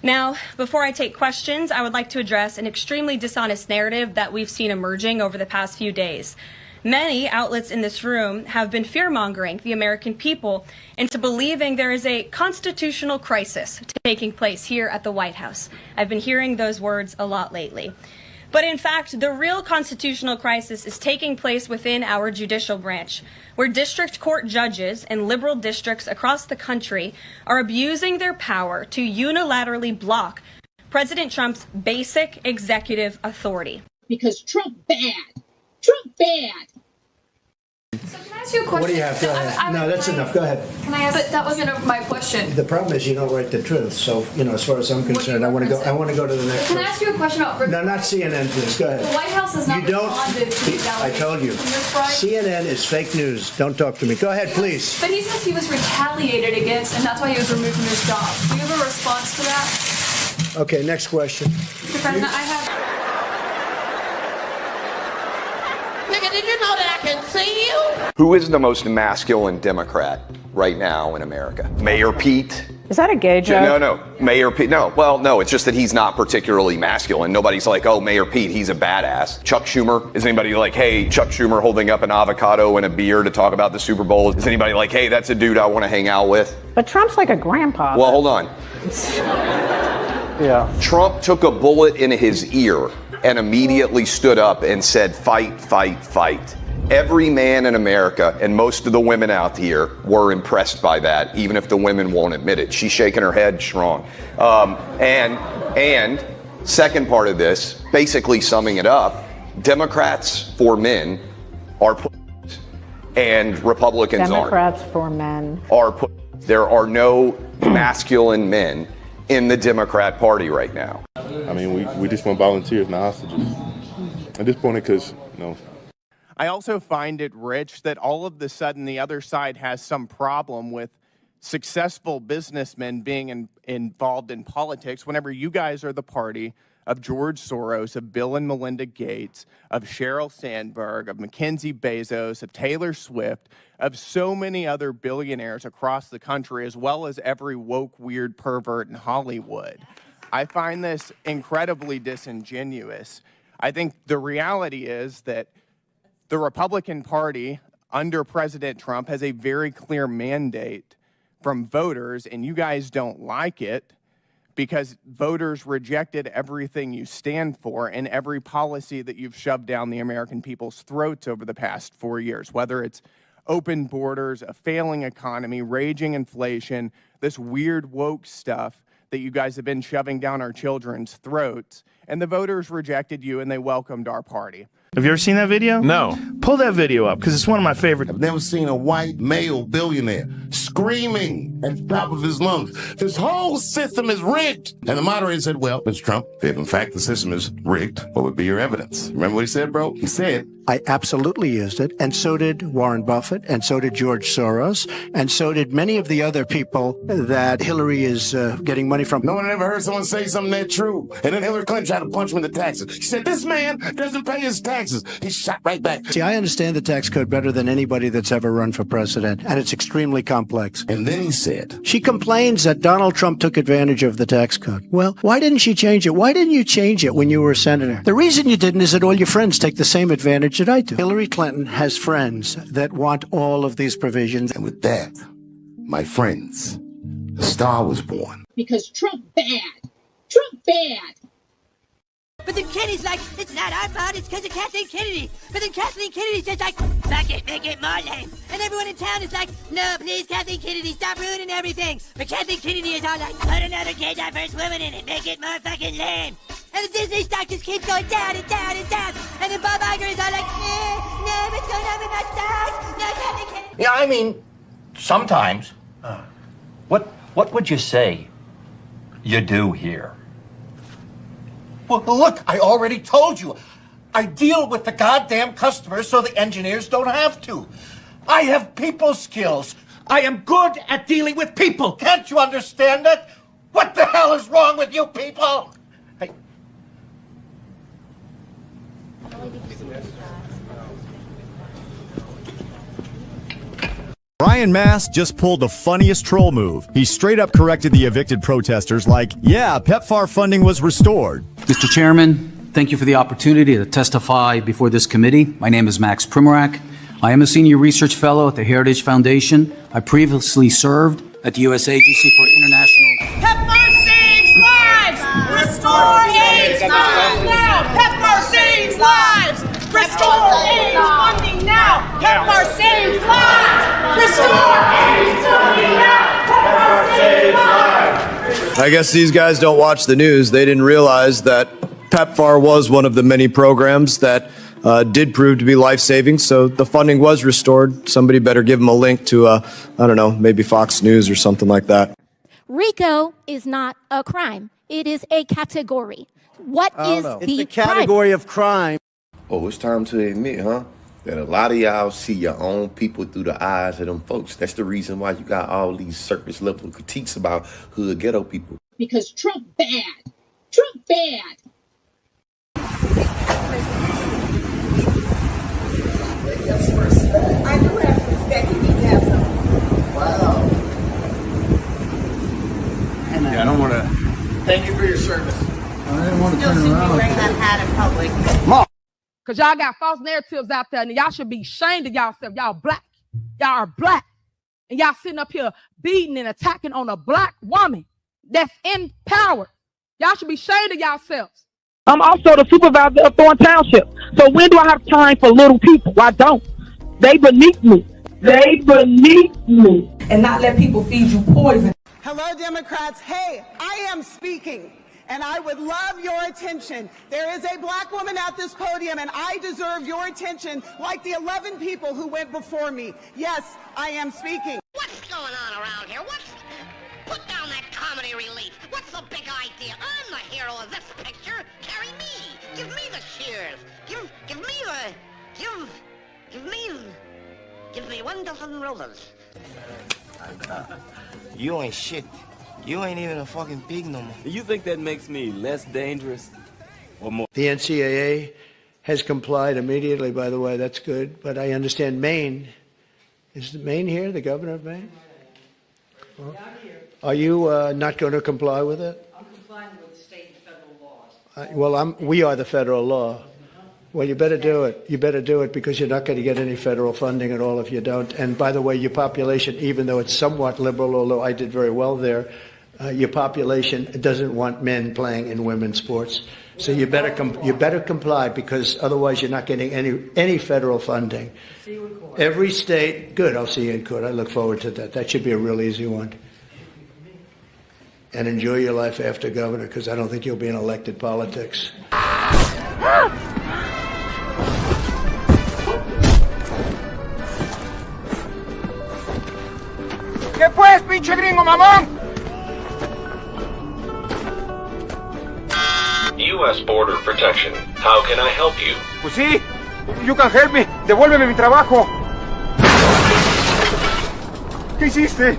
Now, before I take questions, I would like to address an extremely dishonest narrative that we've seen emerging over the past few days. Many outlets in this room have been fear-mongering the American people into believing there is a constitutional crisis taking place here at the White House. I've been hearing those words a lot lately. But in fact, the real constitutional crisis is taking place within our judicial branch, where district court judges in liberal districts across the country are abusing their power to unilaterally block President Trump's basic executive authority. Because Trump bad. Trump bad. So can I ask you a question? What do you have? Go ahead. No, that's enough. Go ahead. Can I ask? But that wasn't my question. The problem is you don't write the truth. So, as far as I'm concerned, I want to go to the next Can I ask you a question about... No, not CNN, please. Go ahead. The White House has not responded to these allegations. I told you. CNN is fake news. Don't talk to me. Go ahead, please. But he says he was retaliated against, and that's why he was removed from his job. Do you have a response to that? Okay, next question. Mr. President, I have... Nigga, did you know that I can see you? Who is the most masculine Democrat right now in America? Mayor Pete? Is that a gay joke? No. Mayor Pete. No. Well, no, it's just that he's not particularly masculine. Nobody's like, oh, Mayor Pete, he's a badass. Chuck Schumer? Is anybody like, hey, Chuck Schumer holding up an avocado and a beer to talk about the Super Bowl? Is anybody like, hey, that's a dude I want to hang out with? But Trump's like a grandpa. Well, hold on. Yeah. Trump took a bullet in his ear and immediately stood up and said, fight, fight, fight. Every man in America and most of the women out here were impressed by that, even if the women won't admit it. She's shaking her head strong. And second part of this, basically summing it up, Democrats for men are pussies and Republicans Democrats for men are pussies. There are no masculine men in the Democrat Party right now. I mean, we just want volunteers, not hostages. At this point, because, I also find it rich that all of the sudden the other side has some problem with successful businessmen being involved in politics whenever you guys are the party of George Soros, of Bill and Melinda Gates, of Sheryl Sandberg, of Mackenzie Bezos, of Taylor Swift, of so many other billionaires across the country, as well as every woke, weird pervert in Hollywood. I find this incredibly disingenuous. I think the reality is that the Republican Party under President Trump has a very clear mandate from voters, and you guys don't like it because voters rejected everything you stand for and every policy that you've shoved down the American people's throats over the past 4 years, whether it's open borders, a failing economy, raging inflation, this weird woke stuff that you guys have been shoving down our children's throats. And the voters rejected you and they welcomed our party. Have you ever seen that video? No. Pull that video up, because it's one of my favorite. I've never seen a white male billionaire screaming at the top of his lungs, this whole system is rigged. And the moderator said, well, Mr. Trump, if in fact the system is rigged, what would be your evidence? Remember what he said, bro? He said, I absolutely used it, and so did Warren Buffett, and so did George Soros, and so did many of the other people that Hillary is getting money from. No one ever heard someone say something that true. And then Hillary Clinton tried to punch him in the taxes. She said, this man doesn't pay his taxes. He shot right back. See, I understand the tax code better than anybody that's ever run for president, and it's extremely complex. And then he said, she complains that Donald Trump took advantage of the tax code. Well, why didn't she change it? Why didn't you change it when you were a senator? The reason you didn't is that all your friends take the same advantage that I do. Hillary Clinton has friends that want all of these provisions. And with that, my friends, the star was born. Because Trump bad. Trump bad. But then Kennedy's like, it's not our fault, it's because of Kathleen Kennedy. But then Kathleen Kennedy says like, fuck it, make it more lame. And everyone in town is like, no, please, Kathleen Kennedy, stop ruining everything. But Kathleen Kennedy is all like, put another gay diverse woman in it, make it more fucking lame. And the Disney stock just keeps going down and down and down. And then Bob Iger is all like, no, what's going on with my stocks? No, Kathleen Kennedy. Yeah, I mean, sometimes. What would you say you do here? Well, look, I already told you. I deal with the goddamn customers so the engineers don't have to. I have people skills. I am good at dealing with people. Can't you understand that? What the hell is wrong with you people? Ryan Ryan Mass just pulled the funniest troll move. He straight up corrected the evicted protesters like, yeah, PEPFAR funding was restored. Mr. Chairman, thank you for the opportunity to testify before this committee. My name is Max Primorak. I am a senior research fellow at the Heritage Foundation. I previously served at the U.S. Agency for International... PEPFAR saves lives! Restore AIDS funding now! PEPFAR saves lives! Restore AIDS funding now! PEPFAR saves lives! Restore AIDS funding now! PEPFAR saves lives! I guess these guys don't watch the news. They didn't realize that PEPFAR was one of the many programs that did prove to be life-saving, so the funding was restored. Somebody better give them a link to, I don't know, maybe Fox News or something like that. RICO is not a crime. It is a category. What is the It's a category of crime. Oh, it's time to admit, huh, that a lot of y'all see your own people through the eyes of them folks. That's the reason why you got all these surface level critiques about hood ghetto people. Because Trump bad. Trump bad. I do have respect. You need to have some. Wow. Yeah, I don't want to. Thank you for your service. I didn't want to turn around. Wearing that hat in public. Because y'all got false narratives out there, and y'all should be ashamed of yourself. Y'all black. Y'all are black. And y'all sitting up here beating and attacking on a black woman that's in power. Y'all should be ashamed of yourselves. I'm also the supervisor of Thorn Township. So when do I have time for little people? I don't. They beneath me. They beneath me. And not let people feed you poison. Hello, Democrats. Hey, I am speaking, and I would love your attention. There is a black woman at this podium, and I deserve your attention like the 11 people who went before me. Yes, I am speaking. What's going on around here? Put down that comedy relief. What's the big idea? I'm the hero of this picture. Carry me. Give me the cheers. Give me 1 dozen roses. You ain't shit. You ain't even a fucking pig no more. You think that makes me less dangerous or more? The NCAA has complied immediately, by the way. That's good. But I understand Maine. Is Maine here, the governor of Maine? Well, are you not going to comply with it? I'm complying with state and federal laws. We are the federal law. Well, you better do it. You better do it because you're not going to get any federal funding at all if you don't. And by the way, your population, even though it's somewhat liberal, although I did very well there, your population doesn't want men playing in women's sports. So you better comply because otherwise you're not getting any federal funding. See you in court. Every state, good. I'll see you in court. I look forward to that. That should be a real easy one. And enjoy your life after governor because I don't think you'll be in elected politics. ¿Qué pues, pinche gringo mamón? U.S. Border Protection. How can I help you? Pues sí, you can help me. Devuélveme mi trabajo. ¿Qué hiciste?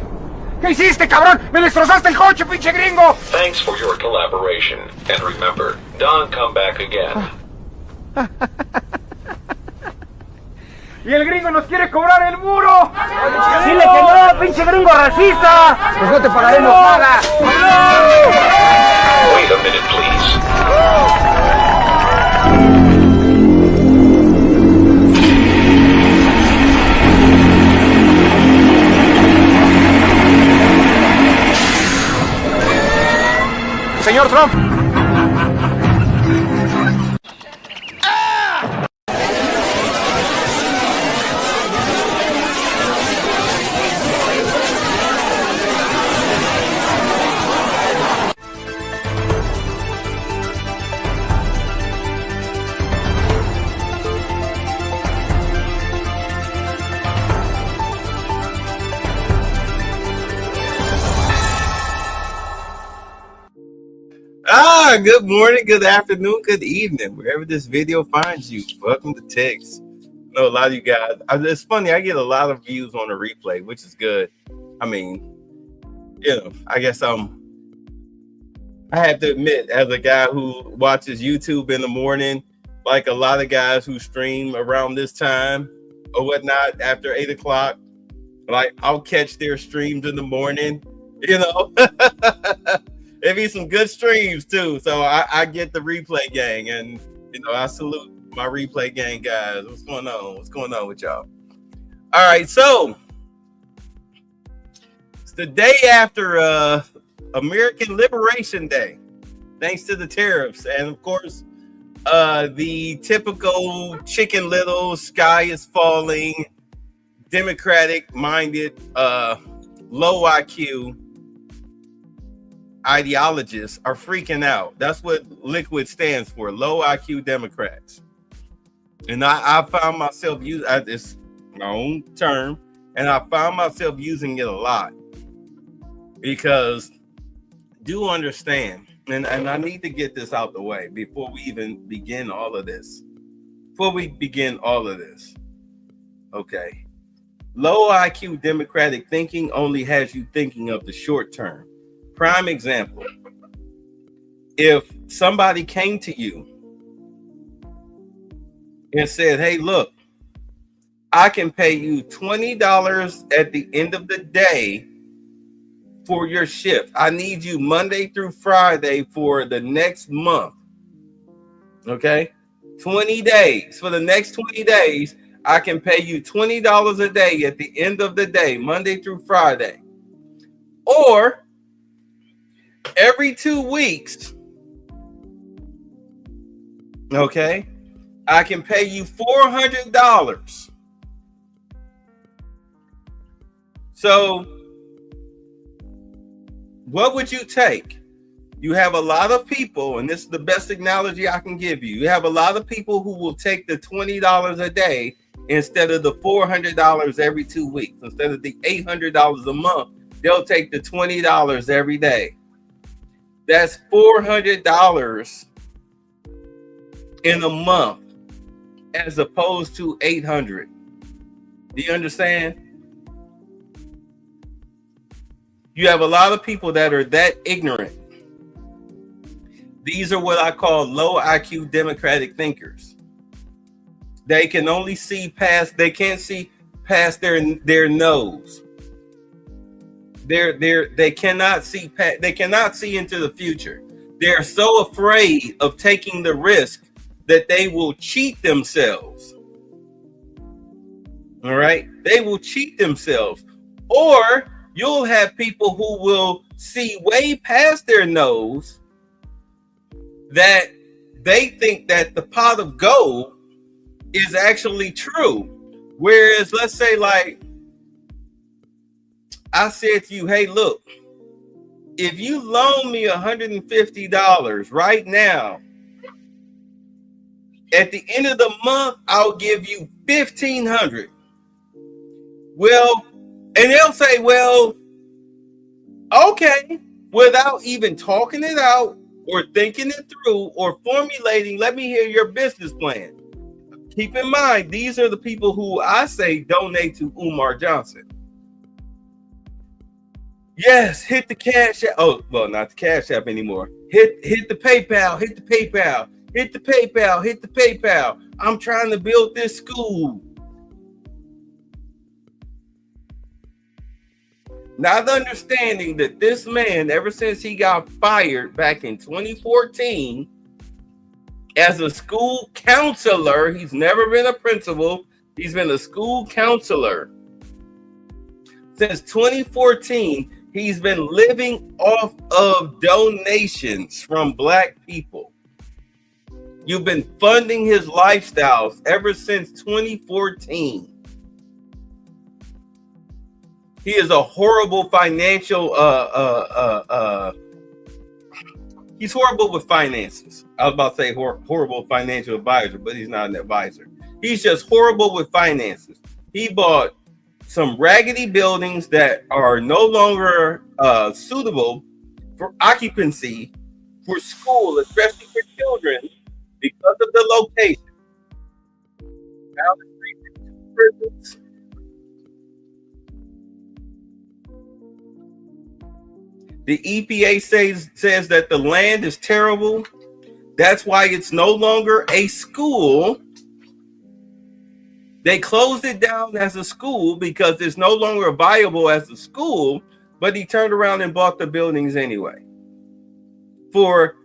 ¿Qué hiciste, cabrón? ¡Me destrozaste el coche, pinche gringo! Thanks for your collaboration. And remember, don't come back again. ¡Y el gringo nos quiere cobrar el muro! ¡Dile que no, pinche gringo racista! ¡Pues no te pagaremos nada! Wait a minute, please. Señor Trump. Good morning, good afternoon, good evening, wherever this video finds you. Welcome to Text. I know a lot of you guys, it's funny, I get a lot of views on the replay, which is good. I mean, you know, I guess I have to admit, as a guy who watches YouTube in the morning, like a lot of guys who stream around this time or whatnot after 8 o'clock, Like, I'll catch their streams in the morning, you know. It'd be some good streams too. So I get the replay gang, and you know, I salute my replay gang guys. What's going on? What's going on with y'all? All right, so it's the day after American Liberation Day, thanks to the tariffs, and of course, the typical Chicken Little, sky is falling, Democratic-minded, low IQ ideologists are freaking out. That's what L.I.Q.D stands for, low IQ Democrats. And I found myself using this my own term, and I found myself using it a lot because do understand, and I need to get this out the way before we even begin all of this. Okay. Low IQ Democratic thinking only has you thinking of the short term. Prime example, if somebody came to you and said, hey, look, I can pay you $20 at the end of the day for your shift. I need you Monday through Friday for the next month. Okay? 20 days. For the next 20 days, I can pay you $20 a day at the end of the day, Monday through Friday. Or every 2 weeks, okay, I can pay you $400. So what would you take? You have a lot of people, and this is the best analogy I can give you. You have a lot of people who will take the $20 a day instead of the $400 every 2 weeks. Instead of the $800 a month, they'll take the $20 every day. That's $400 in a month as opposed to $800. Do you understand? You have a lot of people that are that ignorant. These are what I call low IQ Democratic thinkers. They can only see past, they can't see past their nose. They cannot see into the future. They're so afraid of taking the risk that they will cheat themselves. All right? They will cheat themselves. Or you'll have people who will see way past their nose that they think that the pot of gold is actually true. Whereas, let's say, like, I said to you, hey, look, if you loan me $150 right now, at the end of the month, I'll give you $1,500. Well, and they'll say, well, okay, without even talking it out or thinking it through or formulating, let me hear your business plan. Keep in mind, these are the people who I say donate to Umar Johnson. Yes, hit the Cash App. Oh, well, not the Cash App anymore. Hit the PayPal, hit the PayPal, hit the PayPal, hit the PayPal. I'm trying to build this school. Not understanding that this man, ever since he got fired back in 2014, as a school counselor, he's never been a principal, he's been a school counselor. Since 2014, he's been living off of donations from Black people. You've been funding his lifestyles ever since 2014. He is a horrible financial, he's horrible with finances. I was about to say horrible financial advisor, but he's not an advisor. He's just horrible with finances. He bought some raggedy buildings that are no longer suitable for occupancy for school, especially for children, because of the location. Now the prisons. The EPA says that the land is terrible. That's why it's no longer a school. They closed it down as a school because it's no longer viable as a school, but he turned around and bought the buildings anyway for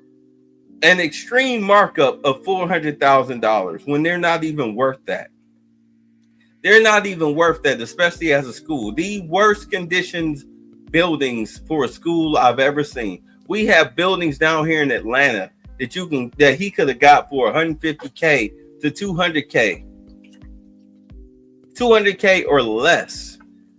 an extreme markup of $400,000 when they're not even worth that. They're not even worth that, especially as a school. The worst conditions buildings for a school I've ever seen. We have buildings down here in Atlanta that he could have got for $150K to $200K. $200K or less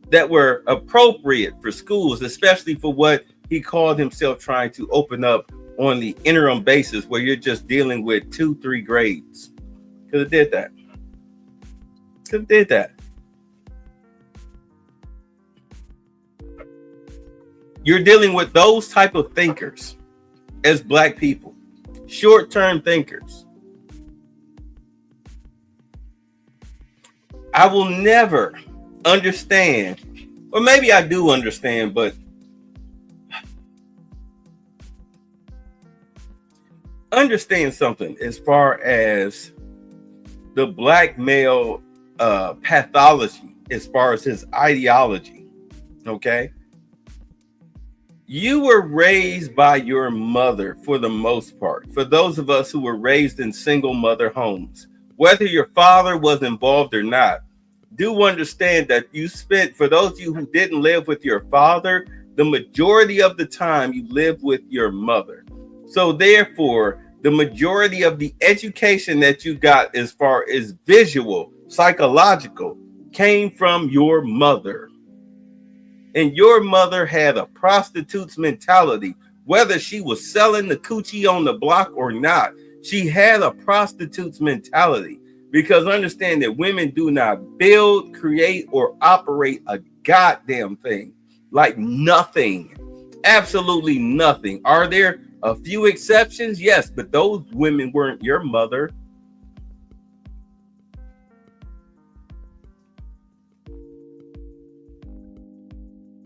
that were appropriate for schools, especially for what he called himself trying to open up on the interim basis where you're just dealing with 2-3 grades. Could have did that. Could have did that. You're dealing with those type of thinkers as black people, short-term thinkers. I will never understand, or maybe I do understand, but understand something as far as the black male pathology, as far as his ideology. Okay. You were raised by your mother for the most part. For those of us who were raised in single mother homes, whether your father was involved or not, do understand that you spent, for those of you who didn't live with your father, the majority of the time you lived with your mother. So therefore, the majority of the education that you got as far as visual, psychological, came from your mother. And your mother had a prostitute's mentality, whether she was selling the coochie on the block or not. She had a prostitute's mentality, because understand that women do not build, create, or operate a goddamn thing. Like nothing. Absolutely nothing. Are there a few exceptions? Yes, but those women weren't your mother.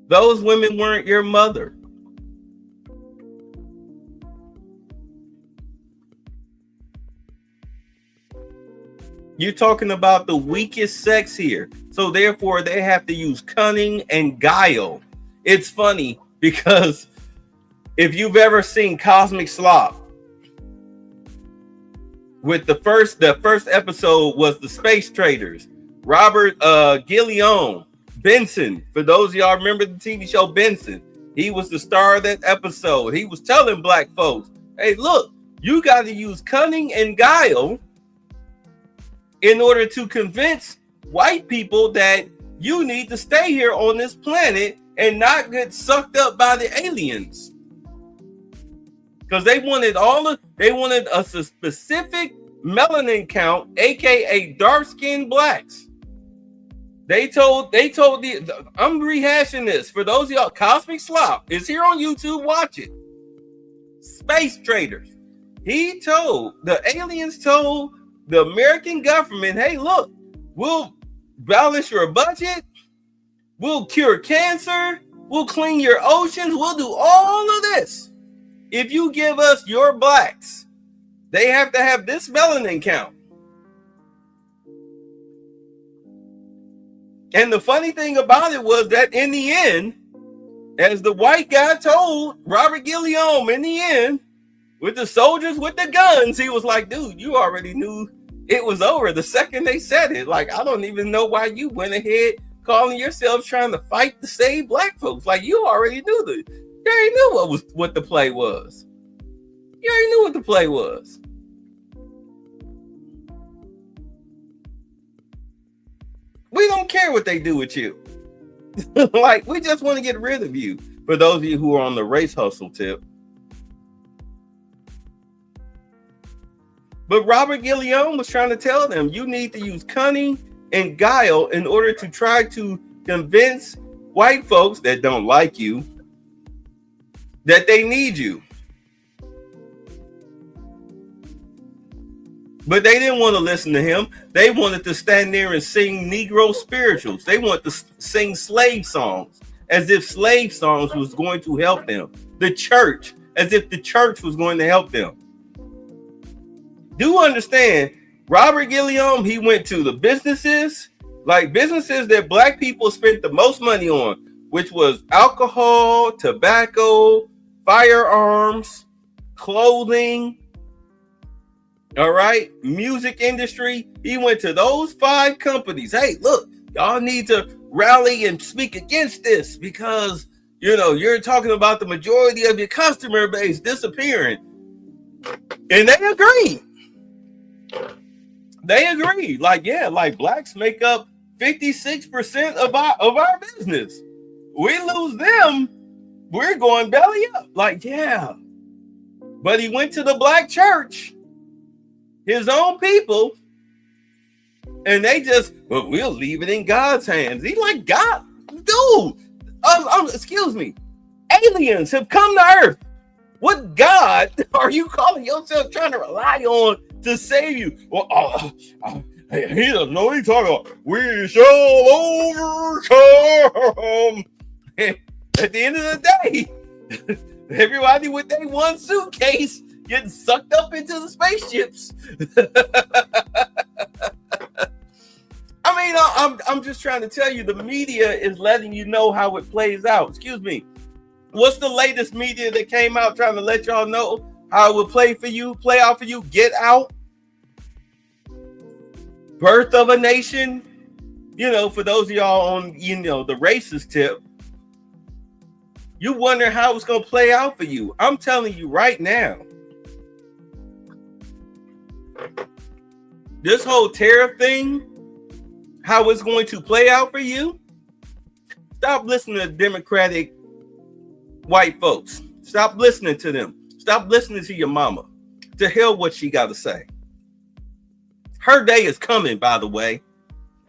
Those women weren't your mother. You're talking about the weakest sex here. So therefore, they have to use cunning and guile. It's funny because if you've ever seen Cosmic Slop, with the first episode was the Space Traders. Robert Guillaume Benson, for those of y'all remember the TV show Benson, he was the star of that episode. He was telling black folks, hey, look, you got to use cunning and guile in order to convince white people that you need to stay here on this planet and not get sucked up by the aliens. Because they wanted a specific melanin count, aka dark-skinned blacks. They told I'm rehashing this for those of y'all. Cosmic Slop is here on YouTube. Watch it. Space Traders. The aliens told the American government, hey, look, we'll balance your budget, we'll cure cancer, we'll clean your oceans, we'll do all of this if you give us your blacks. They have to have this melanin count. And the funny thing about it was that in the end, as the white guy told Robert Guillaume, in the end, with the soldiers with the guns, he was like, dude, you already knew it was over the second they said it. Like, I don't even know why you went ahead calling yourself trying to fight to save black folks. Like, you already knew you already knew what the play was. You already knew what the play was. We don't care what they do with you. Like, we just want to get rid of you. For those of you who are on the race hustle tip. But Robert Guillaume was trying to tell them, you need to use cunning and guile in order to try to convince white folks that don't like you that they need you. But they didn't want to listen to him. They wanted to stand there and sing Negro spirituals. They wanted to sing slave songs as if slave songs was going to help them. The church, as if the church was going to help them. Do understand, Robert Gilliam, he went to the businesses, like businesses that black people spent the most money on, which was alcohol, tobacco, firearms, clothing, all right, music industry. He went to those 5 companies. Hey, look, y'all need to rally and speak against this because, you know, you're talking about the majority of your customer base disappearing. And they agreed. They agreed. Like, yeah, like blacks make up 56% of our business. We lose them, we're going belly up. Like, yeah. But he went to the black church, his own people, and they just, well, we'll leave it in God's hands. He's like, God, dude, excuse me. Aliens have come to Earth. What God are you calling yourself trying to rely on to save you? Well, he doesn't know what he's talking about. We shall overcome. At the end of the day, everybody with their one suitcase getting sucked up into the spaceships. I mean, I'm just trying to tell you, the media is letting you know how it plays out. Excuse me. What's the latest media that came out trying to let y'all know how it would play out for you? Get Out, Birth of a Nation. You know, for those of y'all on, you know, the racist tip, you wonder how it's going to play out for you. I'm telling you right now, this whole tariff thing, how it's going to play out for you, stop listening to Democratic white folks. Stop listening to them. Stop listening to your mama. To hell what she got to say. Her day is coming, by the way.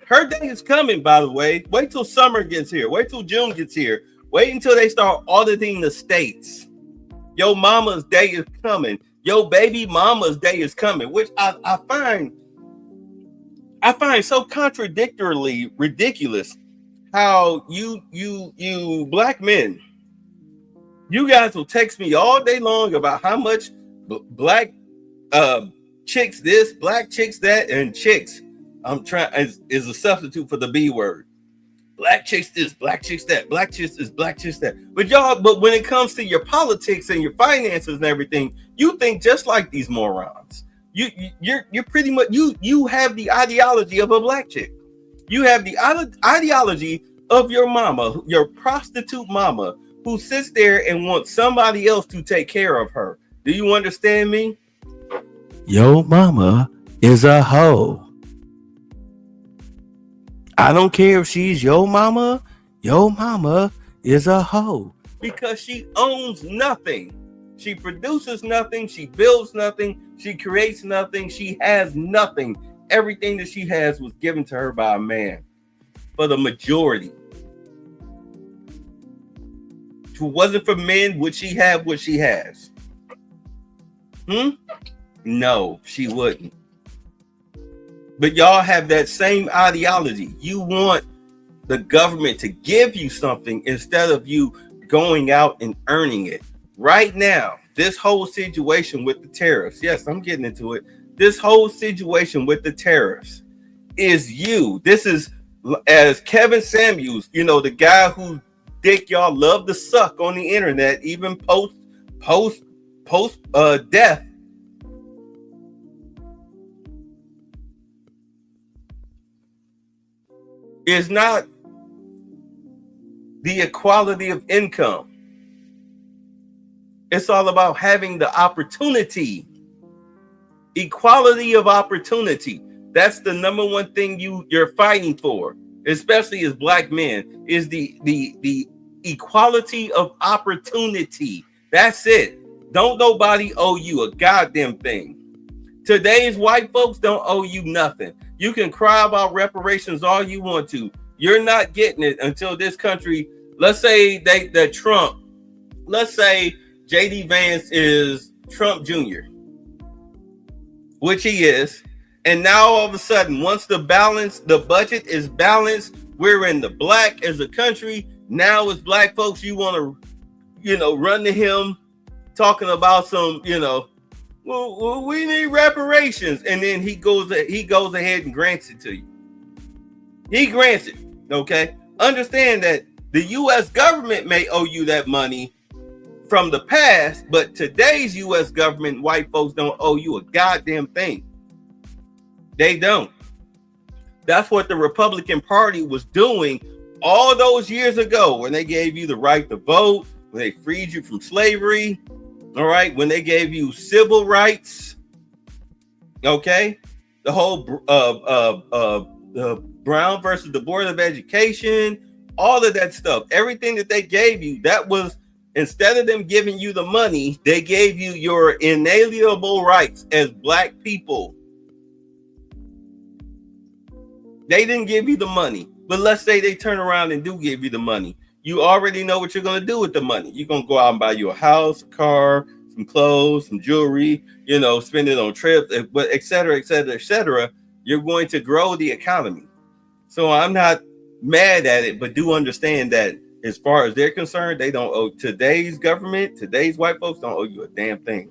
Her day is coming, by the way. Wait till summer gets here. Wait till June gets here. Wait until they start auditing the states. Your mama's day is coming. Your baby mama's day is coming, which I find so contradictorily ridiculous. How you black men, you guys will text me all day long about how much black chicks this, black chicks that, and chicks is a substitute for the B word. Black chicks this, black chicks that, black chicks this, black chicks that. But when it comes to your politics and your finances and everything, you think just like these morons. You're pretty much you have the ideology of a black chick. You have the ideology of your mama, your prostitute mama, who sits there and wants somebody else to take care of her. Do you understand me? Your mama is a hoe. I don't care if she's your mama is a hoe. Because she owns nothing. She produces nothing. She builds nothing. She creates nothing. She has nothing. Everything that she has was given to her by a man. For the majority. If it wasn't for men, would she have what she has? No, she wouldn't. But y'all have that same ideology. You want the government to give you something instead of you going out and earning it. Right now, this whole situation with the tariffs, yes, I'm getting into it. This whole situation with the tariffs is you. This is, as Kevin Samuels, you know, the guy who dick y'all love to suck on the internet, even post death. Is not the equality of income. It's all about having the opportunity. Equality of opportunity. That's the number one thing you're fighting for, especially as black men, is the equality of opportunity. That's it. Don't nobody owe you a goddamn thing. Today's white folks don't owe you nothing. You can cry about reparations all you want to. You're not getting it until this country, let's say let's say J.D. Vance is Trump Jr., which he is. And now all of a sudden, once the budget is balanced, we're in the black as a country. Now as black folks, you want to, run to him talking about some, well, we need reparations, and then he goes ahead and grants it to you. He grants it. Okay, understand that the U.S. government may owe you that money from the past, but today's U.S. government, white folks don't owe you a goddamn thing. They don't. That's what the Republican Party was doing all those years ago when they gave you the right to vote, when they freed you from slavery, all right, when they gave you civil rights, okay, the whole Brown versus the Board of Education, all of that stuff, everything that they gave you, that was, instead of them giving you the money, they gave you your inalienable rights as black people. They didn't give you the money, but let's say they turn around and do give you the money. You already know what you're going to do with the money. You're going to go out and buy you a house, a car, some clothes, some jewelry, you know, spend it on trips, but et cetera, et cetera, et cetera. You're going to grow the economy. So I'm not mad at it, but do understand that as far as they're concerned, they don't owe today's government, today's white folks don't owe you a damn thing.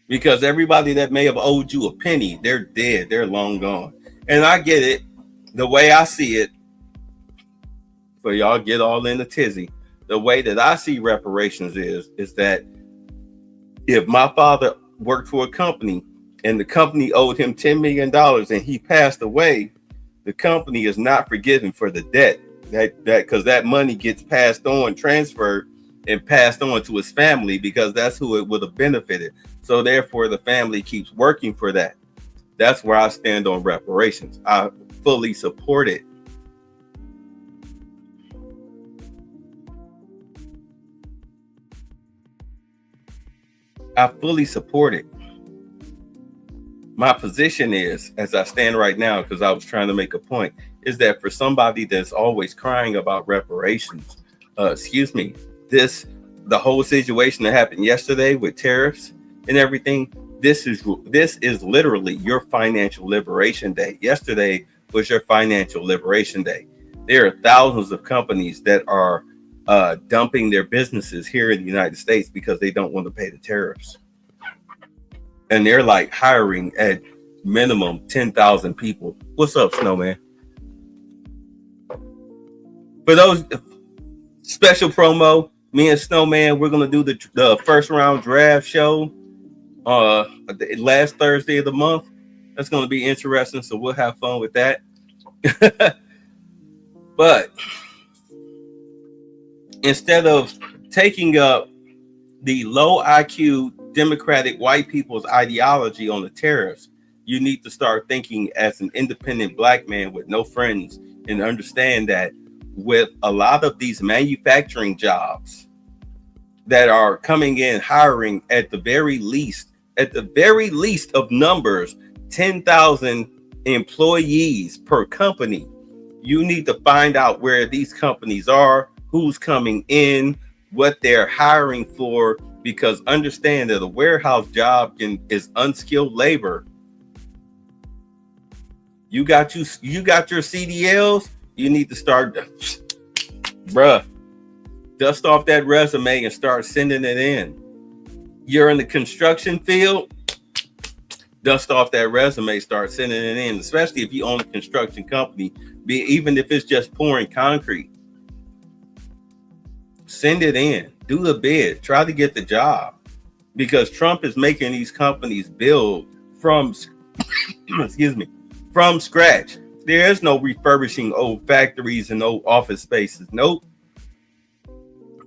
Because everybody that may have owed you a penny, they're dead, they're long gone. And I get it. The way I see it, for y'all get all in the tizzy, the way that I see reparations is that if my father worked for a company and the company owed him $10 million and he passed away, the company is not forgiven for the debt, that because that money gets passed on, transferred, and passed on to his family, because that's who it would have benefited. So therefore, the family keeps working for that. That's where I stand on reparations. I fully support it. I fully support it. My position is, as I stand right now, because I was trying to make a point, is that for somebody that's always crying about reparations, the whole situation that happened yesterday with tariffs and everything, this is literally your financial liberation day. Yesterday was your financial liberation day. There are thousands of companies that are dumping their businesses here in the United States because they don't want to pay the tariffs. And they're like hiring at minimum 10,000 people. What's up, Snowman? For those special promo, me and Snowman, we're going to do the first round draft show the last Thursday of the month. That's going to be interesting, so we'll have fun with that. But instead of taking up the low IQ Democratic white people's ideology on the tariffs, you need to start thinking as an independent black man with no friends, and understand that with a lot of these manufacturing jobs that are coming in, hiring at the very least of numbers, 10,000 employees per company. You need to find out where these companies are, who's coming in, what they're hiring for, because understand that a warehouse job is unskilled labor. You got your CDLs, you need to start, dust off that resume and start sending it in. You're in the construction field, dust off that resume, start sending it in, especially if you own a construction company, even if it's just pouring concrete. Send it in, do the bid, try to get the job, because Trump is making these companies build from scratch. There is no refurbishing old factories and old office spaces. Nope.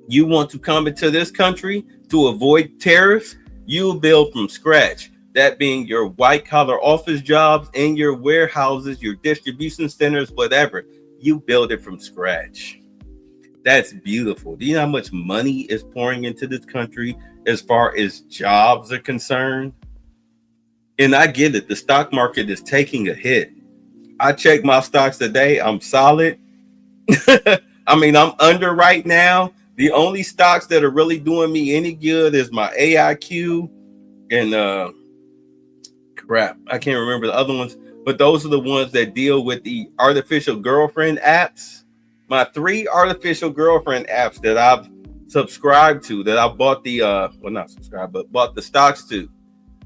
You want to come into this country to avoid tariffs, you build from scratch. That being your white collar office jobs and your warehouses, your distribution centers, whatever. You build it from scratch. That's beautiful. Do you know how much money is pouring into this country as far as jobs are concerned? And I get it. The stock market is taking a hit. I checked my stocks today. I'm solid. I mean, I'm under right now. The only stocks that are really doing me any good is my L.IQ.D and crap, I can't remember the other ones, but those are the ones that deal with the artificial girlfriend apps. My 3 artificial girlfriend apps that I've subscribed to, that I bought the well, not subscribed, but bought the stocks to.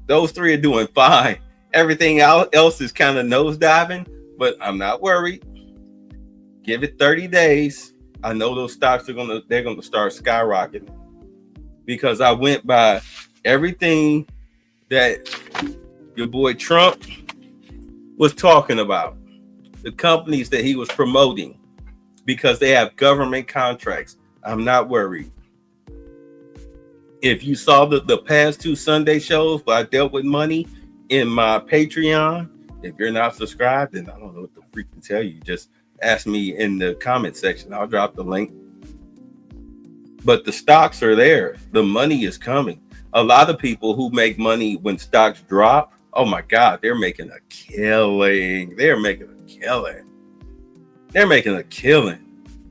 Those 3 are doing fine. Everything else is kind of nosediving, but I'm not worried. Give it 30 days. I know those stocks they're gonna start skyrocketing, because I went by everything that your boy Trump was talking about, the companies that he was promoting, because they have government contracts. I'm not worried. If you saw the past 2 Sunday shows where I dealt with money in my Patreon, if you're not subscribed, then I don't know what to freaking tell you. Just ask me in the comment section. I'll drop the link. But the stocks are there. The money is coming. A lot of people who make money when stocks drop, oh my God, they're making a killing. They're making a killing. They're making a killing.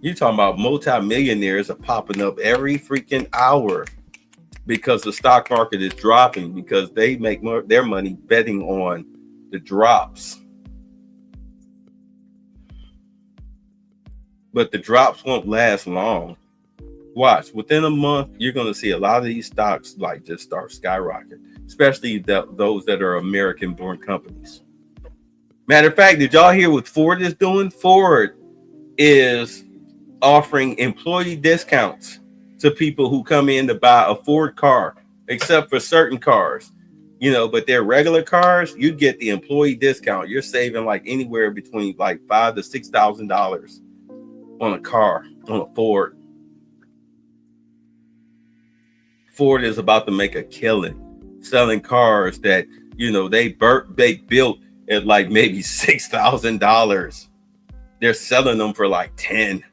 You're talking about multimillionaires are popping up every freaking hour because the stock market is dropping, because they make their money betting on the drops. But the drops won't last long. Watch, within a month, you're going to see a lot of these stocks like just start skyrocketing, especially those that are American-born companies. Matter of fact, did y'all hear what Ford is doing? Ford is offering employee discounts to people who come in to buy a Ford car, except for certain cars, but their regular cars, you get the employee discount. You're saving like anywhere between like $5,000 to $6,000 on a car, on a Ford. Ford is about to make a killing selling cars that, they built at like maybe $6,000. They're selling them for like 10.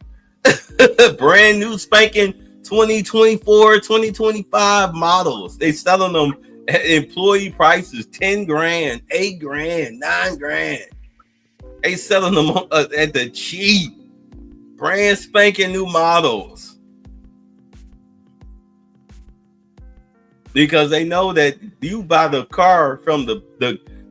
Brand new spanking 2024, 2025 models. They selling them at employee prices, 10 grand, 8 grand, 9 grand. They selling them at the cheap, brand spanking new models. Because they know that you buy the car from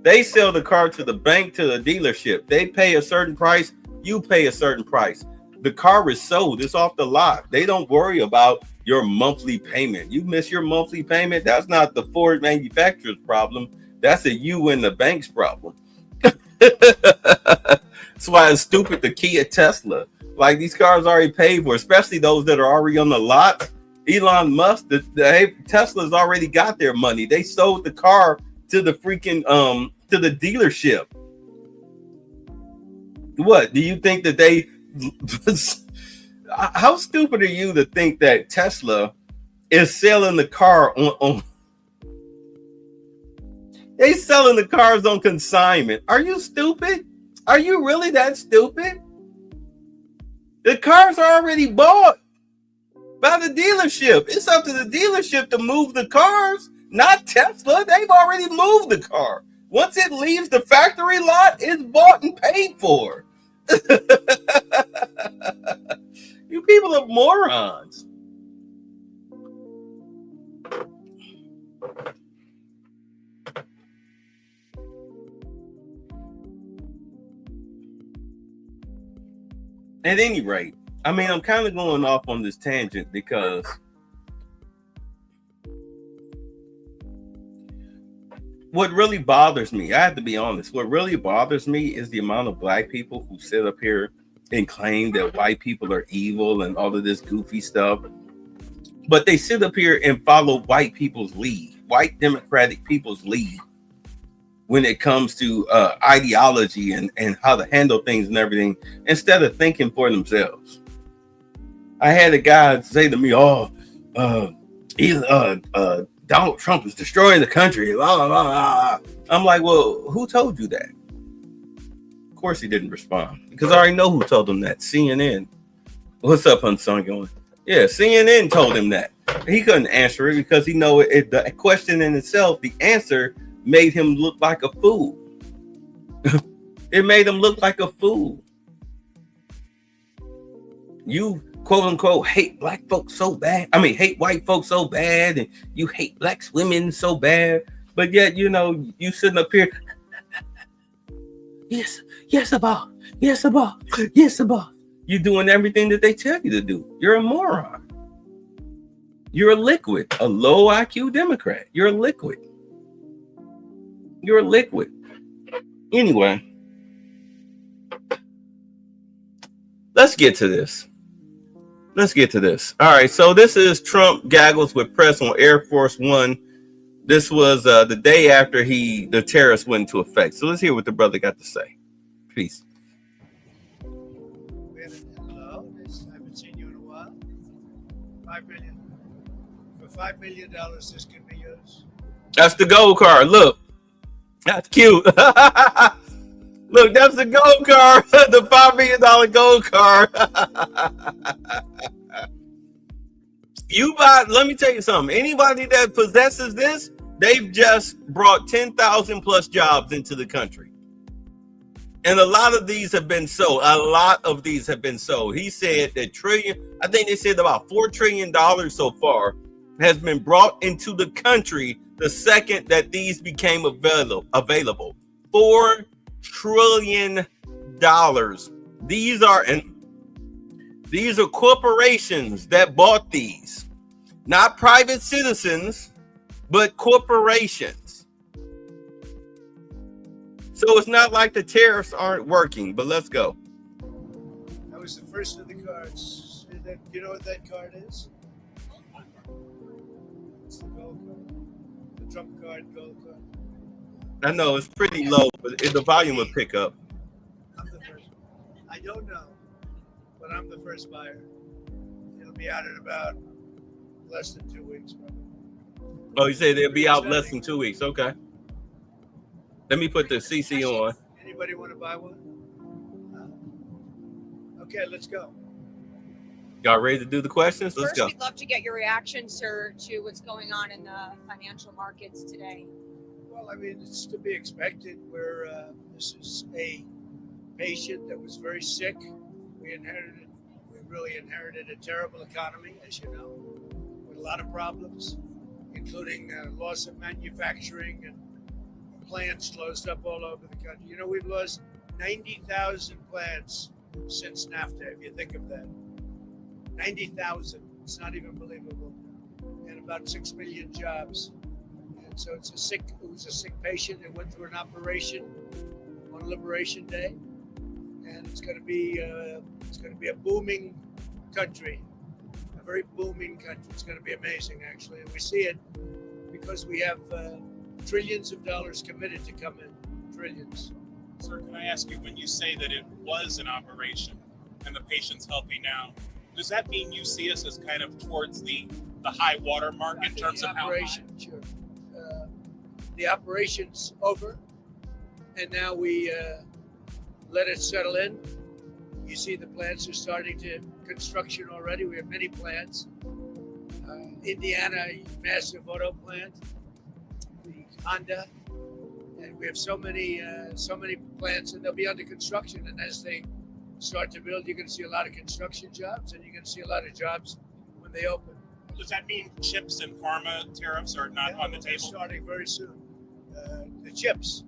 they sell the car to the bank, to the dealership. They pay a certain price, you pay a certain price. The car is sold, it's off the lot. They don't worry about your monthly payment. You miss your monthly payment, that's not the Ford manufacturer's problem. That's a you and the bank's problem. That's why it's stupid to key a Tesla. Like, these cars already paid for, especially those that are already on the lot. Elon Musk, Tesla's already got their money. They sold the car to the freaking to the dealership. What do you think that they? How stupid are you to think that Tesla is selling the car on they selling the cars on consignment? Are you stupid? Are you really that stupid? The cars are already bought by the dealership. It's up to the dealership to move the cars, not Tesla. They've already moved the car. Once it leaves the factory lot, it's bought and paid for. You people are morons. At any rate, I mean, I'm kind of going off on this tangent because what really bothers me, I have to be honest, what really bothers me is the amount of black people who sit up here and claim that white people are evil and all of this goofy stuff. But they sit up here and follow white people's lead, white democratic people's lead when it comes to ideology and how to handle things and everything, instead of thinking for themselves. I had a guy say to me, Donald Trump is destroying the country. Blah, blah, blah. I'm like, well, who told you that? Of course he didn't respond, because I already know who told him that. CNN. What's up, Hunson? Going, yeah, CNN told him that. He couldn't answer it because he know it. The question in itself, the answer made him look like a fool. It made him look like a fool. You, quote unquote, hate black folks so bad. I mean, hate white folks so bad, and you hate black women so bad. But yet, you sitting up here. Yes, about. You doing everything that they tell you to do. You're a moron. You're a liquid, a low IQ Democrat. You're a liquid. You're a liquid. Anyway, let's get to this. All right, so this is Trump gaggles with press on Air Force One. This was the day after the tariffs went into effect. So let's hear what the brother got to say. Peace. Hello, I haven't seen you in a while. $5 million. For $5 million, this can be yours. That's the gold card. Look, that's cute. Look, that's the gold card. The $5 million gold card. Let me tell you something. Anybody that possesses this, they've just brought 10,000 plus jobs into the country. And a lot of these have been sold. He said that I think they said about $4 trillion so far has been brought into the country the second that these became available. $4 trillion. These are corporations that bought these, not private citizens, but corporations. So it's not like the tariffs aren't working, but let's go. That was the first of the cards. You know what that card is? It's the gold card. The Trump card, gold card. I know it's pretty low, but the volume will pick up. I'm the first. I don't know, but I'm the first buyer. It'll be out in about less than 2 weeks, probably. Oh, you said they'll be out less than 2 weeks. Okay. Let me put the CC on. Anybody want to buy one? Okay, let's go. Y'all ready to do the questions? Let's go. First, we'd love to get your reaction, sir, to what's going on in the financial markets today. Well, I mean, it's to be expected. This is a patient that was very sick. We really inherited a terrible economy, as you know, with a lot of problems, including loss of manufacturing and plants closed up all over the country. You know, we've lost 90,000 plants since NAFTA, if you think of that. 90,000. It's not even believable. And about 6 million jobs. And so it was a sick patient. It went through an operation on Liberation Day. And it's going to be a booming country, a very booming country. It's going to be amazing, actually. And we see it because we have trillions of dollars committed to come in, trillions. Sir, can I ask you, when you say that it was an operation and the patient's healthy now, does that mean you see us as kind of towards the high water mark in terms of operation? Sure. The operation's over, and now we let it settle in. You see the plants are starting to construction already. We have many plants. Indiana, massive auto plant, the Honda, and we have so many plants, and they'll be under construction. And as they start to build, you're going to see a lot of construction jobs, and you're going to see a lot of jobs when they open. Does that mean chips and pharma tariffs are not on the table? Starting very soon. The chips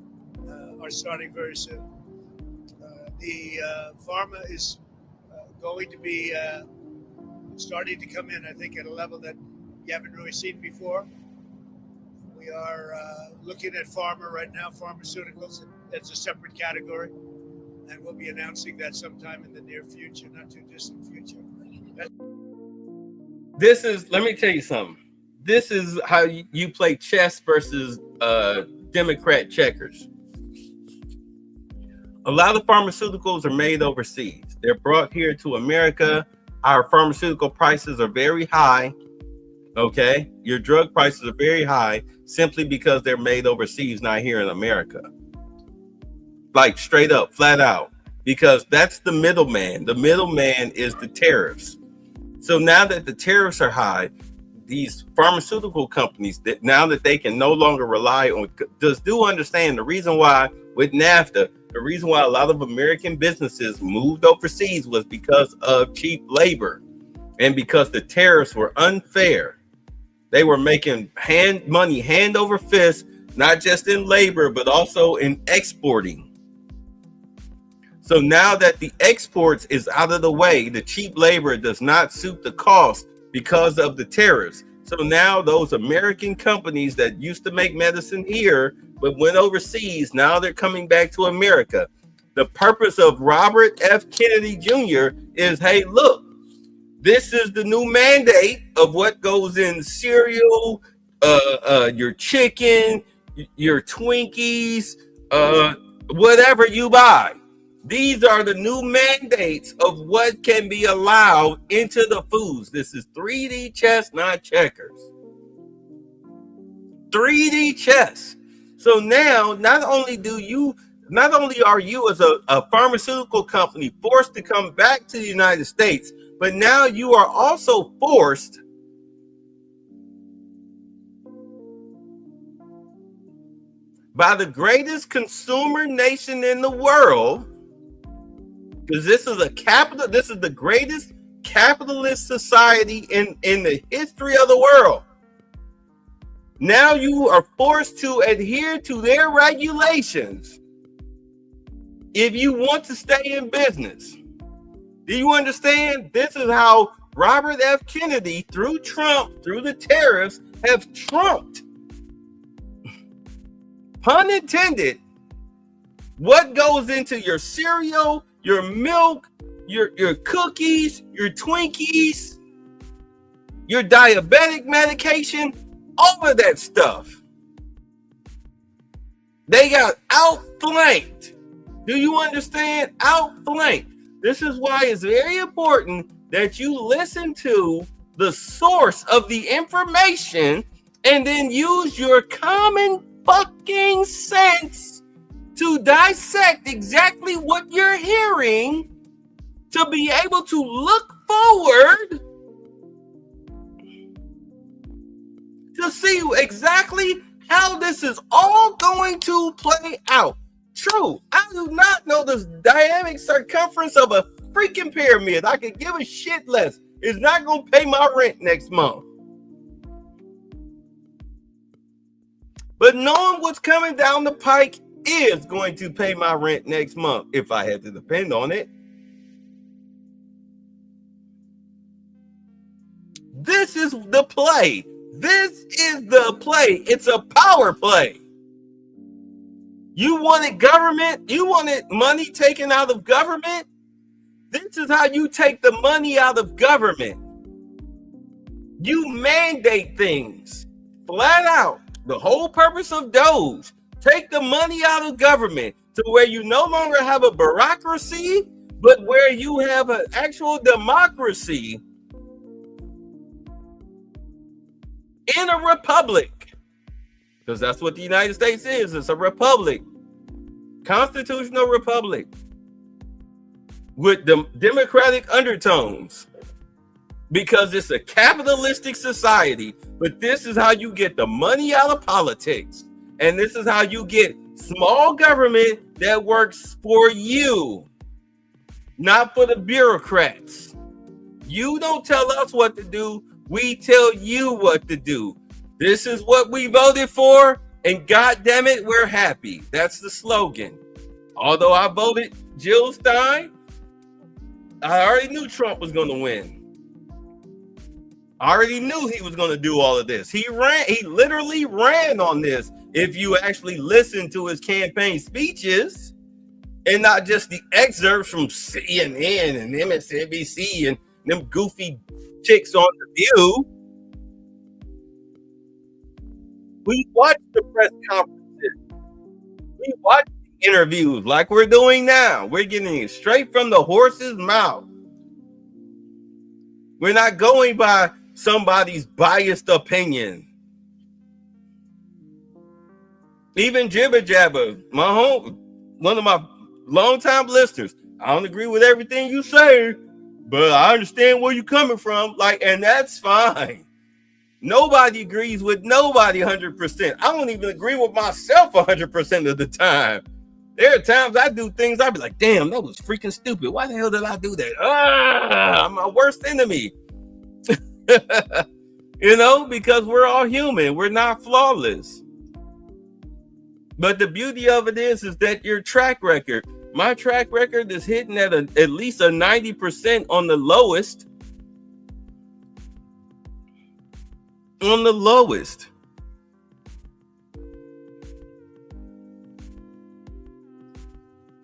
are starting very soon. The pharma is going to be starting to come in, I think, at a level that you haven't really seen before. We are looking at pharma right now, pharmaceuticals, as a separate category. And we'll be announcing that sometime in the near future, not too distant future. Let me tell you something. This is how you play chess versus Democrat checkers. A lot of pharmaceuticals are made overseas. They're brought here to America. Our pharmaceutical prices are very high. Okay? Your drug prices are very high simply because they're made overseas, not here in America. Like straight up, flat out. Because that's the middleman. The middleman is the tariffs. So now that the tariffs are high, these pharmaceutical companies, that now that they can no longer rely on, do understand the reason why with NAFTA, the reason why a lot of American businesses moved overseas was because of cheap labor and because the tariffs were unfair. They were making money hand over fist, not just in labor, but also in exporting. So now that the exports is out of the way, the cheap labor does not suit the cost because of the tariffs. So now those American companies that used to make medicine here but went overseas, now they're coming back to America. The purpose of Robert F. Kennedy Jr. is, hey, look, this is the new mandate of what goes in cereal, your chicken, your Twinkies, whatever you buy. These are the new mandates of what can be allowed into the foods. This is 3D chess, not checkers. 3D chess. So now, not only are you as a pharmaceutical company forced to come back to the United States, but now you are also forced by the greatest consumer nation in the world, because this is the greatest capitalist society in the history of the world. Now you are forced to adhere to their regulations if you want to stay in business. Do you understand? This is how Robert F. Kennedy, through Trump, through the tariffs, have trumped, pun intended, what goes into your cereal, your milk, your cookies, your Twinkies, your diabetic medication, all of that stuff. They got outflanked. Do you understand? Outflanked. This is why it's very important that you listen to the source of the information and then use your common fucking sense to dissect exactly what you're hearing to be able to look forward to see exactly how this is all going to play out. True, I do not know the dynamic circumference of a freaking pyramid. I could give a shit less. It's not going to pay my rent next month. But knowing what's coming down the pike is going to pay my rent next month if I had to depend on it. This is the play. This is the play. It's a power play. You wanted government? You wanted money taken out of government? This is how you take the money out of government. You mandate things flat out. The whole purpose of Doge, take the money out of government to where you no longer have a bureaucracy, but where you have an actual democracy in a republic. Because that's what the United States is. It's a republic. Constitutional republic with the democratic undertones. Because it's a capitalistic society. But this is how you get the money out of politics. And this is how you get small government that works for you, not for the bureaucrats. You don't tell us what to do. We tell you what to do. This is what we voted for, and God damn it, we're happy. That's the slogan. Although I voted Jill Stein, I already knew Trump was going to win. I already knew he was going to do all of this. He literally ran on this. If you actually listen to his campaign speeches and not just the excerpts from CNN and MSNBC and them goofy chicks on The View. We watch the press conferences. We watch the interviews like we're doing now. We're getting it straight from the horse's mouth. We're not going by somebody's biased opinion. Even Jibber Jabber, one of my longtime listeners, I don't agree with everything you say, but I understand where you're coming from. And that's fine. Nobody agrees with nobody 100%. I don't even agree with myself 100% of the time. There are times I do things, I'll be like, damn, that was freaking stupid. Why the hell did I do that? I'm my worst enemy. Because we're all human. We're not flawless. But the beauty of it is that your track record, my track record is hitting at least a 90% on the lowest. On the lowest.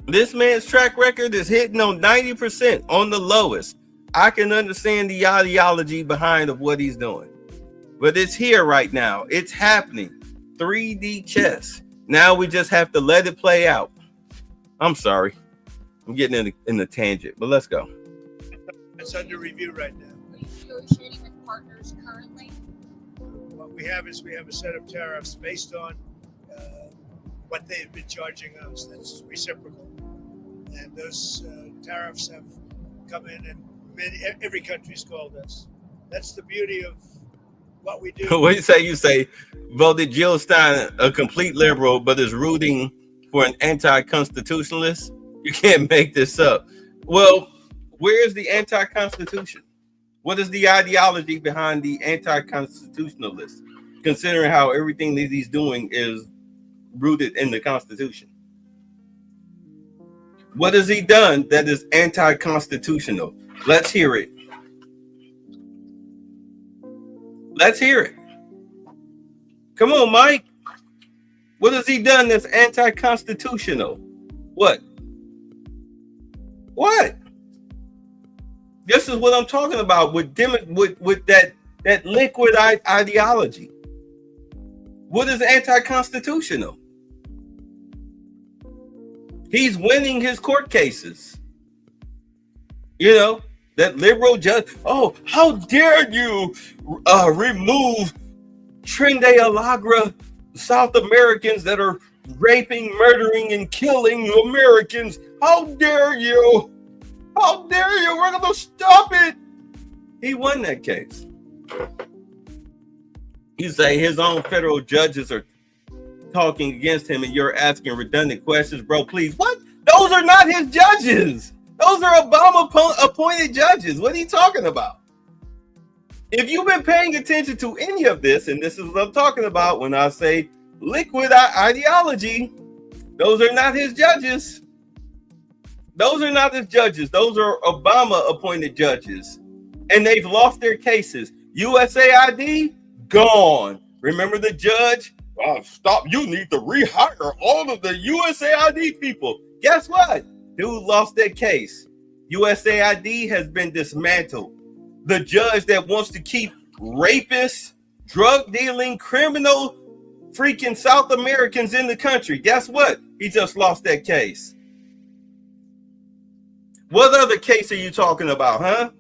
This man's track record is hitting on 90% on the lowest. I can understand the ideology behind of what he's doing. But it's here right now. It's happening. 3D chess. Now we just have to let it play out. I'm sorry. I'm getting in the tangent, but let's go. It's under review right now. Are you negotiating with partners currently? What we have is we have a set of tariffs based on what they've been charging us. That's reciprocal. And those tariffs have come in and every country's called us. That's the beauty of what we do. What you say voted Jill Stein a complete liberal, but is rooting for an anti-constitutionalist? You can't make this up. Well, where's the anti-constitution? What is the ideology behind the anti-constitutionalist, considering how everything that he's doing is rooted in the Constitution? What has he done that is anti-constitutional? Let's hear it. Let's hear it. Come on, Mike. What has he done that's anti-constitutional? What? What? This is what I'm talking about with that liquid ideology. What is anti-constitutional? He's winning his court cases. You know, that liberal judge. Oh, how dare you remove Trinde Alagra South Americans that are raping, murdering, and killing Americans. How dare you? How dare you? We're going to stop it. He won that case. You say his own federal judges are talking against him and you're asking redundant questions, bro. Please, what? Those are not his judges. Those are Obama appointed judges. What are you talking about? If you've been paying attention to any of this, and this is what I'm talking about when I say liquid ideology, those are not his judges. Those are not his judges. Those are Obama appointed judges. And they've lost their cases. USAID, gone. Remember the judge? Oh, stop. You need to rehire all of the USAID people. Guess what? Dude lost their case. USAID has been dismantled. The judge that wants to keep rapists, drug dealing, criminal, freaking South Americans in the country. Guess what? He just lost that case. What other case are you talking about, huh?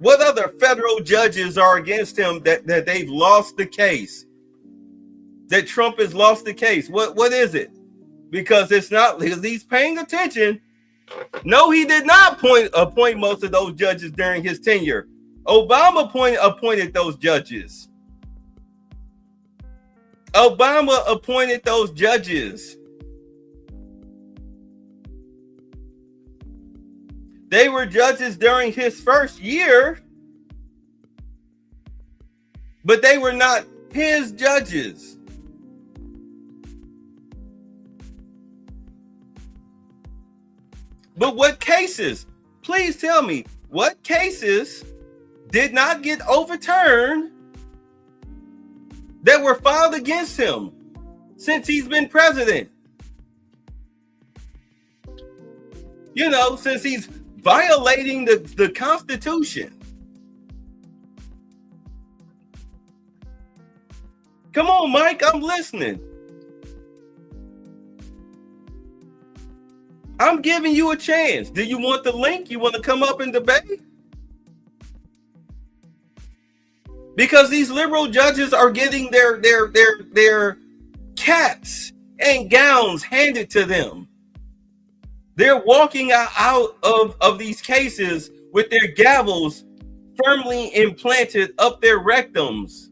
What other federal judges are against him that they've lost the case? That Trump has lost the case? What is it? Because it's not, because he's paying attention. No, he did not appoint most of those judges during his tenure. Obama appointed those judges. Obama appointed those judges. They were judges during his first year, but they were not his judges. But what cases? Please tell me, what cases did not get overturned that were filed against him since he's been president? You know, since he's violating the Constitution. Come on, Mike, I'm listening. I'm giving you a chance. Do you want the link? You want to come up and debate? Because these liberal judges are getting their caps and gowns handed to them. They're walking out of these cases with their gavels firmly implanted up their rectums.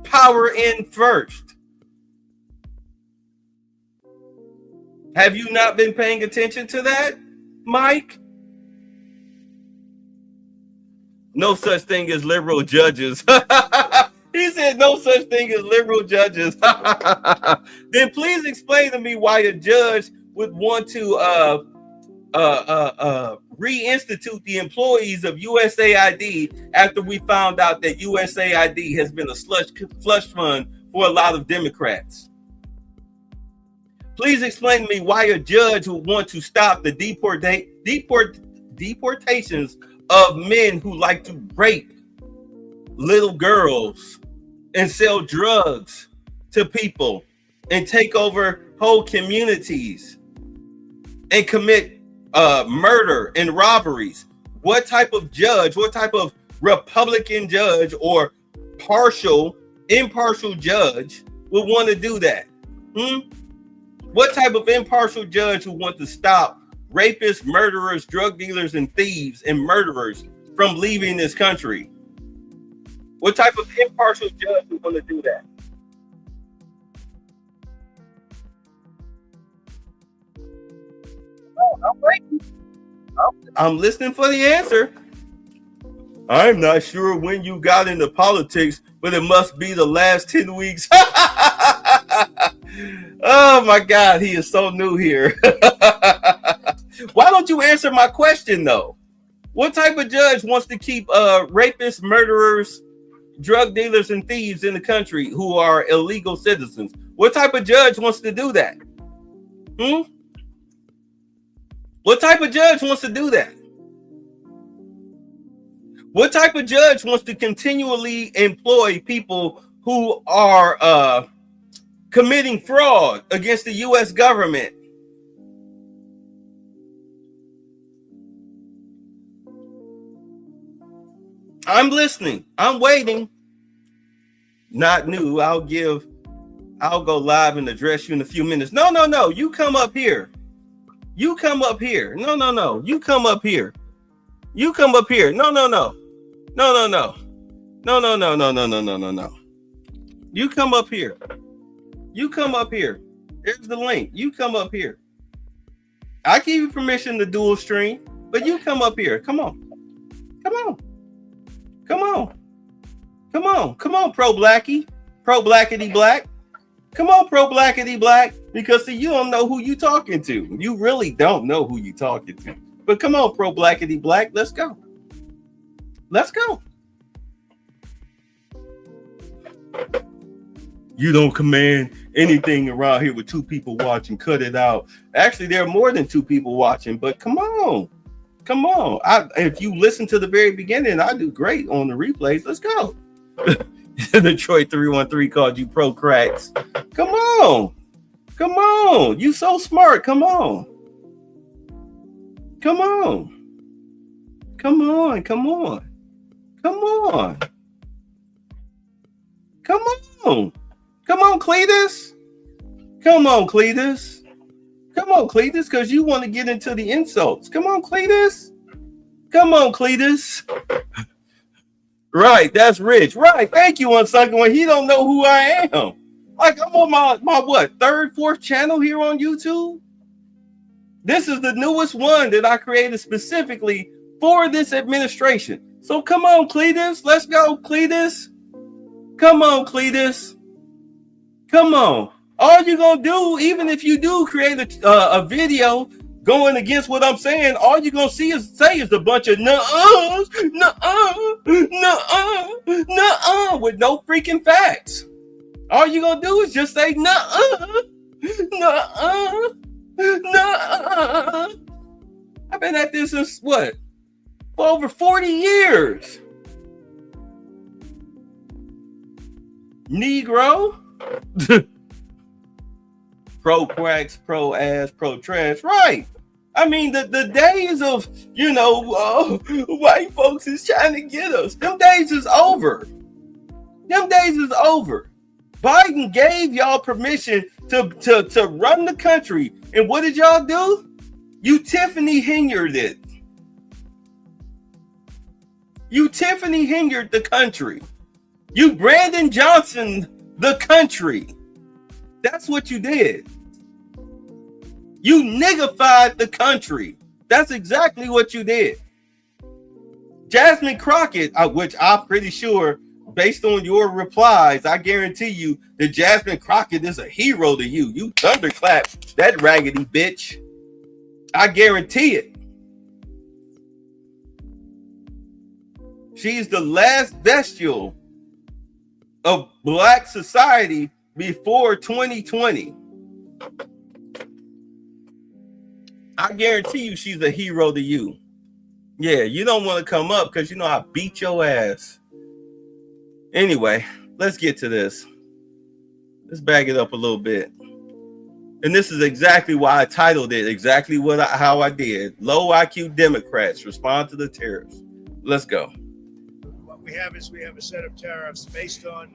Power in first. Have you not been paying attention to that, Mike? No such thing as liberal judges. He said no such thing as liberal judges. Then please explain to me why a judge would want to reinstitute the employees of USAID after we found out that USAID has been a slush fund for a lot of Democrats. Please explain to me why a judge would want to stop the deportations of men who like to rape little girls and sell drugs to people and take over whole communities and commit murder and robberies. What type of judge, what type of Republican judge or impartial judge would want to do that? What type of impartial judge would want to stop rapists, murderers, drug dealers, and thieves and murderers from leaving this country? What type of impartial judge would want to do that? I'm waiting. I'm listening for the answer. I'm not sure when you got into politics, but it must be the last 10 weeks. Oh my God, he is so new here. Why don't you answer my question though? What type of judge wants to keep rapists, murderers, drug dealers, and thieves in the country who are illegal citizens? What type of judge wants to do that? What type of judge wants to do that? What type of judge wants to continually employ people who are committing fraud against the U.S. government? I'm listening. I'm waiting. Not new. I'll go live and address you in a few minutes. No. You come up here. You come up here. No. You come up here. You come up here. No. No. You come up here. You come up here. There's the link. You come up here. I give you permission to dual stream, but you come up here. Come on, pro blackity black. Come on, pro blackity black. Because see, you don't know who you talking to. You really don't know who you talking to. But come on, pro blackity black. Let's go. You don't command anything around here with two people watching. Cut it out. Actually, there are more than two people watching, but come on. If you listen to the very beginning, I do great on the replays. Let's go. Detroit 313 called you pro cracks. Come on. You so smart. Come on. Come on, Cletus. Come on, Cletus, because you want to get into the insults. Come on, Cletus. Right, that's Rich. Right, thank you, Unsunken One. He don't know who I am. Like, I'm on my what, third, fourth channel here on YouTube? This is the newest one that I created specifically for this administration. So come on, Cletus. Let's go, Cletus. Come on, Cletus. Come on. All you're going to do, even if you do create a video going against what I'm saying, all you're going to say is a bunch of nuh-uhs, with no freaking facts. All you're going to do is just say nuh-uh. I've been at this since what? For over 40 years. Negro. Pro quacks, pro ass, pro trash. Right. I mean, the days of, white folks is trying to get us. Them days is over. Biden gave y'all permission to run the country. And what did y'all do? You Tiffany Hingered it. You Tiffany Hingered the country. You Brandon Johnson the country. That's what you did. You niggified the country. That's exactly what you did. Jasmine Crockett, which I'm pretty sure, based on your replies, I guarantee you that Jasmine Crockett is a hero to you. You thunderclap that raggedy bitch. I guarantee it. She's the last vestige of black society before 2020. I guarantee you she's a hero to you. Yeah, you don't want to come up because you know I beat your ass. Anyway, let's get to this. Let's back it up a little bit. And this is exactly why I titled it exactly how I did. Low IQ Democrats respond to the tariffs. Let's go. What we have is we have a set of tariffs based on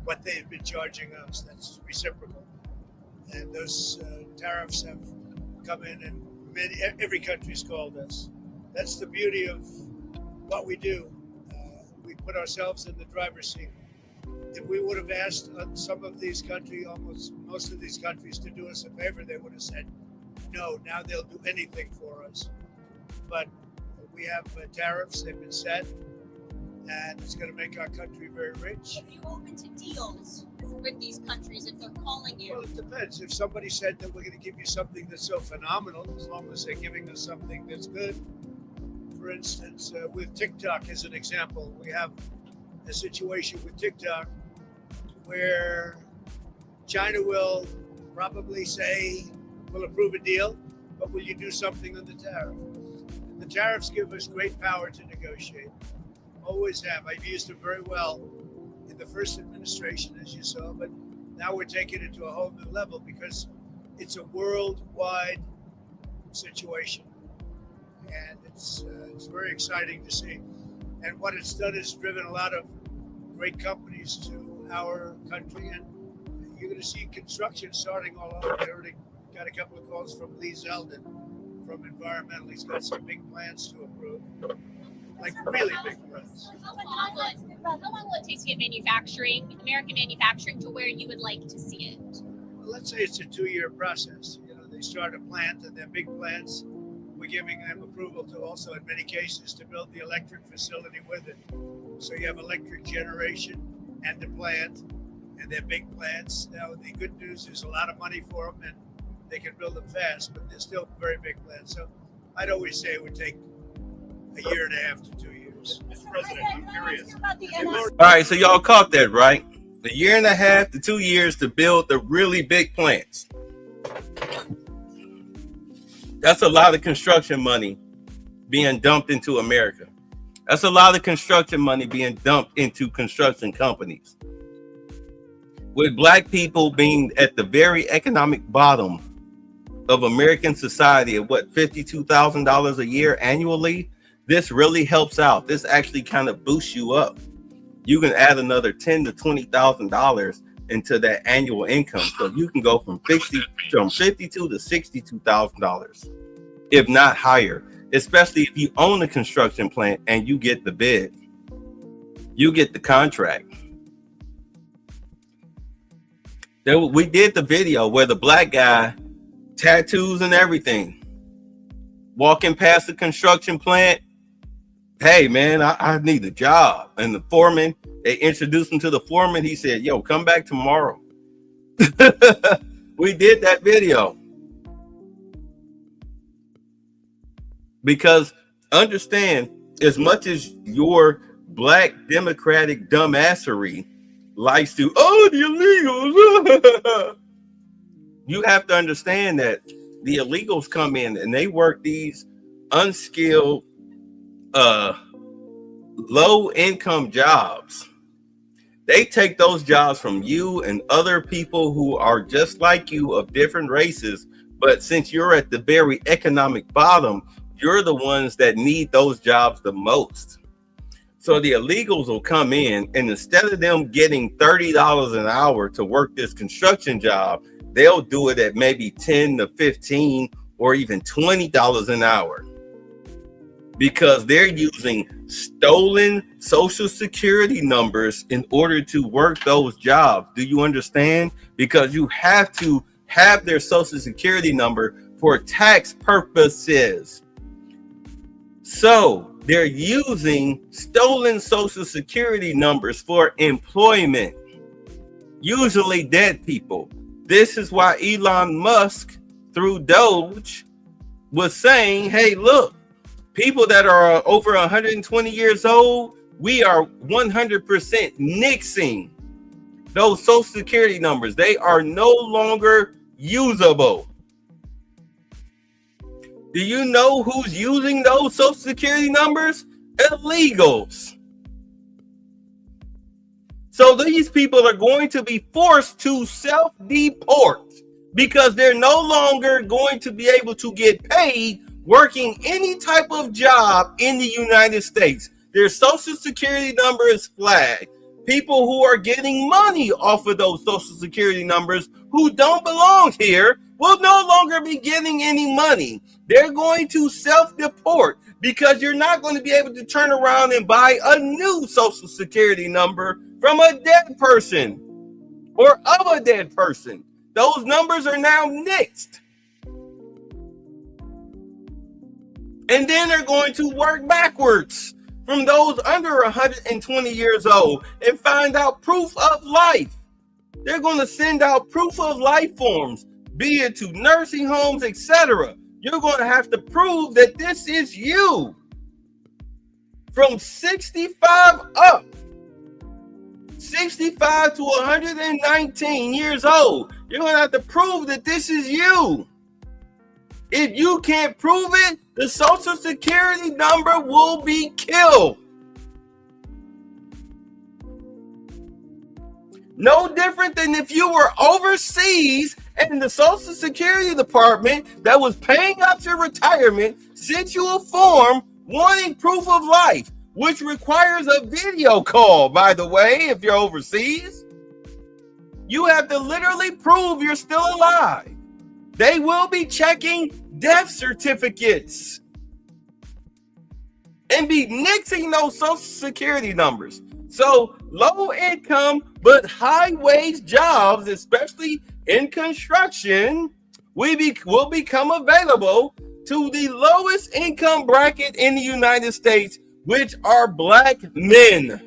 what they've been charging us. That's reciprocal. And those tariffs have come in and every country's called us. That's the beauty of what we do. We put ourselves in the driver's seat. If we would have asked some of these countries, almost most of these countries, to do us a favor, they would have said no. Now they'll do anything for us. But we have tariffs, they've been set, and it's going to make our country very rich. Are you open to deals with these countries if they're calling you? Well, it depends. If somebody said that we're going to give you something that's so phenomenal, as long as they're giving us something that's good. For instance, with TikTok as an example, we have a situation with TikTok where China will probably say, we'll approve a deal, but will you do something on the tariff? And the tariffs give us great power to negotiate. Always have. I've used them very well in the first administration, as you saw, but now we're taking it to a whole new level because it's a worldwide situation. And it's very exciting to see. And what it's done is driven a lot of great companies to our country, and you're going to see construction starting all over. I already got a couple of calls from Lee Zeldin from Environmental. He's got some big plans to approve, like really big plans. How long will it take to get American manufacturing, to where you would like to see it? Well, let's say it's a 2-year process. You know, they start a plant, and they're big plants. We're giving them approval to also, in many cases, to build the electric facility with it. So you have electric generation and the plant, and they're big plants. Now, the good news is a lot of money for them, and they can build them fast, but they're still very big plants. So I'd always say it would take a year and a half to 2 years. Mr. President, I'm curious. All right, so y'all caught that, right? A year and a half to 2 years to build the really big plants. That's a lot of construction money being dumped into America. That's a lot of construction money being dumped into construction companies. With black people being at the very economic bottom of American society at what, $52,000 a year annually, this really helps out. This actually kind of boosts you up. You can add another $10,000 to $20,000 into that annual income, so you can go from $52,000 to $62,000, if not higher. Especially if you own a construction plant and you get the bid, you get the contract. We did the video where the black guy, tattoos and everything, walking past the construction plant. Hey man, I need a job. And the foreman, they introduced him to the foreman. He said, yo, come back tomorrow. We did that video. Because understand, as much as your black democratic dumbassery likes to, the illegals, you have to understand that the illegals come in and they work these unskilled, low income jobs. They take those jobs from you and other people who are just like you, of different races. But since you're at the very economic bottom, you're the ones that need those jobs the most. So the illegals will come in, and instead of them getting $30 an hour to work this construction job, they'll do it at maybe $10 to $15 or even $20 an hour, because they're using stolen social security numbers in order to work those jobs. Do you understand? Because you have to have their social security number for tax purposes. So they're using stolen social security numbers for employment, usually dead people. This is why Elon Musk through Doge was saying, hey, look, people that are over 120 years old, we are 100% nixing those social security numbers. They are no longer usable. Do you know who's using those social security numbers? Illegals. So these people are going to be forced to self-deport because they're no longer going to be able to get paid working any type of job in the United States. Their social security number is flagged. People who are getting money off of those social security numbers who don't belong here will no longer be getting any money. They're going to self-deport because you're not going to be able to turn around and buy a new social security number from a dead person or of a dead person. Those numbers are now nixed. And then they're going to work backwards from those under 120 years old and find out proof of life. They're going to send out proof of life forms, be it to nursing homes, etc. You're going to have to prove that this is you. From 65 up, 65 to 119 years old, you're going to have to prove that this is you. If you can't prove it, the social security number will be killed. No different than if you were overseas and the Social Security Department that was paying up your retirement sent you a form wanting proof of life, which requires a video call, by the way, if you're overseas. You have to literally prove you're still alive. They will be checking death certificates and be nixing those social security numbers. So low income but high wage jobs, especially in construction, will become available to the lowest income bracket in the United States, which are black men.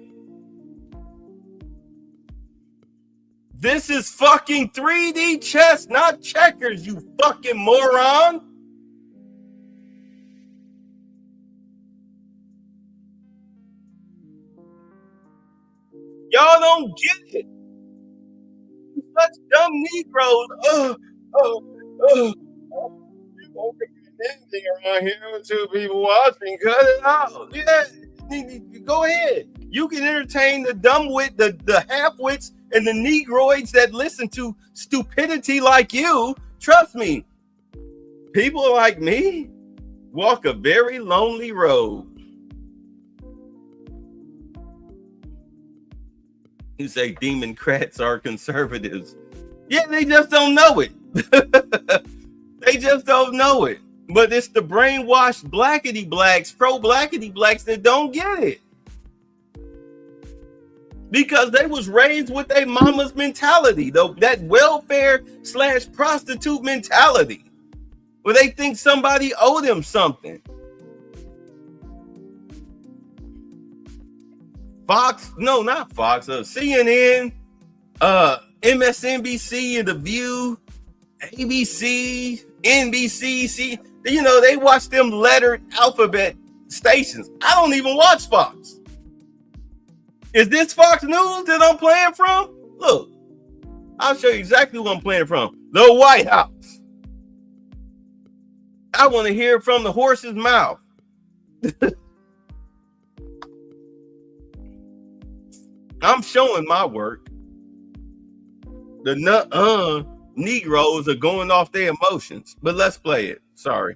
This is fucking 3D chess, not checkers, you fucking moron. Y'all don't get it. Such dumb Negroes. You won't get anything around here with two people watching. Cut it out. Yeah, go ahead. You can entertain the dumb-wit, the half-wits, and the Negroids that listen to stupidity like you. Trust me, people like me walk a very lonely road. You say Democrats are conservatives. Yeah, they just don't know it. They just don't know it. But it's the brainwashed blackity blacks, pro-blackity blacks that don't get it. Because they was raised with a mama's mentality, though, that welfare/prostitute mentality, where they think somebody owed them something. CNN, MSNBC and The View, ABC, NBC, they watch them lettered alphabet stations. I don't even watch Fox. Is this Fox News that I'm playing from? Look, I'll show you exactly who I'm playing from. The White House. I want to hear it from the horse's mouth. I'm showing my work. The Negroes are going off their emotions. But let's play it. Sorry.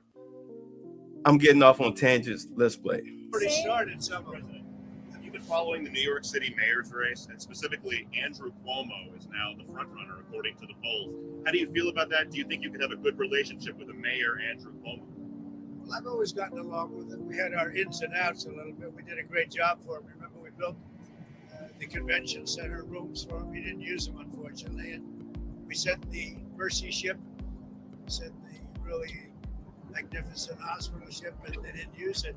I'm getting off on tangents. Let's play. Already started some of them. Have you been following the New York City mayor's race? And specifically, Andrew Cuomo is now the front runner according to the polls. How do you feel about that? Do you think you could have a good relationship with the mayor, Andrew Cuomo? Well, I've always gotten along with him. We had our ins and outs a little bit. We did a great job for him. Remember, we built the convention center rooms for him. We didn't use them, unfortunately. And we sent the Mercy ship, sent the really magnificent hospital ship, but they didn't use it.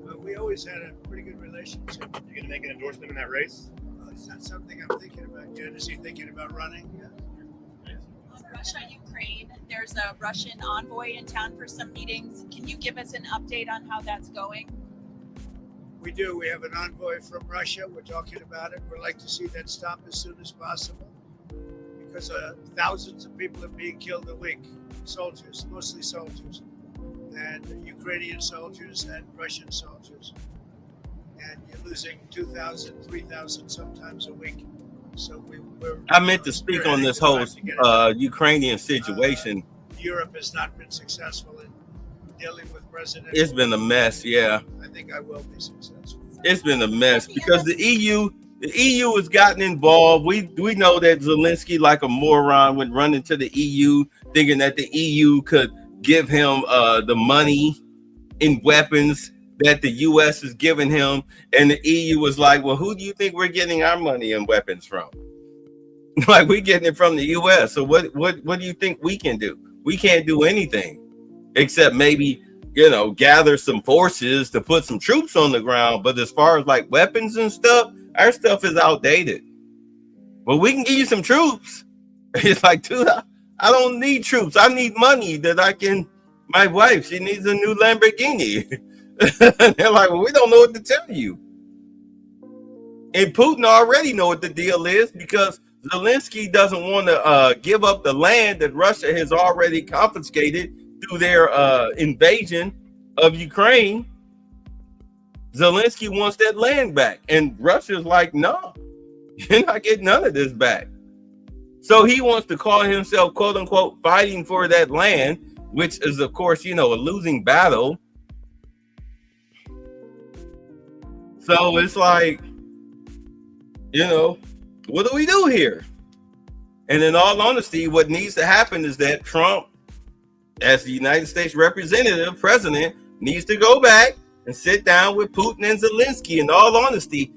But we always had a pretty good relationship. You going to make an endorsement in that race? It's not something I'm thinking about yet. Is he thinking about running? Yeah. Russia, Ukraine. There's a Russian envoy in town for some meetings. Can you give us an update on how that's going? We do. We have an envoy from Russia. We're talking about it. We'd like to see that stop as soon as possible because thousands of people are being killed a week. Soldiers, mostly soldiers, and Ukrainian soldiers and Russian soldiers. And you're losing 2,000, 3,000 sometimes a week. So I meant to speak on this whole Ukrainian situation. Europe has not been successful in dealing with President. It's been a mess, yeah. I think I will be successful. It's been a mess because the EU has gotten involved. We know that Zelensky, like a moron, would run into the EU thinking that the EU could give him the money in weapons that the US is giving him, and the EU was like, well, who do you think we're getting our money and weapons from? Like, we're getting it from the US. So what do you think we can do? We can't do anything except maybe, gather some forces to put some troops on the ground. But as far as like weapons and stuff, our stuff is outdated. Well, we can give you some troops. It's like, dude, I don't need troops. I need money that I can. My wife, she needs a new Lamborghini. They're like, well, we don't know what to tell you. And Putin already know what the deal is because Zelensky doesn't want to give up the land that Russia has already confiscated through their invasion of Ukraine. Zelensky wants that land back. And Russia's like, no, you're not getting none of this back. So he wants to call himself, quote unquote, fighting for that land, which is, of course, a losing battle. So it's like, what do we do here? And in all honesty, what needs to happen is that Trump, as the United States president, needs to go back and sit down with Putin and Zelensky. In all honesty,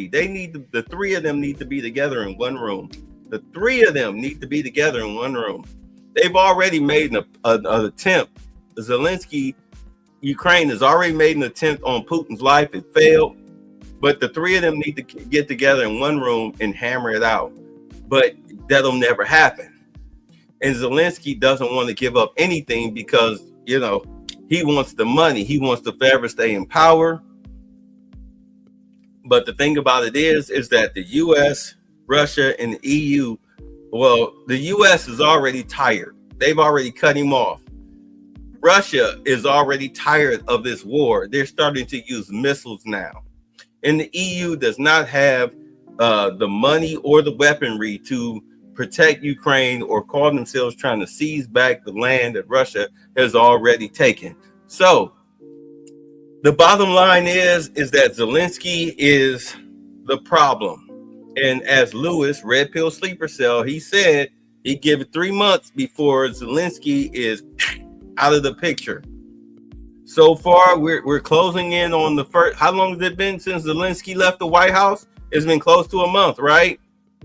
they need the three of them need to be together in one room. The three of them need to be together in one room. They've already made an attempt. Zelensky, Ukraine has already made an attempt on Putin's life. It failed. But the three of them need to get together in one room and hammer it out. But that'll never happen. And Zelensky doesn't want to give up anything because, he wants the money. He wants to forever stay in power. But the thing about it is that the U.S., Russia, and the EU, well, the U.S. is already tired. They've already cut him off. Russia is already tired of this war. They're starting to use missiles now. And the EU does not have the money or the weaponry to protect Ukraine or call themselves trying to seize back the land that Russia has already taken. So the bottom line is that Zelensky is the problem. And as Lewis, Red Pill Sleeper Cell, he said he'd give it 3 months before Zelensky is out of the picture. So far, we're closing in on the first. How long has it been since Zelensky left the White House? It's been close to a month, right?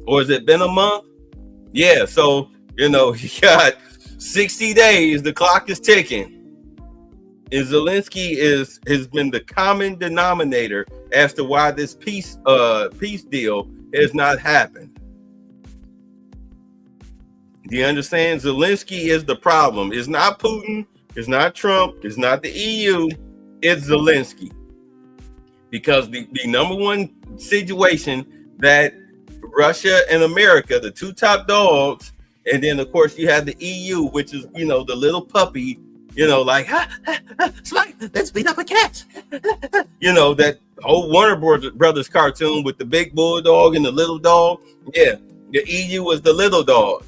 Or has it been a month? Yeah, so, he got 60 days. The clock is ticking. And Zelensky has been the common denominator as to why this peace deal has not happened. Do you understand? Zelensky is the problem. It's not Putin. It's not Trump. It's not the EU. It's Zelensky. Because the number one situation that Russia and America, the two top dogs, and then, of course, you have the EU, which is, the little puppy, like, let's beat up a cat. That old Warner Brothers cartoon with the big bulldog and the little dog. Yeah, the EU is the little dog.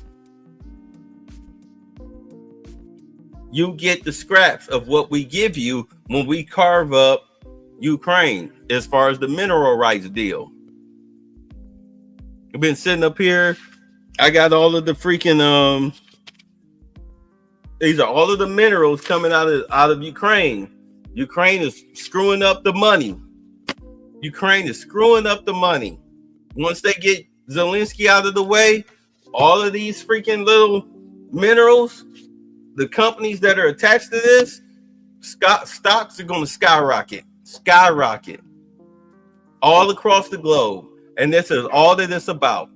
You get the scraps of what we give you when we carve up Ukraine as far as the mineral rights deal. I've been sitting up here. I got all of the freaking these are all of the minerals coming out of Ukraine. Ukraine is screwing up the money. Ukraine is screwing up the money. Once they get Zelensky out of the way, all of these freaking little minerals, the companies that are attached to this, stocks are going to skyrocket all across the globe. And this is all that it's about.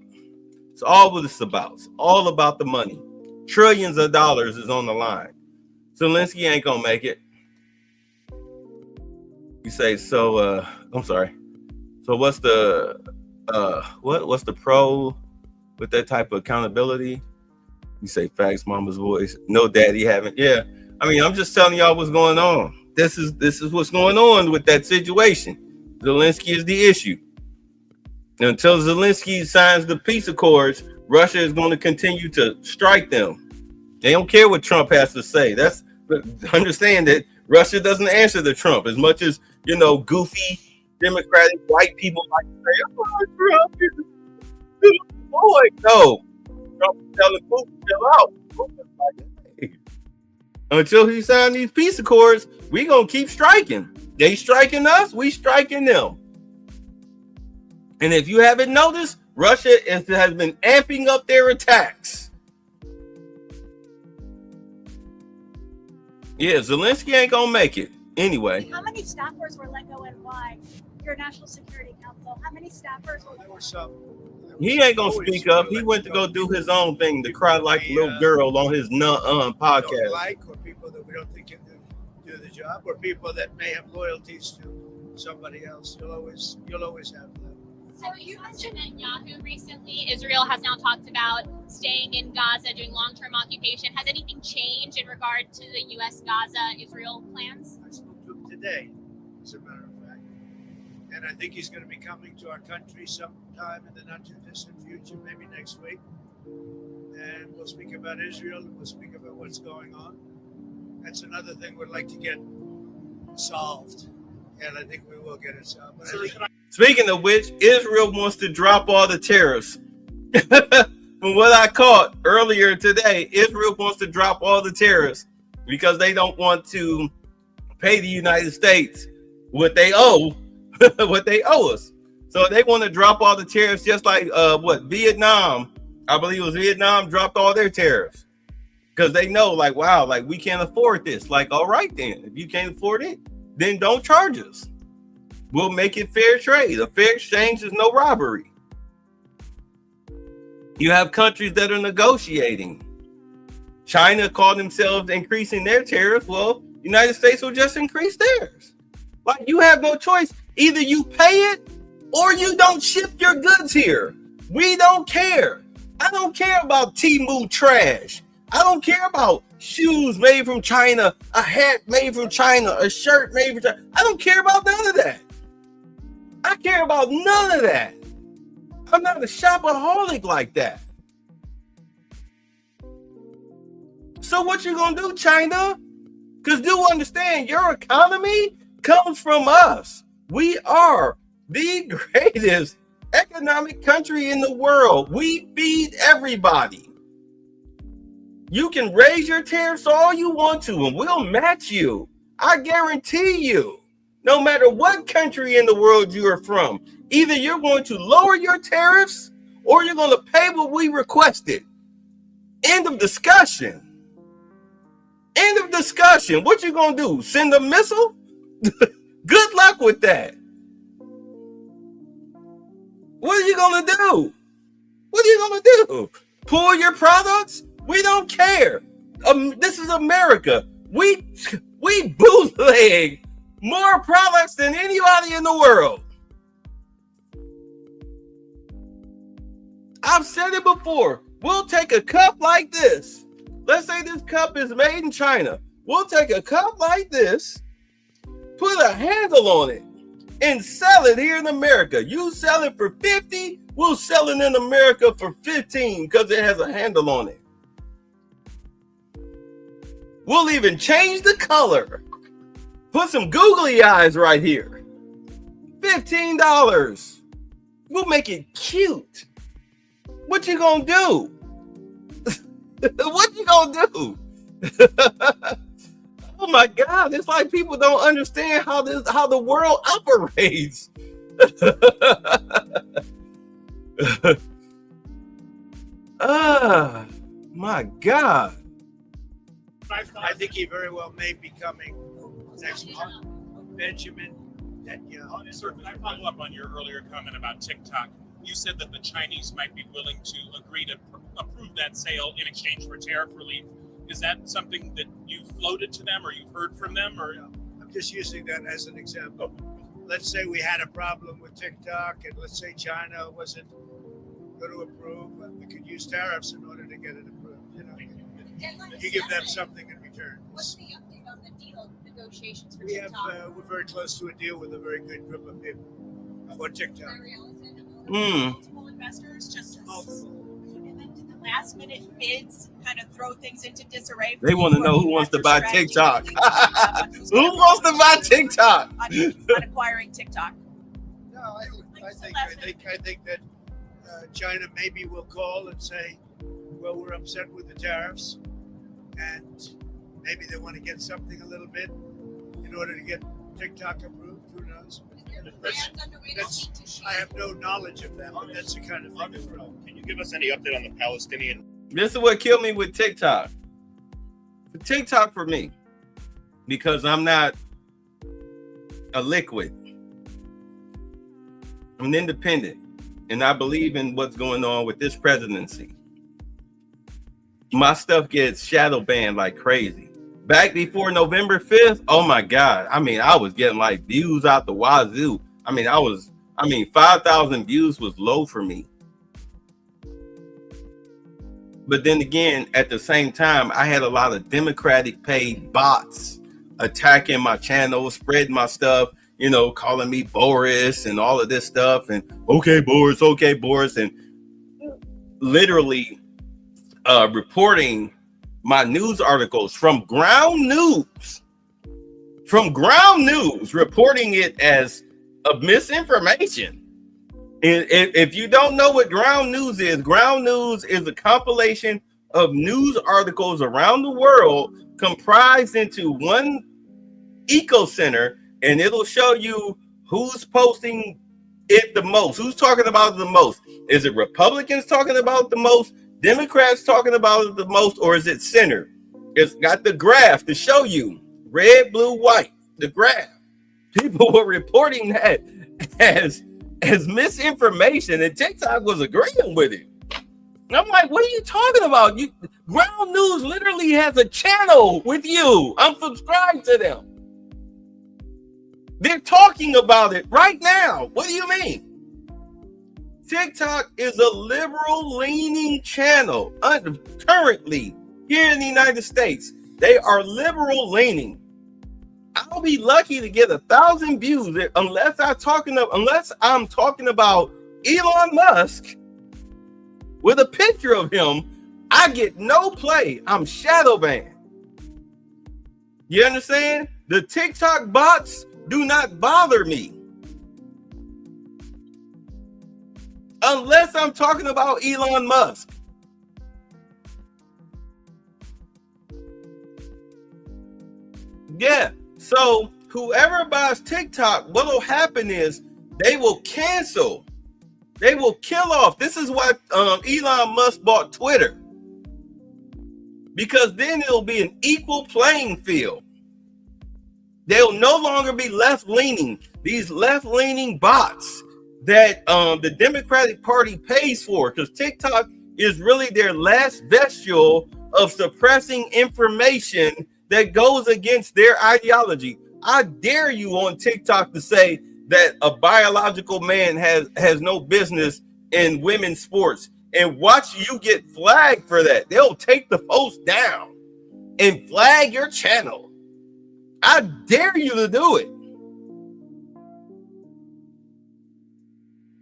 It's all what it's about. It's all about the money. Trillions of dollars is on the line. Zelensky ain't gonna make it. You say so. I'm sorry. So what's the what's the pro with that type of accountability? You say facts, mama's voice. No, daddy haven't. Yeah. I mean, I'm just telling y'all what's going on. This is what's going on with that situation. Zelensky is the issue. Until Zelensky signs the peace accords, Russia is going to continue to strike them. They don't care what Trump has to say. That's understand that Russia doesn't answer to Trump as much as, you know, goofy Democratic white people like to say, oh, Trump is a good boy. No, Trump is telling Putin, chill out. Until he signed these peace accords, we gonna keep striking. They striking us, we striking them. And if you haven't noticed, Russia has been amping up their attacks. Yeah, Zelensky ain't gonna make it. Anyway. How many staffers were let go and why? Your National Security Council. How many staffers were let go? He ain't gonna speak up. He went to go do his own thing to cry like a little girl on his podcast. Don't like, or people that we don't think can do the job, or people that may have loyalties to somebody else. You'll always have that. So you mentioned at Yahoo recently, Israel has now talked about staying in Gaza, doing long-term occupation. Has anything changed in regard to the U.S. Gaza-Israel plans? I spoke to him today, as a matter of fact. And I think he's going to be coming to our country sometime in the not-too-distant future, maybe next week. And we'll speak about Israel, and we'll speak about what's going on. That's another thing we'd like to get solved. And I think we will get it solved. But speaking of which, Israel wants to drop all the tariffs. From what I caught earlier today, Israel wants to drop all the tariffs because they don't want to pay the United States what they owe, what they owe us. So they want to drop all the tariffs, just like Vietnam. I believe it was Vietnam dropped all their tariffs because they know, like, wow, like we can't afford this. Like, all right, then, if you can't afford it, then don't charge us. We'll make it fair trade. A fair exchange is no robbery. You have countries that are negotiating. China called themselves increasing their tariffs. Well, United States will just increase theirs. Like, you have no choice. Either you pay it or you don't ship your goods here. We don't care. I don't care about Temu trash. I don't care about shoes made from China, a hat made from China, a shirt made from China. I don't care about none of that. I care about none of that. I'm not a shopaholic like that. So what you gonna do, China? Because do understand, your economy comes from us. We are the greatest economic country in the world. We feed everybody. You can raise your tariffs all you want to, and we'll match you. I guarantee you. No matter what country in the world you are from, either you're going to lower your tariffs or you're going to pay what we requested. End of discussion. End of discussion. What you going to do? Send a missile? Good luck with that. What are you going to do? What are you going to do? Pull your products? We don't care. This is America. We bootleg more products than anybody in the world. I've said it before. We'll take a cup like this. Let's say this cup is made in China. We'll take a cup like this, put a handle on it, and sell it here in America. You sell it for $50, we'll sell it in America for $15 because it has a handle on it. We'll even change the color. Put some googly eyes right here. $15. We'll make it cute. What you gonna do? What you gonna do? Oh my God! It's like people don't understand how the world operates. My God! I think he very well may be coming next month. Benjamin Netanyahu. Sir, can I follow up on your earlier comment about TikTok? you said that the Chinese might be willing to agree to approve that sale in exchange for tariff relief. Is that something that you've floated to them or you've heard from them? Or I'm just using that as an example. Let's say we had a problem with TikTok, and let's say China wasn't going to approve. We could use tariffs in order to get it approved. You know, you give them something in return. What's the update on the deal negotiations for We have TikTok? we're very close to a deal with a very good group of people for TikTok. Multiple investors just and then did the last minute bids kind of throw things into disarray? They want to know who wants to buy TikTok. Who wants to buy TikTok? on acquiring TikTok. No, I think that China maybe will call and say, well, we're upset with the tariffs, and maybe they want to get something a little bit in order to get TikTok approved. Who knows? I have no knowledge of that, but that's the kind of thing. Can you give us any update on the Palestinian? This is what killed me with TikTok. TikTok for me, because I'm not a liquid. I'm an independent, and I believe in what's going on with this presidency. My stuff gets shadow banned like crazy. Back before November 5th, oh my God. I mean, I was getting like views out the wazoo. I mean, 5,000 views was low for me. But then again, at the same time, I had a lot of Democratic paid bots attacking my channel, spreading my stuff, you know, calling me Boris and all of this stuff. And okay, Boris, and literally reporting my news articles from ground news, reporting it as a misinformation. And if you don't know what ground news is a compilation of news articles around the world comprised into one eco center, and it'll show you who's posting it the most, who's talking about it the most. Is it Republicans talking about it the most, Democrats talking about it the most, or is it center? It's got the graph to show you red, blue, white, the graph. People were reporting that as misinformation, and TikTok was agreeing with it. And I'm like, what are you talking about? Ground News literally has a channel with you. I'm subscribed to them. They're talking about it right now. What do you mean? TikTok is a liberal-leaning channel. Currently, here in the United States, they are liberal-leaning. I'll be lucky to get 1,000 views unless I'm talking about Elon Musk with a picture of him. I get no play. I'm shadow banned. You understand? The TikTok bots do not bother me unless I'm talking about Elon Musk. Yeah. So whoever buys TikTok, what will happen is they will cancel. They will kill off. This is why Elon Musk bought Twitter. Because then it'll be an equal playing field. They'll no longer be left-leaning. These left-leaning bots that the Democratic Party pays for, because TikTok is really their last vesture of suppressing information that goes against their ideology. I dare you on TikTok to say that a biological man has no business in women's sports, and watch you get flagged for that. They'll take the post down and flag your channel. I dare you to do it.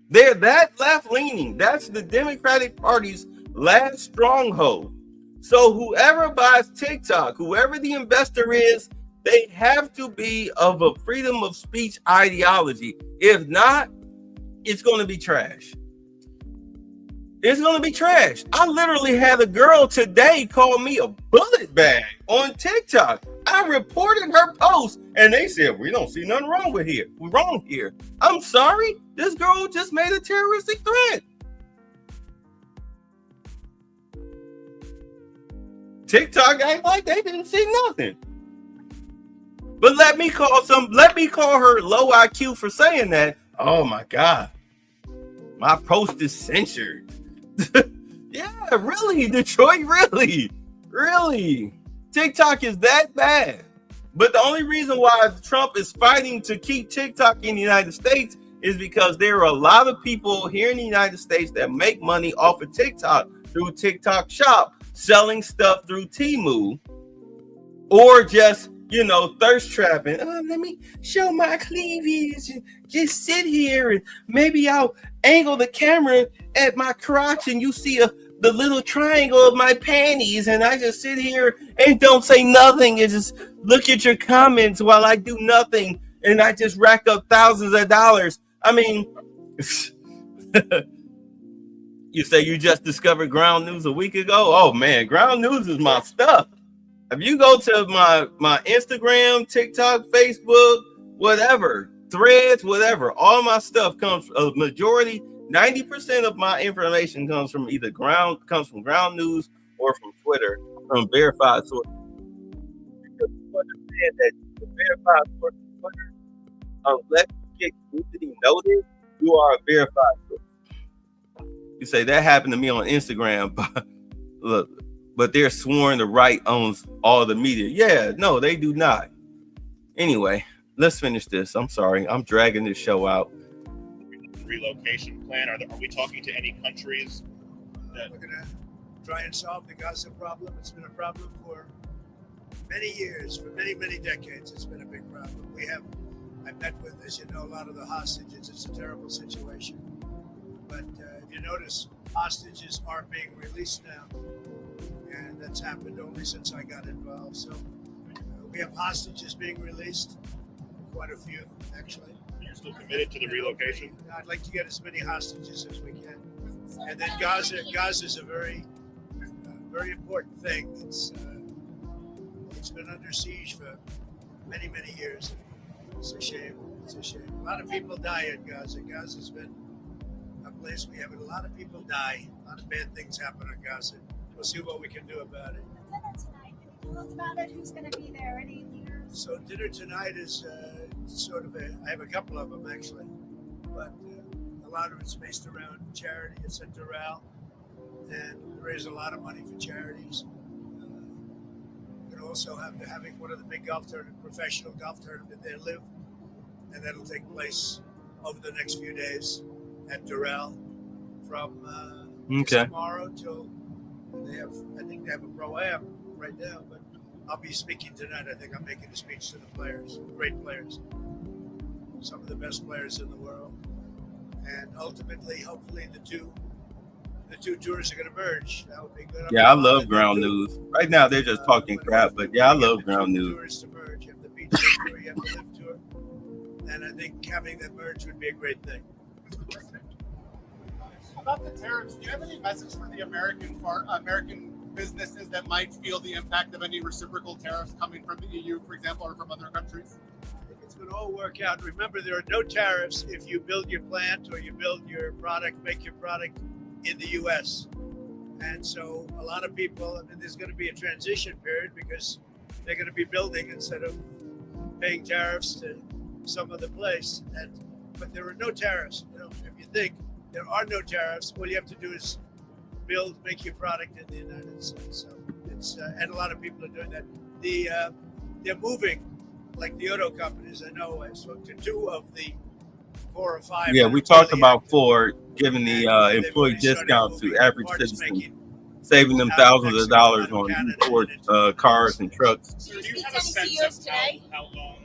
They're that left-leaning. That's the Democratic Party's last stronghold. So whoever buys TikTok, whoever the investor is, they have to be of a freedom of speech ideology. If not, it's going to be trash. It's going to be trash. I literally had a girl today call me a bullet bag on TikTok. I reported her post and they said, we don't see nothing wrong with here. We're wrong here. I'm sorry. This girl just made a terroristic threat. TikTok ain't like they didn't see nothing. But let me call her low IQ for saying that. Oh my God. My post is censored. Yeah, really, Detroit, really. TikTok is that bad. But the only reason why Trump is fighting to keep TikTok in the United States is because there are a lot of people here in the United States that make money off of TikTok through TikTok Shop, selling stuff through Temu, or just, thirst trapping. Let me show my cleavage and just sit here, and maybe I'll angle the camera at my crotch and you see the little triangle of my panties, and I just sit here and don't say nothing and just look at your comments while I do nothing, and I just rack up thousands of dollars. I mean, you say you just discovered Ground News a week ago? Oh man, Ground News is my stuff. If you go to my Instagram, TikTok, Facebook, whatever, Threads, whatever, all my stuff comes, a majority, 90% of my information comes from either Ground News or from Twitter, from verified sources. Because you understand that the verified source of Twitter, unless you get community notice, you are a verified source. You say that happened to me on Instagram, but look, but they're sworn the right owns all the media. Yeah, no, they do not. Anyway, let's finish this. I'm sorry, I'm dragging this show out. Relocation plan. Are we talking to any countries that we're going to try and solve the Gaza problem? It's been a problem for many years, for many, many decades. It's been a big problem. I met with, as you know, a lot of the hostages. It's a terrible situation. But if you notice, hostages are being released now. And that's happened only since I got involved. So we have hostages being released, quite a few, actually. You're still committed to the relocation? I'd like to get as many hostages as we can. And then Gaza is a very, very important thing. It's been under siege for many, many years. It's a shame. It's a shame. A lot of people die in Gaza. Gaza's been a place we have a lot of people die. A lot of bad things happen in Gaza. We'll see what we can do about it. Dinner tonight. Can you tell us about it? Who's going to be there? Any leaders? So dinner tonight is sort of I have a couple of them actually, but a lot of it's based around charity. It's at Doral, and we raise a lot of money for charities. We're going to also have having one of the big professional golf tournament there live, and that'll take place over the next few days at Doral from tomorrow till. I think they have a pro-am right now, but I'll be speaking tonight. I think I'm making a speech to the players, great players, some of the best players in the world. And ultimately, hopefully, the two tours are going to merge. That would be good. Yeah, I love Ground News. Right now, they're just talking crap, but yeah, I love Ground News. Tours to merge. You have the beach tour, you have the live tour. And I think having that merge would be a great thing. About the tariffs, do you have any message for the American businesses that might feel the impact of any reciprocal tariffs coming from the EU, for example, or from other countries? I think it's going to all work out. Remember, there are no tariffs if you build your plant or you build your product, make your product in the U.S. And so a lot of people, there's going to be a transition period because they're going to be building instead of paying tariffs to some other place. But there are no tariffs. If you think there are no tariffs, all you have to do is make your product in the United States. So it's and a lot of people are doing that. They're moving, like the auto companies. I know I spoke to 2 of the 4 or 5. Yeah, we talked about Ford giving the employee discount to average citizens, saving them thousands of dollars on Ford cars and trucks. Do you have a sense of how long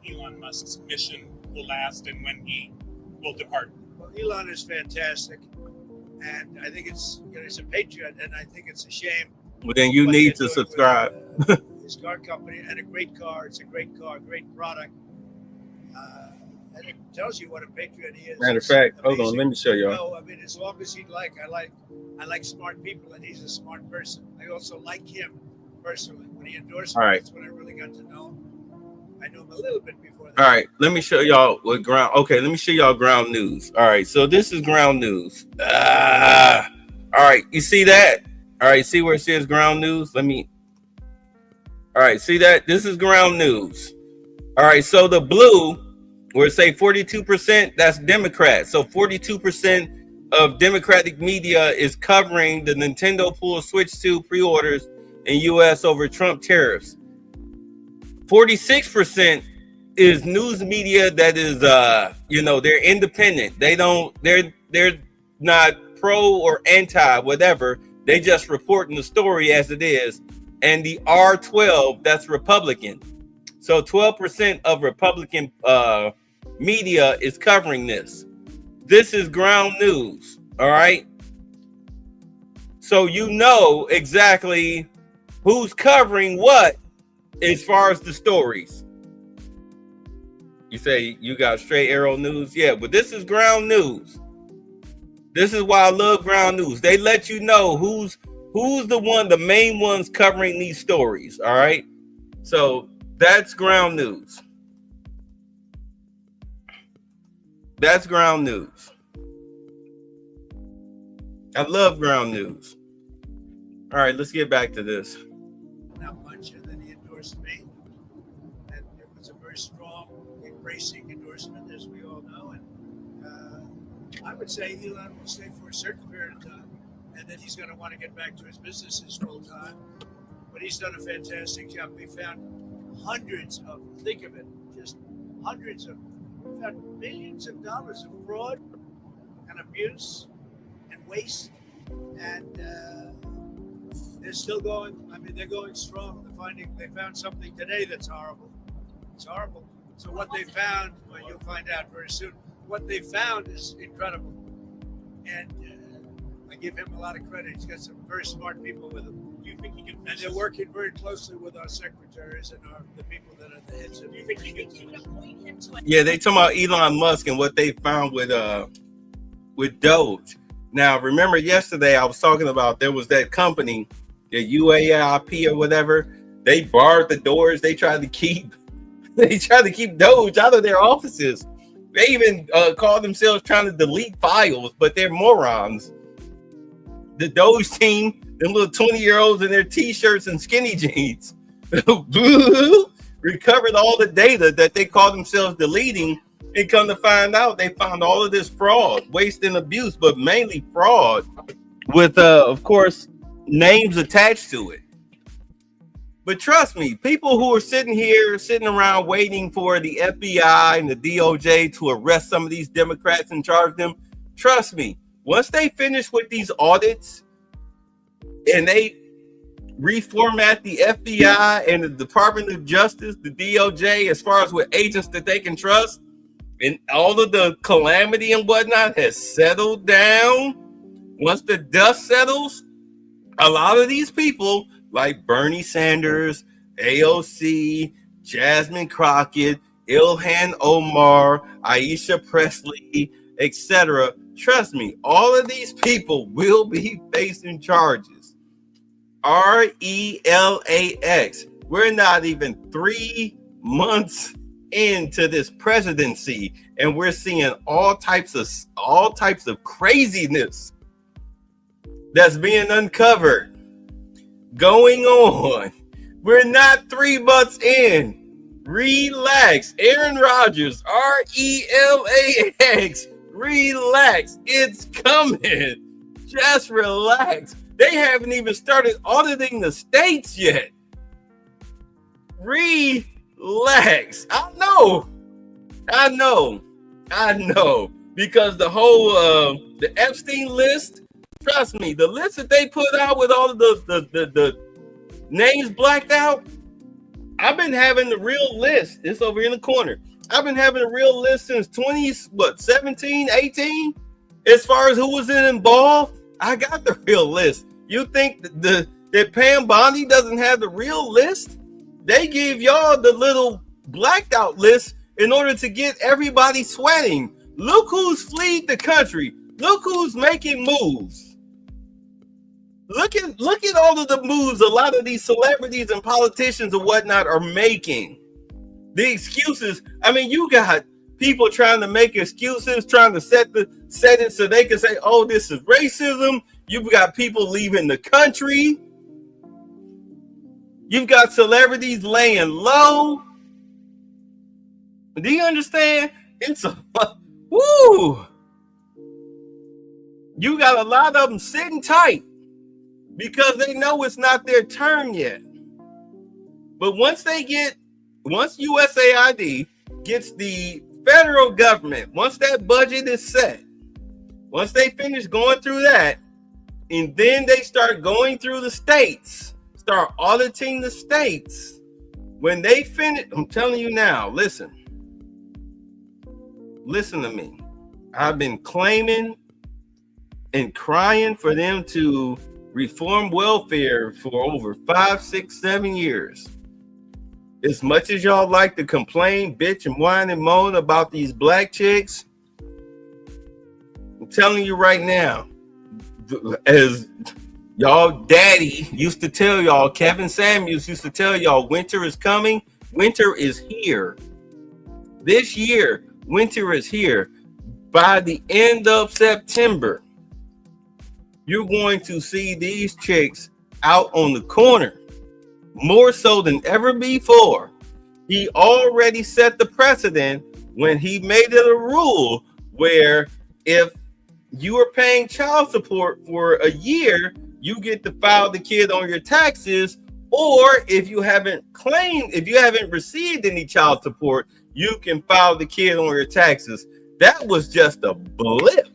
Elon Musk's mission will last and when he will depart? Well, Elon is fantastic, and I think he's a patriot, and I think it's a shame. Well, then you need to subscribe. With, his car company, and a great car. It's a great car, great product. And it tells you what a patriot he is. Matter of fact, hold on, let me show y'all. No, I mean, as long as he'd I like smart people, and he's a smart person. I also like him personally. When he endorsed me, that's when I really got to know him. I knew him a little bit before that. All right, let me show y'all what ground. Okay, let me show y'all Ground News. All right, so this is Ground News. All right, you see that? All right, see where it says Ground News? All right, see that? This is Ground News. All right, so the blue, or say 42%, that's Democrats. So 42% of Democratic media is covering the Nintendo Pool Switch 2 pre-orders in U.S. over Trump tariffs. 46% is news media that is, they're independent. They're not pro or anti, whatever. They just reporting the story as it is. And the R12, that's Republican. So 12% of Republican media is covering this. This is ground news, all right? So you know exactly who's covering what as far as the stories. You say you got straight arrow news? Yeah, but this is ground news. This is why I love ground news. They let you know who's the main ones covering these stories, all right? So that's ground news. That's ground news. I love ground news. All right, let's get back to this. Not much, and then he endorsed me, and it was a very strong, embracing endorsement, as we all know. And I would say Elon will stay for a certain period of time, and then he's going to want to get back to his businesses full time. But he's done a fantastic job. We found hundreds of, think of it, just hundreds of, we found millions of dollars of fraud and abuse and waste, and they're still going. I mean, they're going strong. They found something today that's horrible. It's horrible. So what they found, well, you'll find out very soon. What they found is incredible, and I give him a lot of credit. He's got some very smart people with him. Do you think he can? And they're working very closely with our secretaries and the people that are the heads of. Do you think he can appoint him to? Yeah, they talking about Elon Musk and what they found with Doge. Now, remember yesterday I was talking about there was that company, the UAIP or whatever. They barred the doors. They tried to keep Doge out of their offices. They even called themselves trying to delete files, but they're morons. The Doge team, them little 20-year-olds in their t-shirts and skinny jeans, recovered all the data that they called themselves deleting, and come to find out they found all of this fraud, waste, and abuse, but mainly fraud with, of course, names attached to it. But trust me, people who are sitting around waiting for the FBI and the DOJ to arrest some of these Democrats and charge them, trust me, once they finish with these audits and they reformat the FBI and the Department of Justice, the DOJ, as far as with agents that they can trust, and all of the calamity and whatnot has settled down, once the dust settles, a lot of these people like Bernie Sanders, AOC, Jasmine Crockett, Ilhan Omar, Aisha Presley, etc. Trust me, all of these people will be facing charges. RELAX. We're not even 3 months into this presidency, and we're seeing all types of craziness that's being uncovered going on. We're not 3 months in. Relax. Aaron Rodgers, RELAX. Relax. It's coming. Just relax. They haven't even started auditing the states yet. Relax. I know. Because the whole the Epstein list, trust me, the list that they put out with all of the names blacked out, I've been having the real list. It's over in the corner. I've been having a real list since 17, 18? As far as who was involved, I got the real list. You think that Pam Bondi doesn't have the real list? They give y'all the little blacked out list in order to get everybody sweating. Look who's fled the country. Look who's making moves. Look at all of the moves a lot of these celebrities and politicians and whatnot are making. The excuses. I mean, you got people trying to make excuses, trying to set it so they can say, oh, this is racism. You've got people leaving the country. You've got celebrities laying low. Do you understand? It's a woo. You got a lot of them sitting tight because they know it's not their turn yet. But once USAID gets the federal government, once that budget is set, once they finish going through that, and then they start going through the states, start auditing the states, when they finish, I'm telling you now, listen to me. I've been claiming and crying for them to reform welfare for over 5, 6, 7 years. As much as y'all like to complain, bitch, and whine and moan about these black chicks, I'm telling you right now, as y'all daddy used to tell y'all, Kevin Samuels used to tell y'all, winter is coming. Winter is here. This year, winter is here. By the end of September, you're going to see these chicks out on the corner more so than ever before. He already set the precedent when he made it a rule where if you are paying child support for a year, you get to file the kid on your taxes, or if you haven't received any child support, you can file the kid on your taxes. That was just a blip.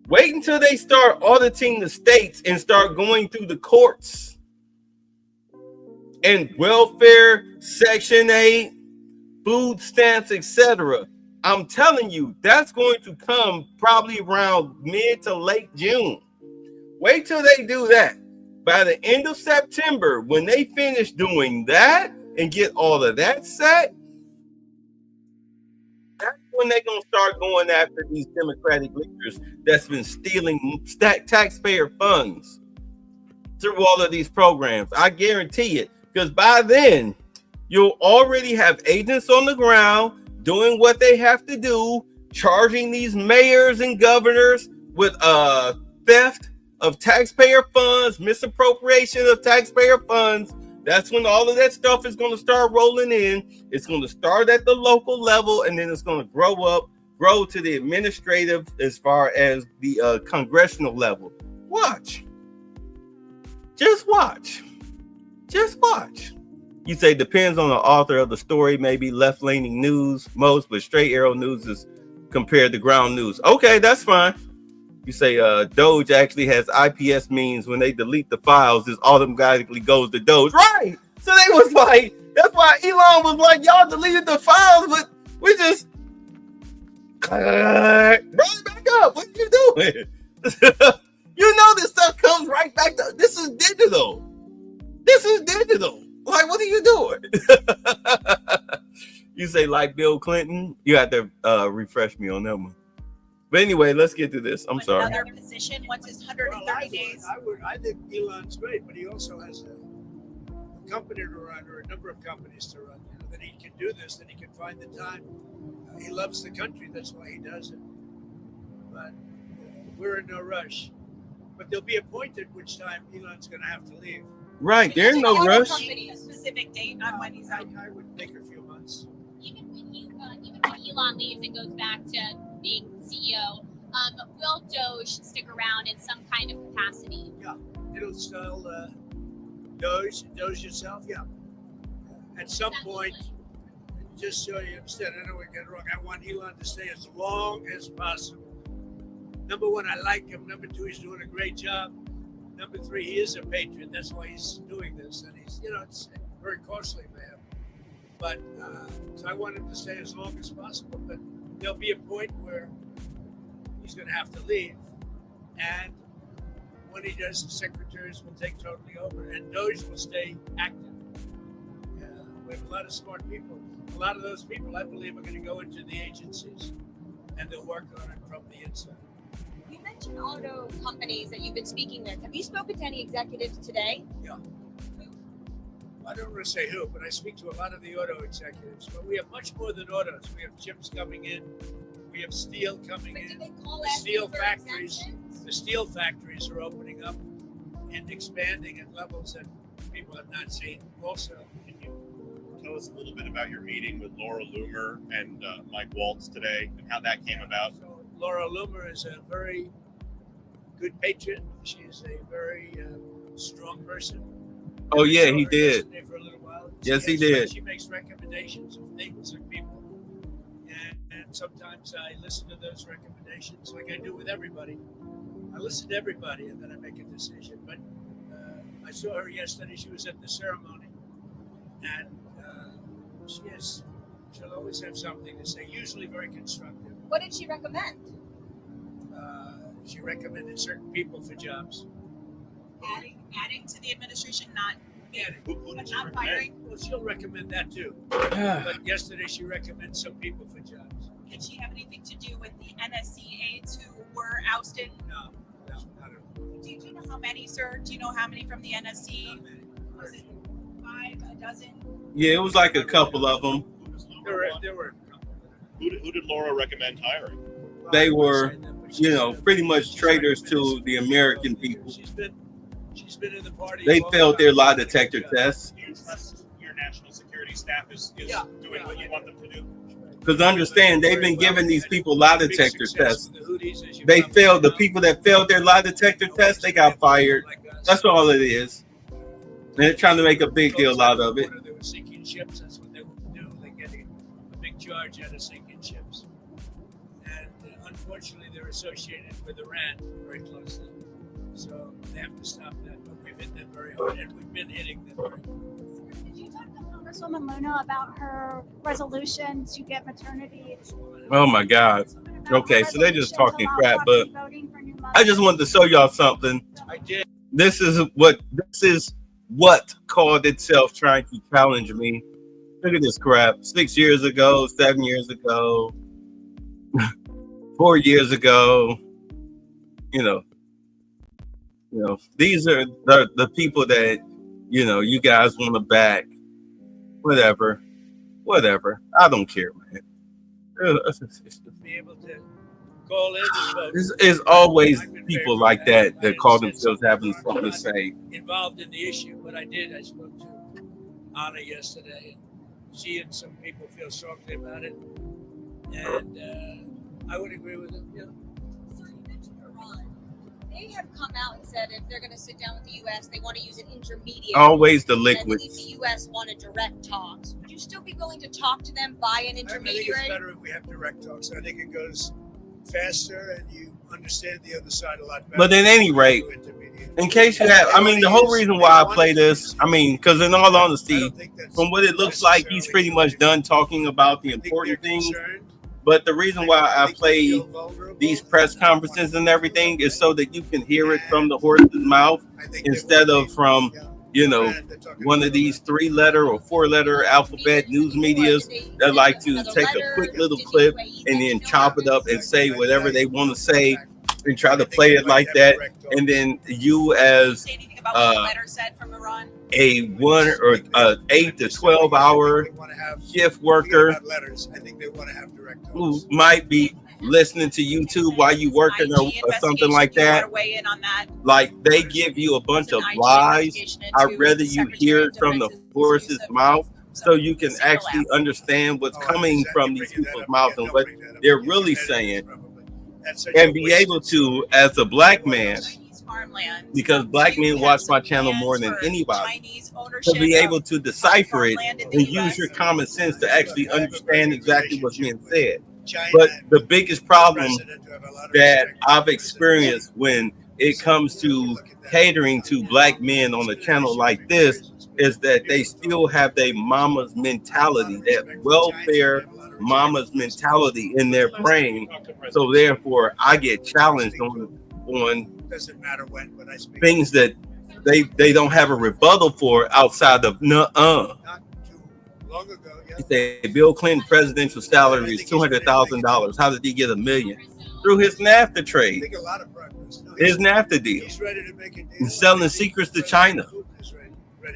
Wait until they start auditing the states and start going through the courts and welfare, Section 8, food stamps, etc. I'm telling you, that's going to come probably around mid to late June. Wait till they do that. By the end of September, when they finish doing that and get all of that set, that's when they're going to start going after these Democratic leaders that's been stealing taxpayer funds through all of these programs. I guarantee it, because by then, you'll already have agents on the ground doing what they have to do, charging these mayors and governors with theft of taxpayer funds, misappropriation of taxpayer funds. That's when all of that stuff is going to start rolling in. It's going to start at the local level, and then it's going to grow to the administrative as far as the congressional level. Watch. Just watch. Just watch. You say depends on the author of the story, maybe left-leaning news most, but straight arrow news is compared to ground news. Okay, that's fine. You say Doge actually has IPS means when they delete the files, this automatically goes to Doge. Right. So they was like, that's why Elon was like, y'all deleted the files, but we just brought it back up. What are you doing? You know this stuff comes right back to, this is digital. This is digital. Like, what are you doing? You say like Bill Clinton? You have to refresh me on that one. But anyway, let's get to this. I'm sorry. Another position once it's 130 days. I think Elon's great, but he also has a company to run, or a number of companies to run. You know, that he can do this, that he can find the time. He loves the country, that's why he does it. But we're in no rush. But there'll be a point at which time Elon's going to have to leave. Right, there's no rush. A specific date on when he's out. I would take a few months. Even when Elon leaves and goes back to being CEO, will Doge stick around in some kind of capacity? Yeah, it'll still Doge yourself. Yeah, at some point, just so you understand, I know we get it wrong. I want Elon to stay as long as possible. Number one, I like him. Number two, he's doing a great job. Number three, he is a patriot. That's why he's doing this, and he's, it's very costly for him. But so I want him to stay as long as possible. But there'll be a point where he's going to have to leave, and when he does, the secretaries will take totally over, and Doge will stay active. We have a lot of smart people. A lot of those people, I believe, are going to go into the agencies, and they'll work on it from the inside. You mentioned auto companies that you've been speaking with. Have you spoken to any executives today? Yeah. I don't want to say who, but I speak to a lot of the auto executives. But we have much more than autos. We have chips coming in. We have steel coming in. The steel factories are opening up and expanding at levels that people have not seen. Also, Can you tell tell us a little bit about your meeting with Laura Loomer and Mike Waltz today and how that came about? So Laura Loomer is a very good patriot. She is a very strong person. Oh And I yeah, saw he her did. yesterday for a little while. Yes, he She did. makes recommendations of things and people, and sometimes I listen to those recommendations, like I do with everybody. I listen to everybody, and then I make a decision. But I saw her yesterday. She was at the ceremony, and she'll always have something to say. Usually very constructive. What did she recommend? She recommended certain people for jobs. Adding to the administration, not But not firing. Well, she'll recommend that too. But yesterday she recommended some people for jobs. Did she have anything to do with the NSC aides who were ousted? No, not at all. Do you know how many, sir? Do you know how many from the NSC? Was it 5, a dozen? Yeah, it was like a couple of them. There were. Who did Laura recommend hiring? They were, pretty much traitors to the American people. She's been in the party. They failed their lie detector tests. Do you trust your national security staff is doing what you want them to do? Because understand, they've been giving these people lie detector tests. They failed. The people that failed their lie detector test, they got fired. That's all it is. And they're trying to make a big deal out of it. They were sinking ships. That's what they would do. They get a big charge out of sinking ships. And unfortunately, they're associated with Iran very closely. So they have to stop that. But we've hit them very hard, and we've been hitting them very hard. Did you talk to Congresswoman Luna about her resolution to get maternity? Oh my God. Okay, so they're just talking crap, but I just wanted to show y'all something. I did. This is what called itself trying to challenge me. Look at this crap. 6 years ago, 7 years ago, 4 years ago, these are the people that, you guys want to back. Whatever. I don't care, man. Be able to call in and vote. There's always people like that call themselves having something to say. Involved in the issue, but I spoke to Anna yesterday, and she and some people feel strongly about it, and I would agree with them. So you mentioned Iran. They have come out and said if they're going to sit down with the U.S., they want to use an intermediary. Always the And I liquid. believe the U.S. wanted direct talks. Would you still be willing to talk to them by an I think intermediary? it's better if we have direct talks. I think it goes faster, and you understand the other side a lot better. But at any rate, in case you have, the whole reason why I play this, because in all honesty, from what it looks like, he's pretty much done talking about the important things. But the reason why I play these press conferences and everything is so that you can hear it from the horse's mouth instead of from, one of these 3-letter or 4-letter alphabet news medias that like to take a quick little clip and then chop it up and say whatever they want to say and try to play it like that. And then you as a 1 or 8 to 12 hour shift worker who might be listening to YouTube while you working or something like that. Like they give you a bunch of lies. I'd rather you hear it from the horse's mouth so you can actually understand what's coming from these people's mouths and what they're really saying, and be able to, as a black man, because black men watch my channel more than anybody, to be able to decipher it and use your common sense to actually understand exactly what's being said. But the biggest problem that I've experienced when it comes to catering to black men on a channel like this is that they still have their mama's mentality, that welfare mama's mentality in their brain. So therefore, I get challenged on doesn't matter when I speak. Things that they don't have a rebuttal for outside of Not too long ago, He said Bill Clinton's presidential salary is $200,000. How did he get $1 million? Through his NAFTA trade. I think a lot of progress. No, His NAFTA deal. He's ready to make a deal. And selling secrets to China.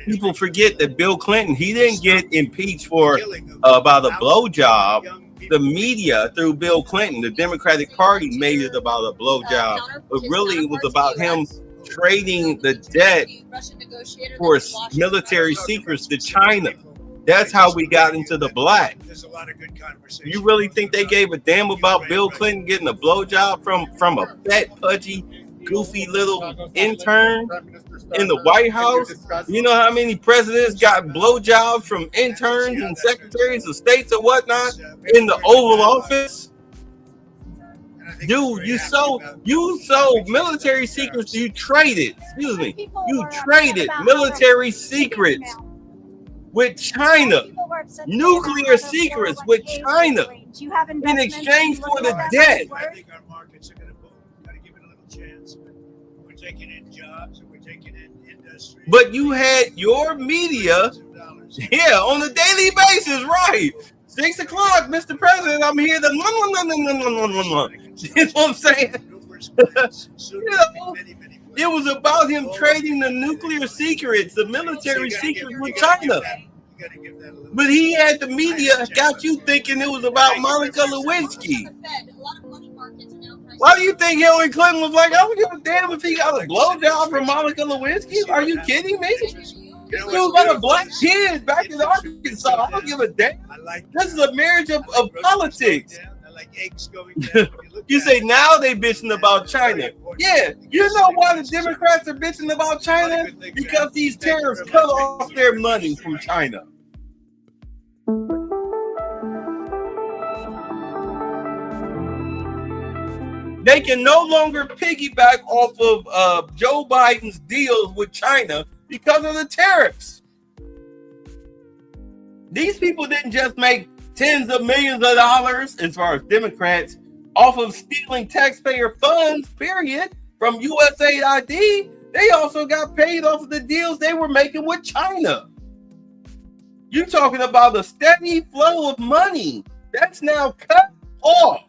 People forget that Bill Clinton, he didn't get impeached for about a blowjob. The media, through Bill Clinton, the Democratic Party, made it about a blowjob. But really, it was about him trading the debt for military secrets to China. That's how we got into the black. There's a lot of good conversation. You really think they gave a damn about Bill Clinton getting a blowjob from a fat, pudgy, goofy little intern in the White House? You know how many presidents got blowjobs from interns and secretaries of states or whatnot in the Oval Office? Dude, you sold military secrets. You traded military secrets with China, nuclear secrets with China in exchange for the debt. I think our markets are going to boom. Got to give it a little chance. But we're taking in jobs and we're taking in industry. But you had your media, on a daily basis, right? 6 o'clock, Mr. President, I'm here. You know what I'm saying? It was about him trading the nuclear secrets, the military secrets with China. But he had the media, got you thinking it was about Monica Lewinsky. Why do you think Hillary Clinton was like, I don't give a damn if he got a blowjob from Monica Lewinsky? Are you kidding me? This dude got a black kid back in Arkansas. I don't give a damn. This is a marriage of politics. You say now they bitching about China. Yeah, you know why the Democrats are bitching about China? Because these tariffs cut off their money from China. They can no longer piggyback off of Joe Biden's deals with China because of the tariffs. These people didn't just make tens of millions of dollars, as far as Democrats, off of stealing taxpayer funds, period, from USAID. They also got paid off of the deals they were making with China. You're talking about a steady flow of money that's now cut off.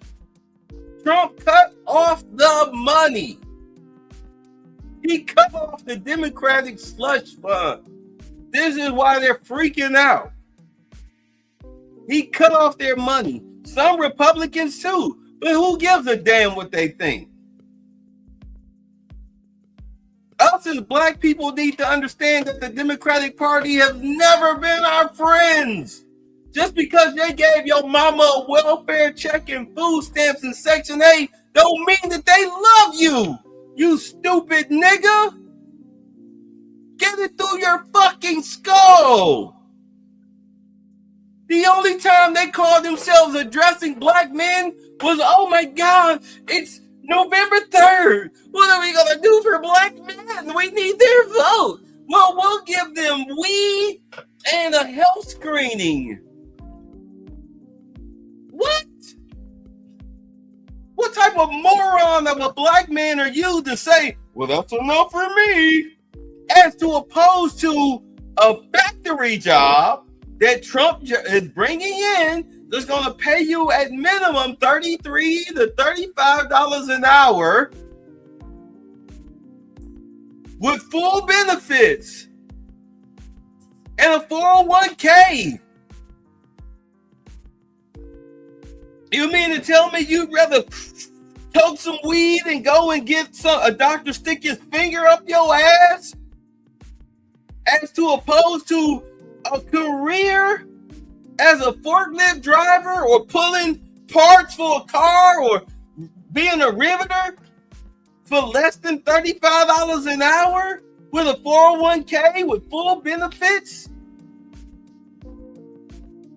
Trump cut off the money. He cut off the Democratic slush fund. This is why they're freaking out. He cut off their money. Some Republicans too. But who gives a damn what they think? Us as black people need to understand that the Democratic Party has never been our friends. Just because they gave your mama a welfare check and food stamps in Section 8 don't mean that they love you, you stupid nigga. Get it through your fucking skull. The only time they called themselves addressing black men was, oh my God, it's November 3rd. What are we going to do for black men? We need their vote. Well, we'll give them weed and a health screening. What? What type of moron of a black man are you to say, well, that's enough for me, as to oppose to a factory job that Trump is bringing in that's going to pay you at minimum $33 to $35 an hour with full benefits and a 401k. You mean to tell me you'd rather toke some weed and go and get a doctor stick his finger up your ass as to oppose to a career as a forklift driver or pulling parts for a car or being a riveter for less than $35 an hour with a 401k with full benefits?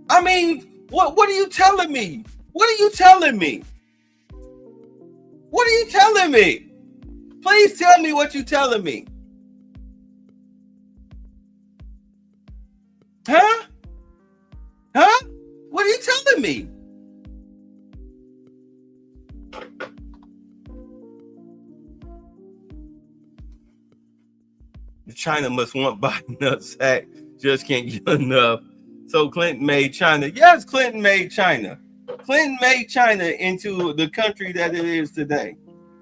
I mean, what are you telling me? What are you telling me? What are you telling me? Please tell me what you're telling me. Huh? Huh? What are you telling me? China must want Biden nutsack. Just can't get enough. So Clinton made China. Yes, Clinton made China. Clinton made China into the country that it is today.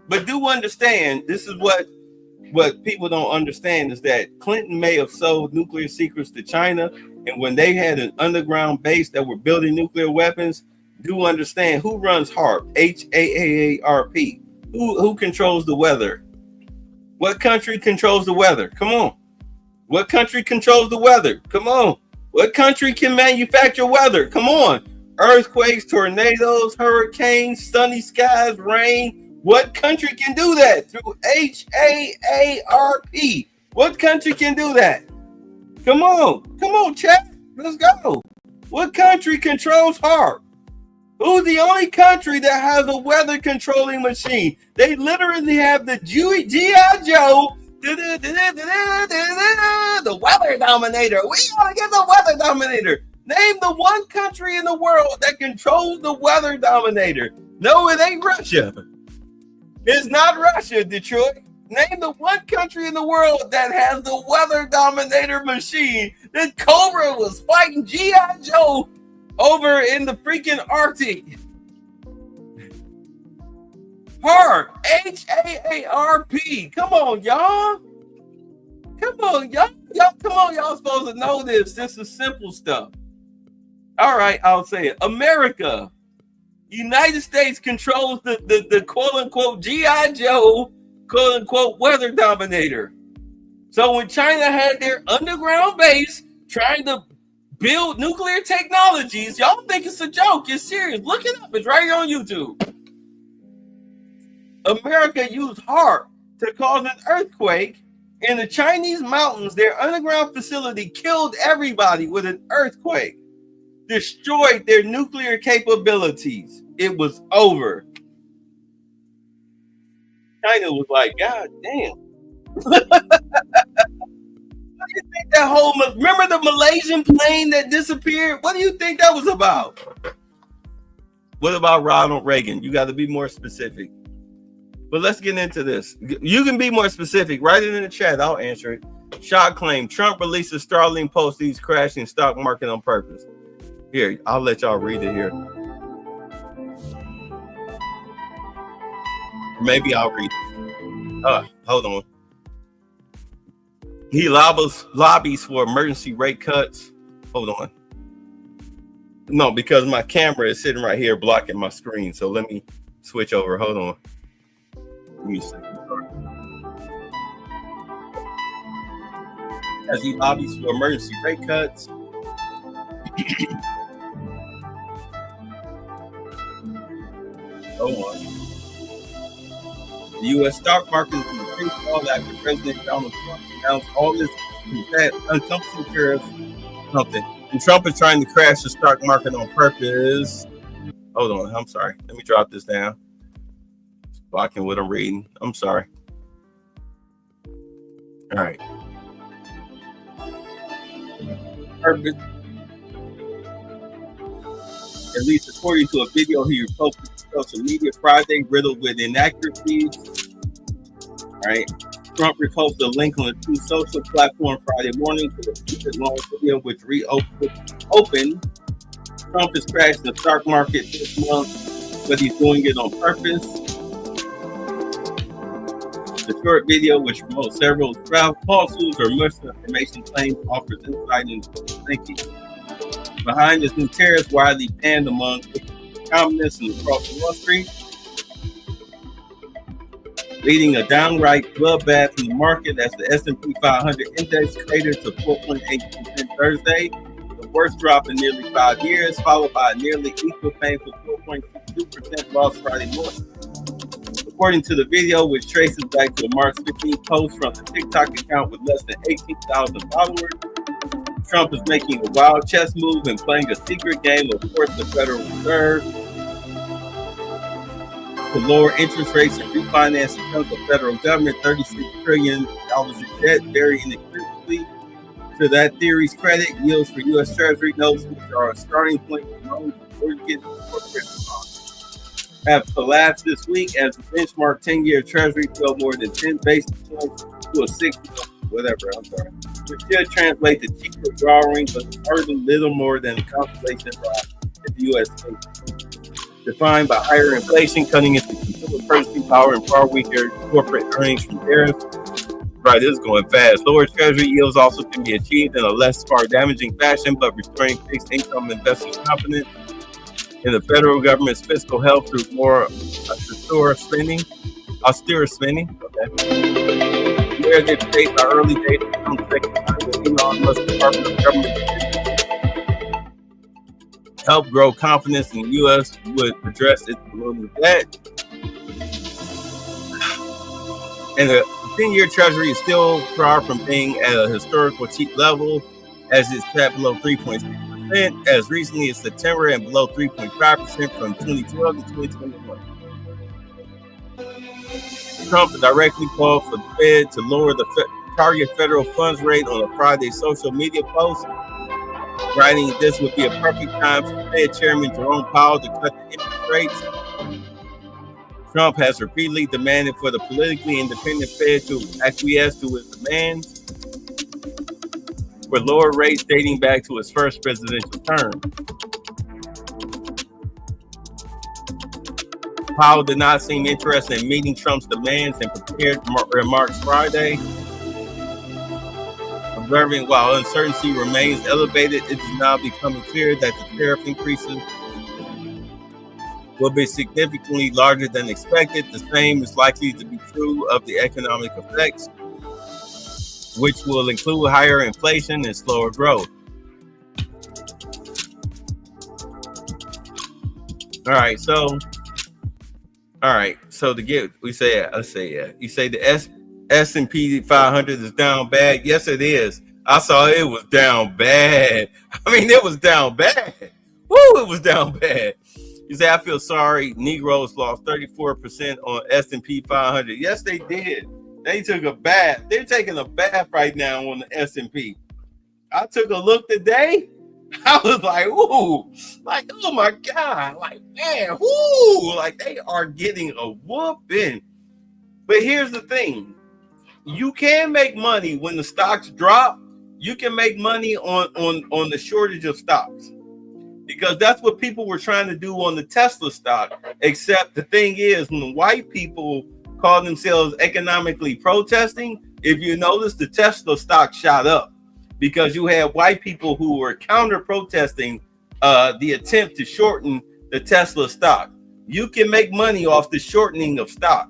But do understand, this is what people don't understand, is that Clinton may have sold nuclear secrets to China, and when they had an underground base that were building nuclear weapons, do understand who runs HAARP, HAARP. Who controls the weather? What country controls the weather? Come on. What country controls the weather? Come on. What country can manufacture weather? Come on. Earthquakes, tornadoes, hurricanes, sunny skies, rain. What country can do that? Through HAARP. What country can do that? Come on, chat. Let's go. What country controls HAARP? Who's the only country that has a weather controlling machine? They literally have the G.I. Joe, the weather dominator. We gotta get the weather dominator. Name the one country in the world that controls the weather dominator. No, it ain't Russia. It's not Russia, Detroit. Name the one country in the world that has the weather dominator machine that Cobra was fighting G.I. Joe over in the freaking Arctic. HAARP. HAARP. Come on, y'all. Come on, y'all. Come on, y'all supposed to know this. This is simple stuff. All right, I'll say it. America. United States controls the quote-unquote G.I. Joe quote-unquote weather dominator. So when China had their underground base trying to build nuclear technologies, y'all think it's a joke. It's serious. Look it up. It's right here on YouTube. America used HAARP to cause an earthquake in the Chinese mountains. Their underground facility killed everybody with an earthquake, destroyed their nuclear capabilities. It was over. China was like, God damn. What do you think that whole, remember the Malaysian plane that disappeared? What do you think that was about? What about Ronald Reagan? You got to be more specific. But let's get into this. You can be more specific. Write it in the chat. I'll answer it. Shock claim. Trump releases Starlink post he's crashing stock market on purpose. Here, I'll let y'all read it here. Maybe I'll read it. Hold on. He lobbies for emergency rate cuts. Hold on. No, because my camera is sitting right here blocking my screen. So let me switch over. Hold on. Let me see. As he lobbies for emergency rate cuts. Hold on. The U.S. stock market is in the free fall after President Donald Trump announced all this uncomfortable tariffs. Something. And Trump is trying to crash the stock market on purpose. Hold on. I'm sorry. Let me drop this down. It's blocking what I'm reading. I'm sorry. All right. Purpose. At least according to a video he posted to social media Friday, riddled with inaccuracies. All right. Trump reposted a link on the True Social platform Friday morning to the long video which reopened. Trump is crashing the stock market this month, but he's doing it on purpose. The short video, which promotes several falsehoods or misinformation claims, offers insight into thinking behind this new tariffs widely panned among economists and across Wall Street, leading a downright bloodbath in the market as the S&P 500 index cratered to 4.8% Thursday, the worst drop in nearly 5 years, followed by a nearly equal painful 4.2% loss Friday morning. According to the video, which traces back to a March 15th post from the TikTok account with less than 18,000 followers, Trump is making a wild chess move and playing a secret game of force the Federal Reserve to lower interest rates and refinance the chunk of federal government $36 trillion in debt very inexplicably. To that theory's credit, yields for U.S. Treasury notes, which are a starting point for loans, mortgages, and corporate bonds, have collapsed this week as the benchmark 10-year Treasury fell more than 10 basis points to a 6, whatever, I'm sorry. Which should translate to cheaper borrowing, but it's hardly little more than a consolation prize at the U.S. defined by higher inflation, cutting into consumer purchasing power and far weaker corporate earnings from tariffs. Right, this is going fast. Lower Treasury yields also can be achieved in a less far damaging fashion, but restoring fixed income investors' confidence in the federal government's fiscal health through more austere spending. Okay. Where they state by early data from Elon Musk's Department of Government help grow confidence in the U.S. would address its balloon debt. And the 10-year Treasury is still far from being at a historical cheap level, as it's sat below 3.6% as recently as September and below 3.5% from 2012 to 2021. Trump directly called for the Fed to lower the target federal funds rate on a Friday social media post, writing this would be a perfect time for Fed Chairman Jerome Powell to cut the interest rates. Trump has repeatedly demanded for the politically independent Fed to acquiesce to his demands for lower rates dating back to his first presidential term. Powell did not seem interested in meeting Trump's demands and prepared remarks Friday, observing while uncertainty remains elevated, it is now becoming clear that the tariff increases will be significantly larger than expected. The same is likely to be true of the economic effects, which will include higher inflation and slower growth. All right, so to get, you say the S&P 500 is down bad. Yes, it is. I saw it was down bad. I mean, it was down bad. Woo, it was down bad. You say, I feel sorry. Negroes lost 34% on S&P 500. Yes, they did. They took a bath. They're taking a bath right now on the S&P. I took a look today. I was like, ooh, like, oh my God, like, man, ooh, like they are getting a whooping. But here's the thing. You can make money when the stocks drop. You can make money on the shortage of stocks, because that's what people were trying to do on the Tesla stock. Except the thing is, when white people call themselves economically protesting, if you notice, the Tesla stock shot up because you had white people who were counter protesting the attempt to shorten the Tesla stock. You can make money off the shortening of stock.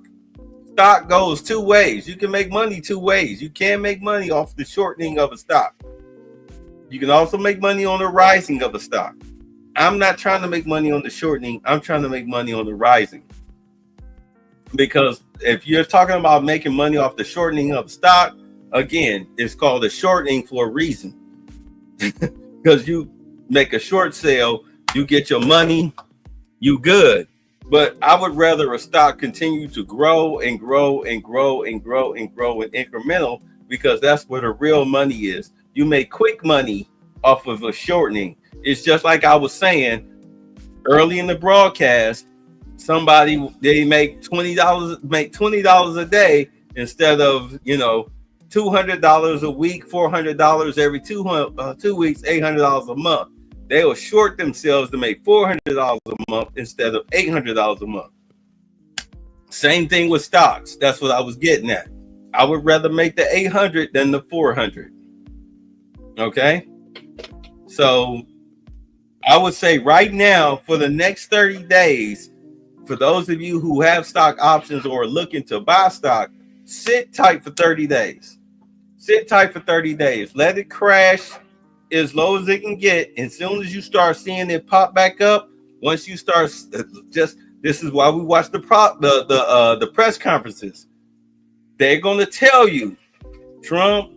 Stock goes two ways. You can make money two ways. You can make money off the shortening of a stock. You can also make money on the rising of a stock. I'm not trying to make money on the shortening. I'm trying to make money on the rising. Because if you're talking about making money off the shortening of stock, again, it's called a shortening for a reason. Because you make a short sale, you get your money, you good. But I would rather a stock continue to grow and grow and grow and grow and grow and incremental, because that's where the real money is. You make quick money off of a shortening. It's just like I was saying early in the broadcast, they make $20 a day instead of, $200 a week, $400 every 2 weeks, $800 a month. They will short themselves to make $400 a month instead of $800 a month. Same thing with stocks. That's what I was getting at. I would rather make the 800 than the 400. Okay? So I would say right now, for the next 30 days, for those of you who have stock options or are looking to buy stock, sit tight for 30 days. Sit tight for 30 days. Let it crash as low as it can get. And as soon as you start seeing it pop back up, once you start, this is why we watch the press conferences. They're going to tell you, Trump,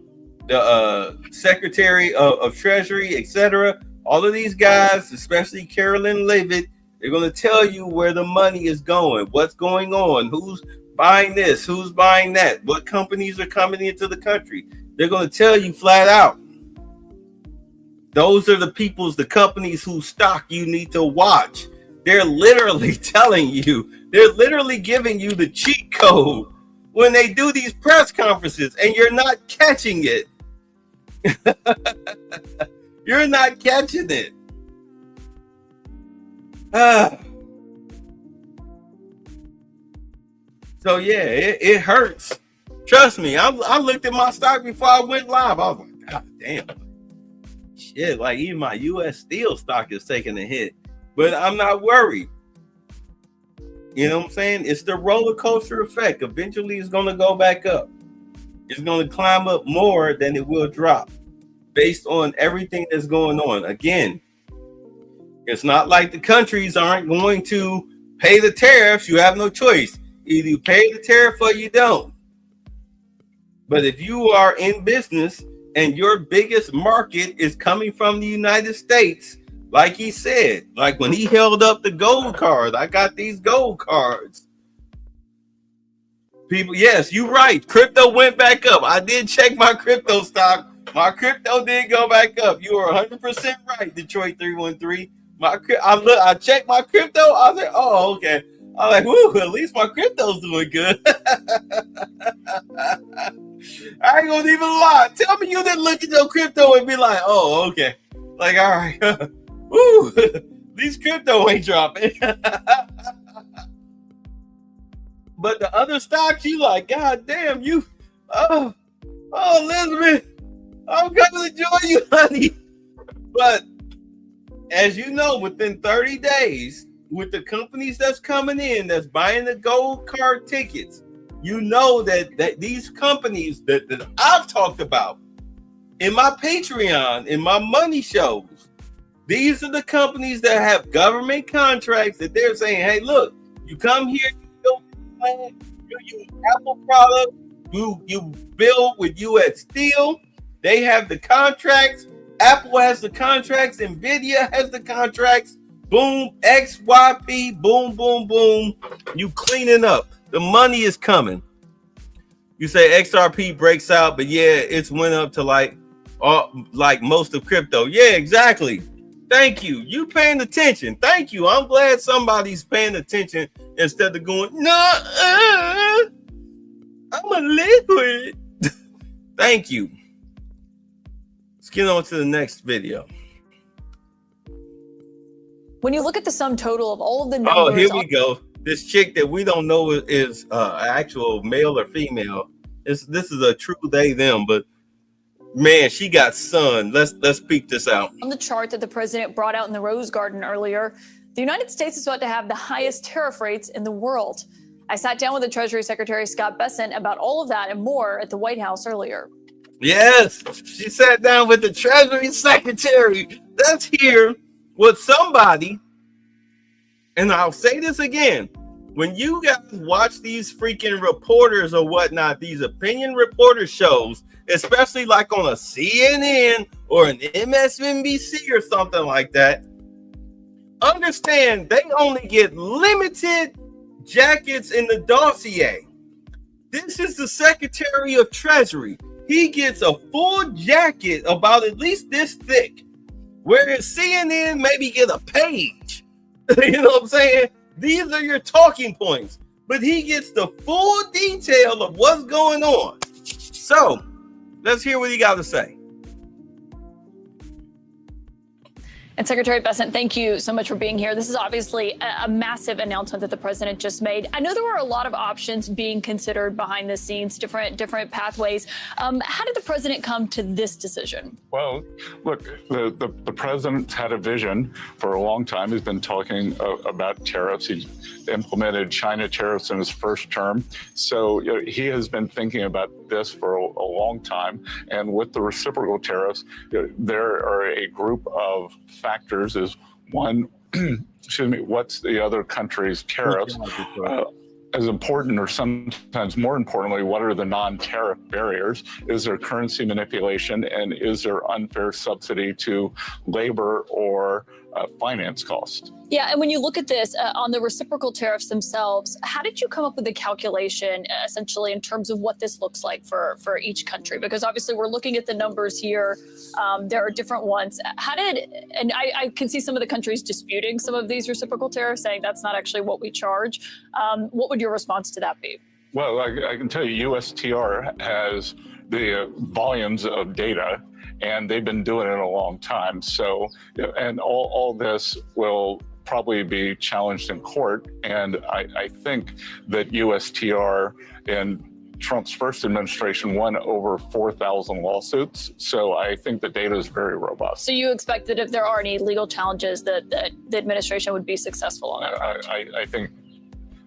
the Secretary of Treasury, etc., all of these guys, especially Carolyn Leavitt, they're going to tell you where the money is going, what's going on, who's buying this, who's buying that, what companies are coming into the country. They're going to tell you flat out. Those are the companies whose stock you need to watch. They're literally telling you, they're literally giving you the cheat code when they do these press conferences, and you're not catching it. You're not catching it. So yeah, it hurts. Trust me, I looked at my stock before I went live. I was like, God damn. Shit, like even my U.S. Steel stock is taking a hit. But I'm not worried. You know what I'm saying? It's the roller coaster effect. Eventually it's going to go back up. It's going to climb up more than it will drop based on everything that's going on. Again, It's not like the countries aren't going to pay the tariffs. You have no choice. Either you pay the tariff or you don't. But if you are in business and your biggest market is coming from the United States, like he said, like when he held up the gold cards, I got these gold cards. People, yes, you're right. Crypto went back up. I did check my crypto stock. My crypto did go back up. You are 100% right, Detroit 313. I checked my crypto. I was like, oh, okay. I'm like, whoo, at least my crypto's doing good. I ain't gonna even lie. Tell me you didn't look at your crypto and be like, oh, okay. Like, all right. Woo, these crypto ain't dropping. But the other stocks, you like, God damn, you, oh, Elizabeth, I'm gonna enjoy you, honey. But as you know, within 30 days, with the companies that's coming in, that's buying the gold card tickets, you know that these companies that I've talked about in my Patreon, in my money shows, these are the companies that have government contracts that they're saying, hey, look, you come here, you use Apple products, you build with U.S. Steel. They have the contracts. Apple has the contracts. NVIDIA has the contracts. Boom, XYP, boom, boom, boom. You cleaning up. The money is coming. You say XRP breaks out, but yeah, it's went up to like most of crypto. Yeah, exactly. Thank you. You paying attention. Thank you. I'm glad somebody's paying attention instead of going, no, I'm a liquid. Thank you. Let's get on to the next video. When you look at the sum total of all of the numbers. Oh, here we go. This chick that we don't know is actual male or female. This is a true they them, but man, she got sun. Let's peek this out. On the chart that the president brought out in the Rose Garden earlier, the United States is about to have the highest tariff rates in the world. I sat down with the Treasury Secretary Scott Bessent about all of that and more at the White House earlier. Yes, she sat down with the Treasury Secretary. Let's hear what somebody, and I'll say this again, when you guys watch these freaking reporters or whatnot, these opinion reporter shows, especially like on a CNN or an MSNBC or something like that, understand they only get limited jackets in the dossier. This is the Secretary of Treasury. He gets a full jacket about at least this thick, whereas CNN maybe get a page. You know what I'm saying? These are your talking points, but he gets the full detail of what's going on. So let's hear what he got to say. And Secretary Bessent, thank you so much for being here. This is obviously a massive announcement that the president just made. I know there were a lot of options being considered behind the scenes, different pathways. How did the president come to this decision? Well, look, the president's had a vision for a long time. He's been talking about tariffs. He implemented China tariffs in his first term. So he has been thinking about this for a long time. And with the reciprocal tariffs, there are a group of factors. Is one, excuse me, what's the other country's tariffs? As important, or sometimes more importantly, what are the non-tariff barriers? Is there currency manipulation, and is there unfair subsidy to labor or finance cost? Yeah, and when you look at this on the reciprocal tariffs themselves, how did you come up with the calculation essentially in terms of what this looks like for each country? Because obviously we're looking at the numbers here. There are different ones. And I can see some of the countries disputing some of these reciprocal tariffs, saying that's not actually what we charge. What would your response to that be? Well, I can tell you USTR has the volumes of data, and they've been doing it a long time. So, and all this will probably be challenged in court. And I think that USTR in Trump's first administration won over 4,000 lawsuits. So I think the data is very robust. So you expect that if there are any legal challenges that the administration would be successful on that front? I think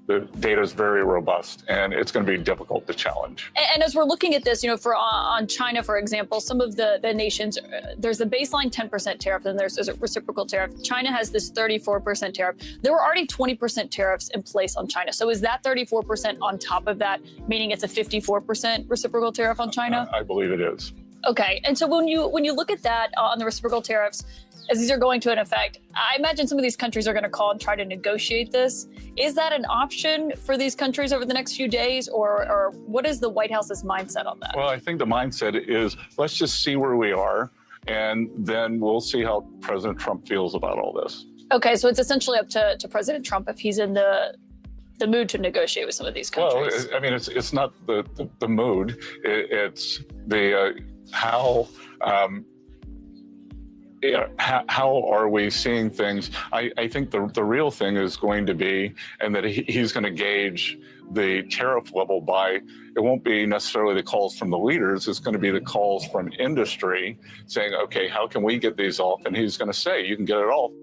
the data is very robust, and it's going to be difficult to challenge. And as we're looking at this, for on China, for example, some of the nations, there's a baseline 10% tariff, and there's a reciprocal tariff. China has this 34% tariff. There were already 20% tariffs in place on China. So is that 34% on top of that, meaning it's a 54% reciprocal tariff on China? I believe it is. Okay, and so when you look at that on the reciprocal tariffs, as these are going to an effect, I imagine some of these countries are going to call and try to negotiate this. Is that an option for these countries over the next few days, or what is the White House's mindset on that? Well, I think the mindset is let's just see where we are, and then we'll see how President Trump feels about all this. Okay, so it's essentially up to President Trump if he's in the mood to negotiate with some of these countries. Well, I mean, it's not the mood. It's the how are we seeing things? I think the real thing is going to be, and that he's going to gauge the tariff level by, it won't be necessarily the calls from the leaders, it's going to be the calls from industry saying, okay, how can we get these off? And he's going to say, you can get it off,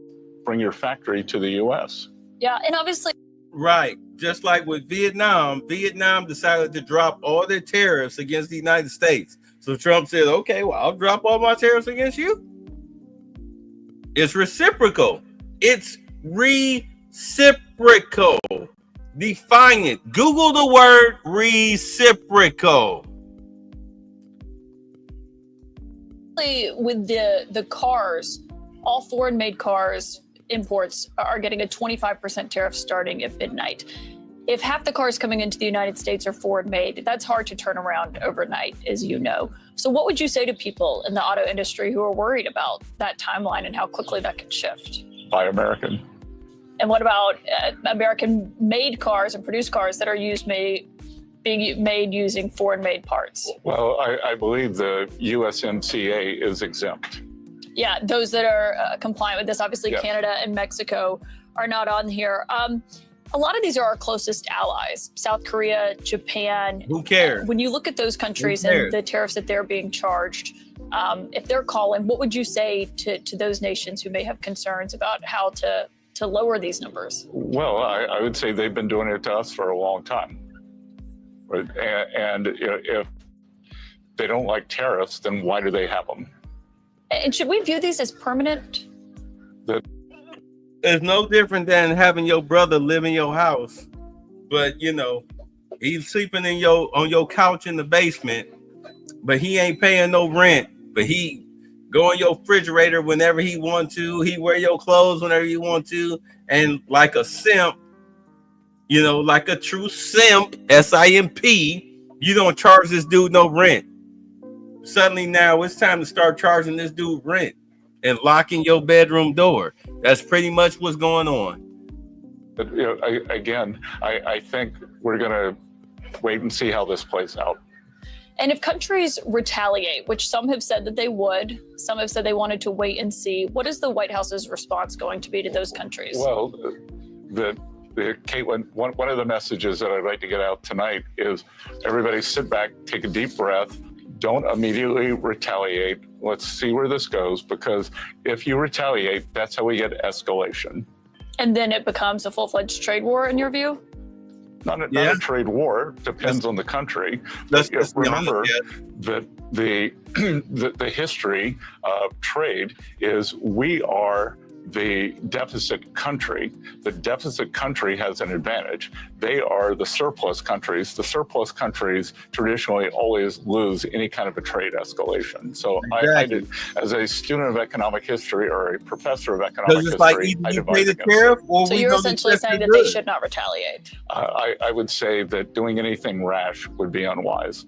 bring your factory to the US. Yeah, and obviously. Right, just like with Vietnam decided to drop all their tariffs against the United States. So Trump said, okay, well, I'll drop all my tariffs against you. It's reciprocal. It's reciprocal. Define it. Google the word reciprocal. With the cars, all foreign-made cars imports are getting a 25% tariff starting at midnight. If half the cars coming into the United States are foreign-made, that's hard to turn around overnight, as you know. So what would you say to people in the auto industry who are worried about that timeline and how quickly that could shift? Buy American. And what about American-made cars and produced cars that are being made using foreign-made parts? Well, I believe the USMCA is exempt. Yeah, those that are compliant with this, obviously Yes. Canada and Mexico are not on here. A lot of these are our closest allies, South Korea, Japan. Who cares? When you look at those countries and the tariffs that they're being charged, if they're calling, what would you say to those nations who may have concerns about how to lower these numbers? Well, I would say they've been doing it to us for a long time. Right? And if they don't like tariffs, then why do they have them? And should we view these as permanent? It's no different than having your brother live in your house, but he's sleeping on your couch in the basement, but he ain't paying no rent. But he go in your refrigerator whenever he want to. He wear your clothes whenever he want to, and like a simp, like a true simp, S-I-M-P, you don't charge this dude no rent. Suddenly now it's time to start charging this dude rent and locking your bedroom door. That's pretty much what's going on. But I think we're going to wait and see how this plays out. And if countries retaliate, which some have said that they would, some have said they wanted to wait and see, what is the White House's response going to be to those countries? Well, Caitlin, one of the messages that I'd like to get out tonight is everybody sit back, take a deep breath. Don't immediately retaliate. Let's see where this goes, because if you retaliate, that's how we get escalation. And then it becomes a full-fledged trade war, in your view? Not a trade war. Depends on the country. Remember that the history of trade is we are the deficit country. The deficit country has an advantage. They are the surplus countries. The surplus countries traditionally always lose any kind of a trade escalation. So I did, as a student of economic history or a professor of economic history, I divide against it. So you're essentially saying that they should not retaliate. I would say that doing anything rash would be unwise.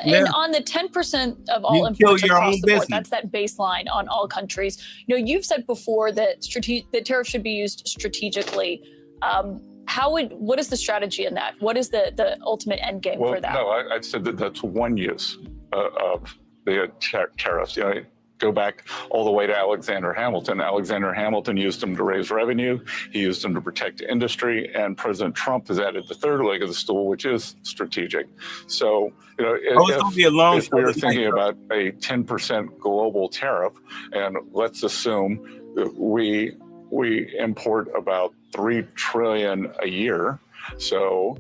And on the 10% of all imports across the board, that's that baseline on all countries. You've said before that tariffs should be used strategically. What is the strategy in that? What is the ultimate end game for that? No, I've said that that's one use of the tariffs. Go back all the way to Alexander Hamilton. Alexander Hamilton used them to raise revenue. He used them to protect industry. And President Trump has added the third leg of the stool, which is strategic. So, if we're thinking about a 10% global tariff, and let's assume that we import about $3 trillion a year, So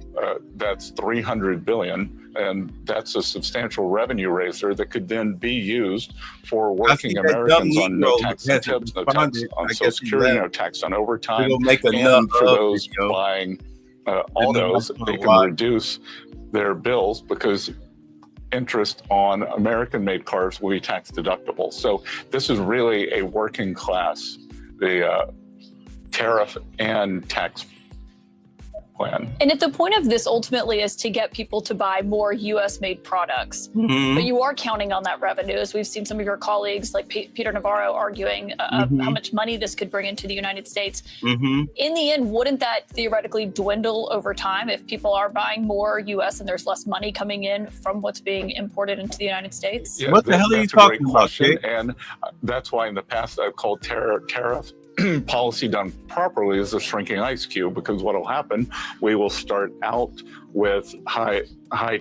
that's $300 billion, and that's a substantial revenue raiser that could then be used for working Americans on no tax on tips, no tax on Social Security, no tax on overtime, and for those buying autos, they can reduce their bills because interest on American-made cars will be tax deductible. So this is really a working class, the tariff and tax plan. And if the point of this ultimately is to get people to buy more U.S.-made products, but you are counting on that revenue, as we've seen some of your colleagues like Peter Navarro arguing how much money this could bring into the United States. In the end, wouldn't that theoretically dwindle over time if people are buying more U.S. and there's less money coming in from what's being imported into the United States? Yeah, what the hell are you talking about, Jake? And that's why in the past I've called tariff policy done properly is a shrinking ice cube, because what will happen, we will start out with high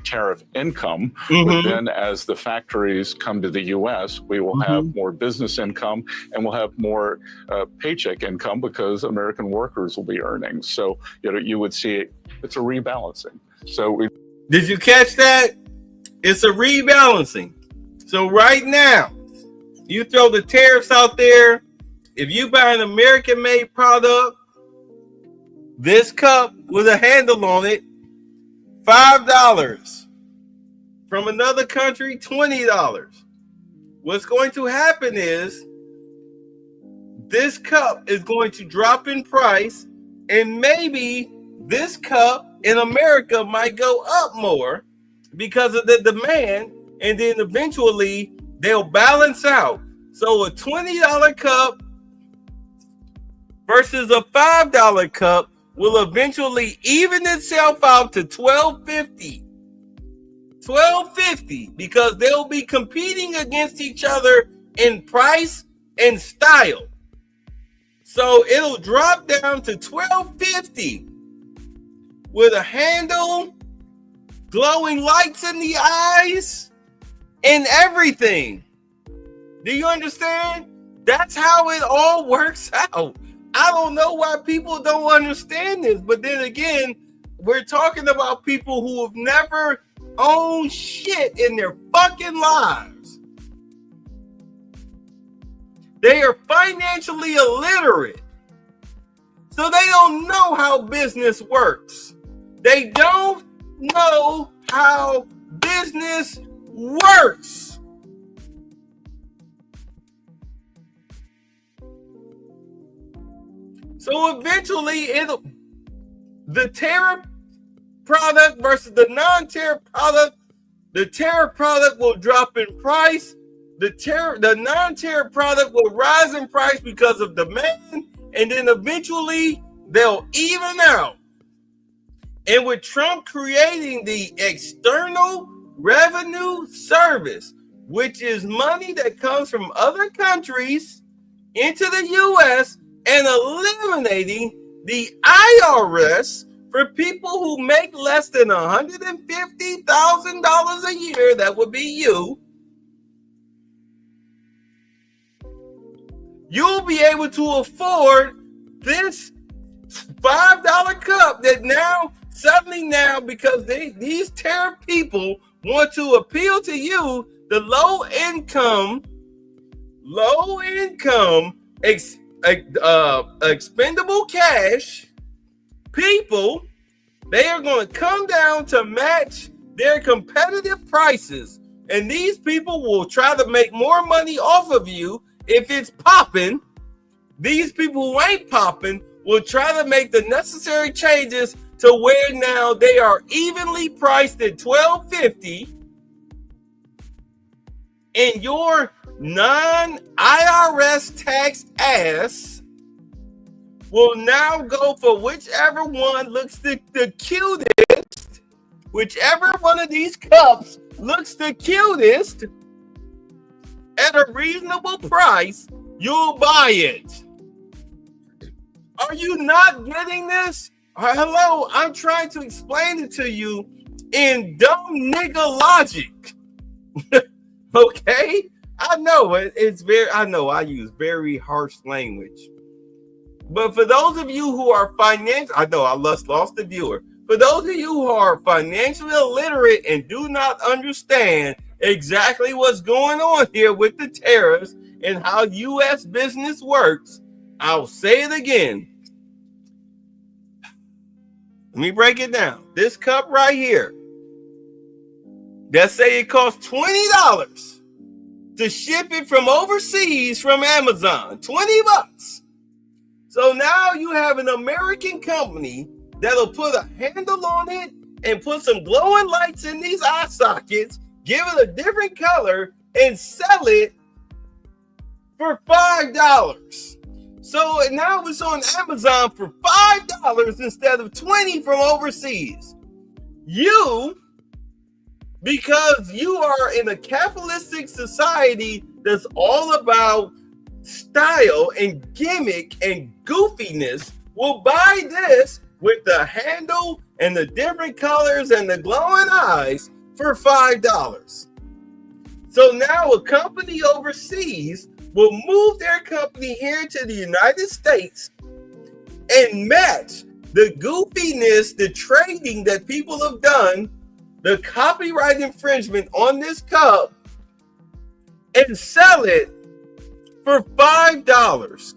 tariff income, but then as the factories come to the U.S., we will have more business income and we'll have more paycheck income because American workers will be earning. So you would see it's a rebalancing. So did you catch that? It's a rebalancing. So right now, you throw the tariffs out there. If you buy an American-made product, this cup with a handle on it, $5. From another country, $20. What's going to happen is this cup is going to drop in price, and maybe this cup in America might go up more because of the demand, and then eventually they'll balance out. So a $20 cup versus a $5 cup will eventually even itself out to $12.50. $12.50, because they'll be competing against each other in price and style. So it'll drop down to $12.50 with a handle, glowing lights in the eyes, and everything. Do you understand? That's how it all works out. I don't know why people don't understand this, but then again, we're talking about people who have never owned shit in their fucking lives. They are financially illiterate, so they don't know how business works. They don't know how business works. So eventually, the tariff product versus the non-tariff product, the tariff product will drop in price. The non-tariff product will rise in price because of demand, and then eventually they'll even out. And with Trump creating the external revenue service, which is money that comes from other countries into the U.S., and eliminating the IRS for people who make less than $150,000 a year, that would be you. You'll be able to afford this $5 cup that now, suddenly now, because these tariff people want to appeal to you, the low income expendable cash people, they are going to come down to match their competitive prices, and these people will try to make more money off of you if it's popping. These people who ain't popping will try to make the necessary changes to where now they are evenly priced at $12.50, and your non-IRS tax ass will now go for whichever one looks the cutest. Whichever one of these cups looks the cutest at a reasonable price, you'll buy it. Are you not getting this? Hello, I'm trying to explain it to you in dumb nigga logic. Okay? I know I use very harsh language. But for those of you who are financial, I know I lost the viewer. For those of you who are financially illiterate and do not understand exactly what's going on here with the tariffs and how U.S. business works, I'll say it again. Let me break it down. This cup right here, let's say it costs $20 to ship it from overseas from Amazon, $20. So now you have an American company that'll put a handle on it and put some glowing lights in these eye sockets, give it a different color, and sell it for $5. So now it's on Amazon for $5 instead of $20 from overseas. You, because you are in a capitalistic society that's all about style and gimmick and goofiness, will buy this with the handle and the different colors and the glowing eyes for $5. So now a company overseas will move their company here to the United States and match the goofiness, the trading that people have done, the copyright infringement on this cup, and sell it for $5.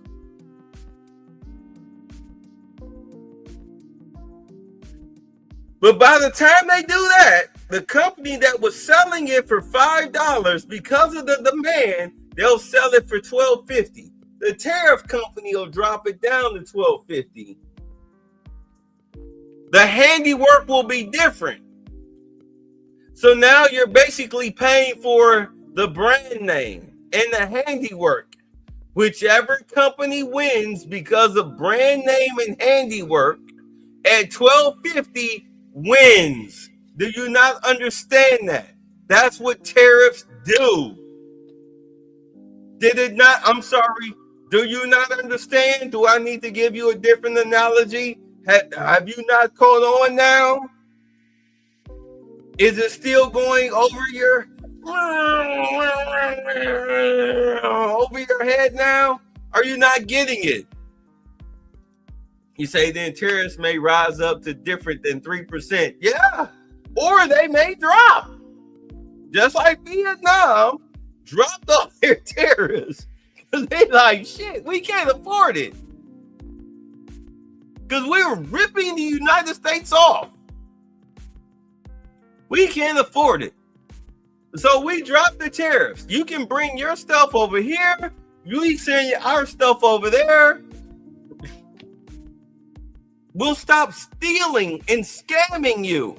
But by the time they do that, the company that was selling it for $5, because of the demand, they'll sell it for $12.50. The tariff company will drop it down to $12.50. The handiwork will be different. So now you're basically paying for the brand name and the handiwork. Whichever company wins because of brand name and handiwork at $12.50 wins. Do you not understand that? That's what tariffs do. Did it not? I'm sorry. Do you not understand? Do I need to give you a different analogy? Have you not caught on now? Is it still going over your head now? Are you not getting it? You say then tariffs may rise up to different than 3%. Yeah. Or they may drop. Just like Vietnam dropped off their tariffs. Because they like, shit, we can't afford it. Because we were ripping the United States off. We can't afford it. So we dropped the tariffs. You can bring your stuff over here. We send our stuff over there. We'll stop stealing and scamming you.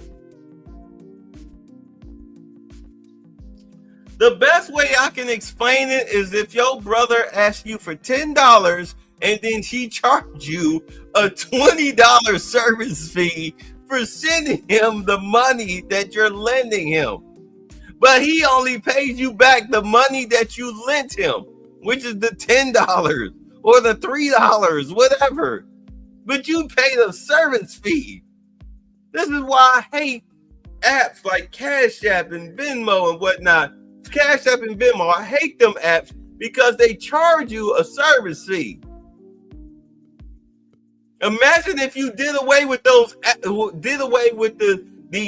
The best way I can explain it is if your brother asks you for $10 and then he charged you a $20 service fee for sending him the money that you're lending him. But he only pays you back the money that you lent him, which is the $10 or the $3, whatever. But you pay the service fee. This is why I hate apps like Cash App and Venmo and whatnot. Cash App and Venmo, I hate them apps because they charge you a service fee. Imagine if you did away with the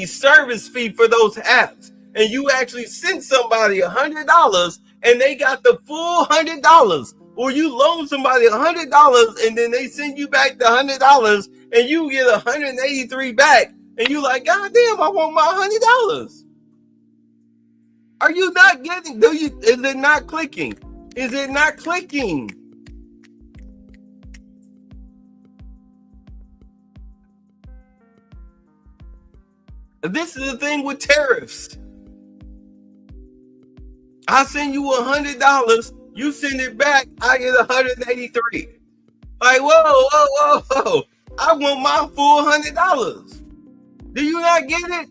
service fee for those apps, and you actually sent somebody $100 and they got the full $100, or you loan somebody $100 and then they send you back the $100 and you get $183 back, and you like, God damn, I want my $100. Are you not getting? Is it not clicking? Is it not clicking? This is the thing with tariffs. I send you $100, you send it back, I get $183. Like, whoa. I want my full $100. Do you not get it?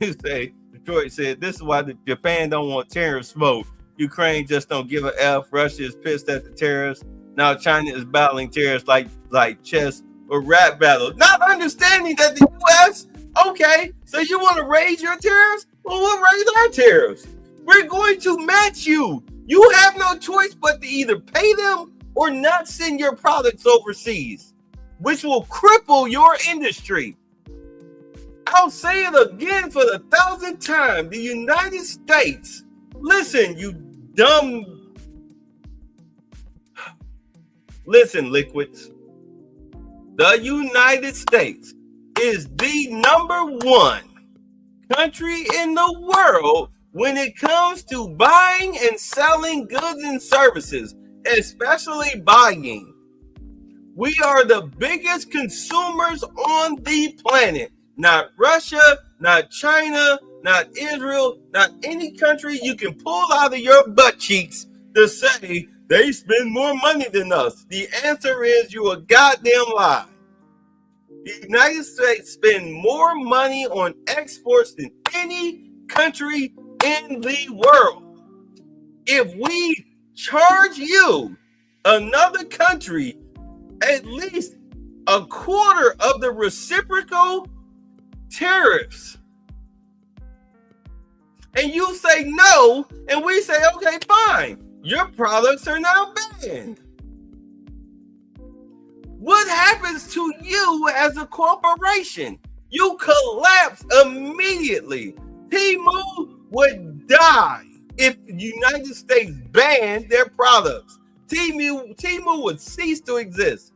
You say, Detroit said, this is why Japan don't want tariff smoke. Ukraine just don't give a F. Russia is pissed at the tariffs. Now China is battling tariffs like chess or rap battle. Not understanding that the U.S., okay, so you want to raise your tariffs? Well, we'll raise our tariffs. We're going to match you. You have no choice but to either pay them or not send your products overseas, which will cripple your industry. I'll say it again for the 1,000th time. The United States, listen, you dumb. Listen, liquids. The United States is the #1 country in the world when it comes to buying and selling goods and services, especially buying. We are the biggest consumers on the planet. Not Russia, not China, not Israel, not any country you can pull out of your butt cheeks to say they spend more money than us. The answer is you a goddamn lie. The United States spend more money on exports than any country in the world. If we charge you, another country, at least a quarter of the reciprocal tariffs, and you say no, and we say, okay, fine, your products are now banned. What happens to you as a corporation? You collapse immediately. Temu would die if the United States banned their products. Temu would cease to exist.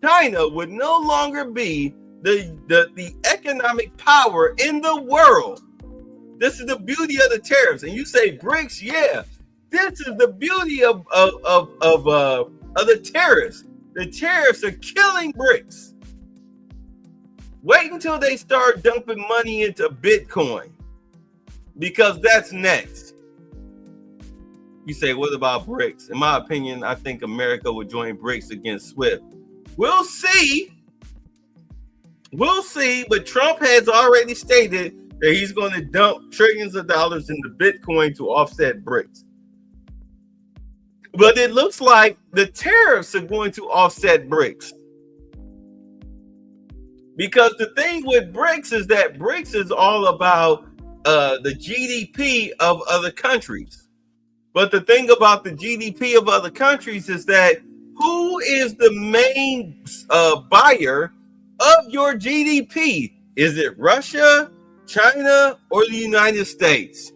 China would no longer be the economic power in the world. This is the beauty of the tariffs. And you say BRICS, yeah. This is the beauty of the tariffs. The tariffs are killing BRICS. Wait until they start dumping money into Bitcoin, because that's next. You say, what about BRICS? In my opinion, I think America will join BRICS against SWIFT. We'll see. We'll see, but Trump has already stated that he's going to dump trillions of dollars into Bitcoin to offset BRICS. But it looks like the tariffs are going to offset BRICS. Because the thing with BRICS is that BRICS is all about the GDP of other countries. But the thing about the GDP of other countries is that who is the main buyer of your GDP? Is it Russia, China, or the United States?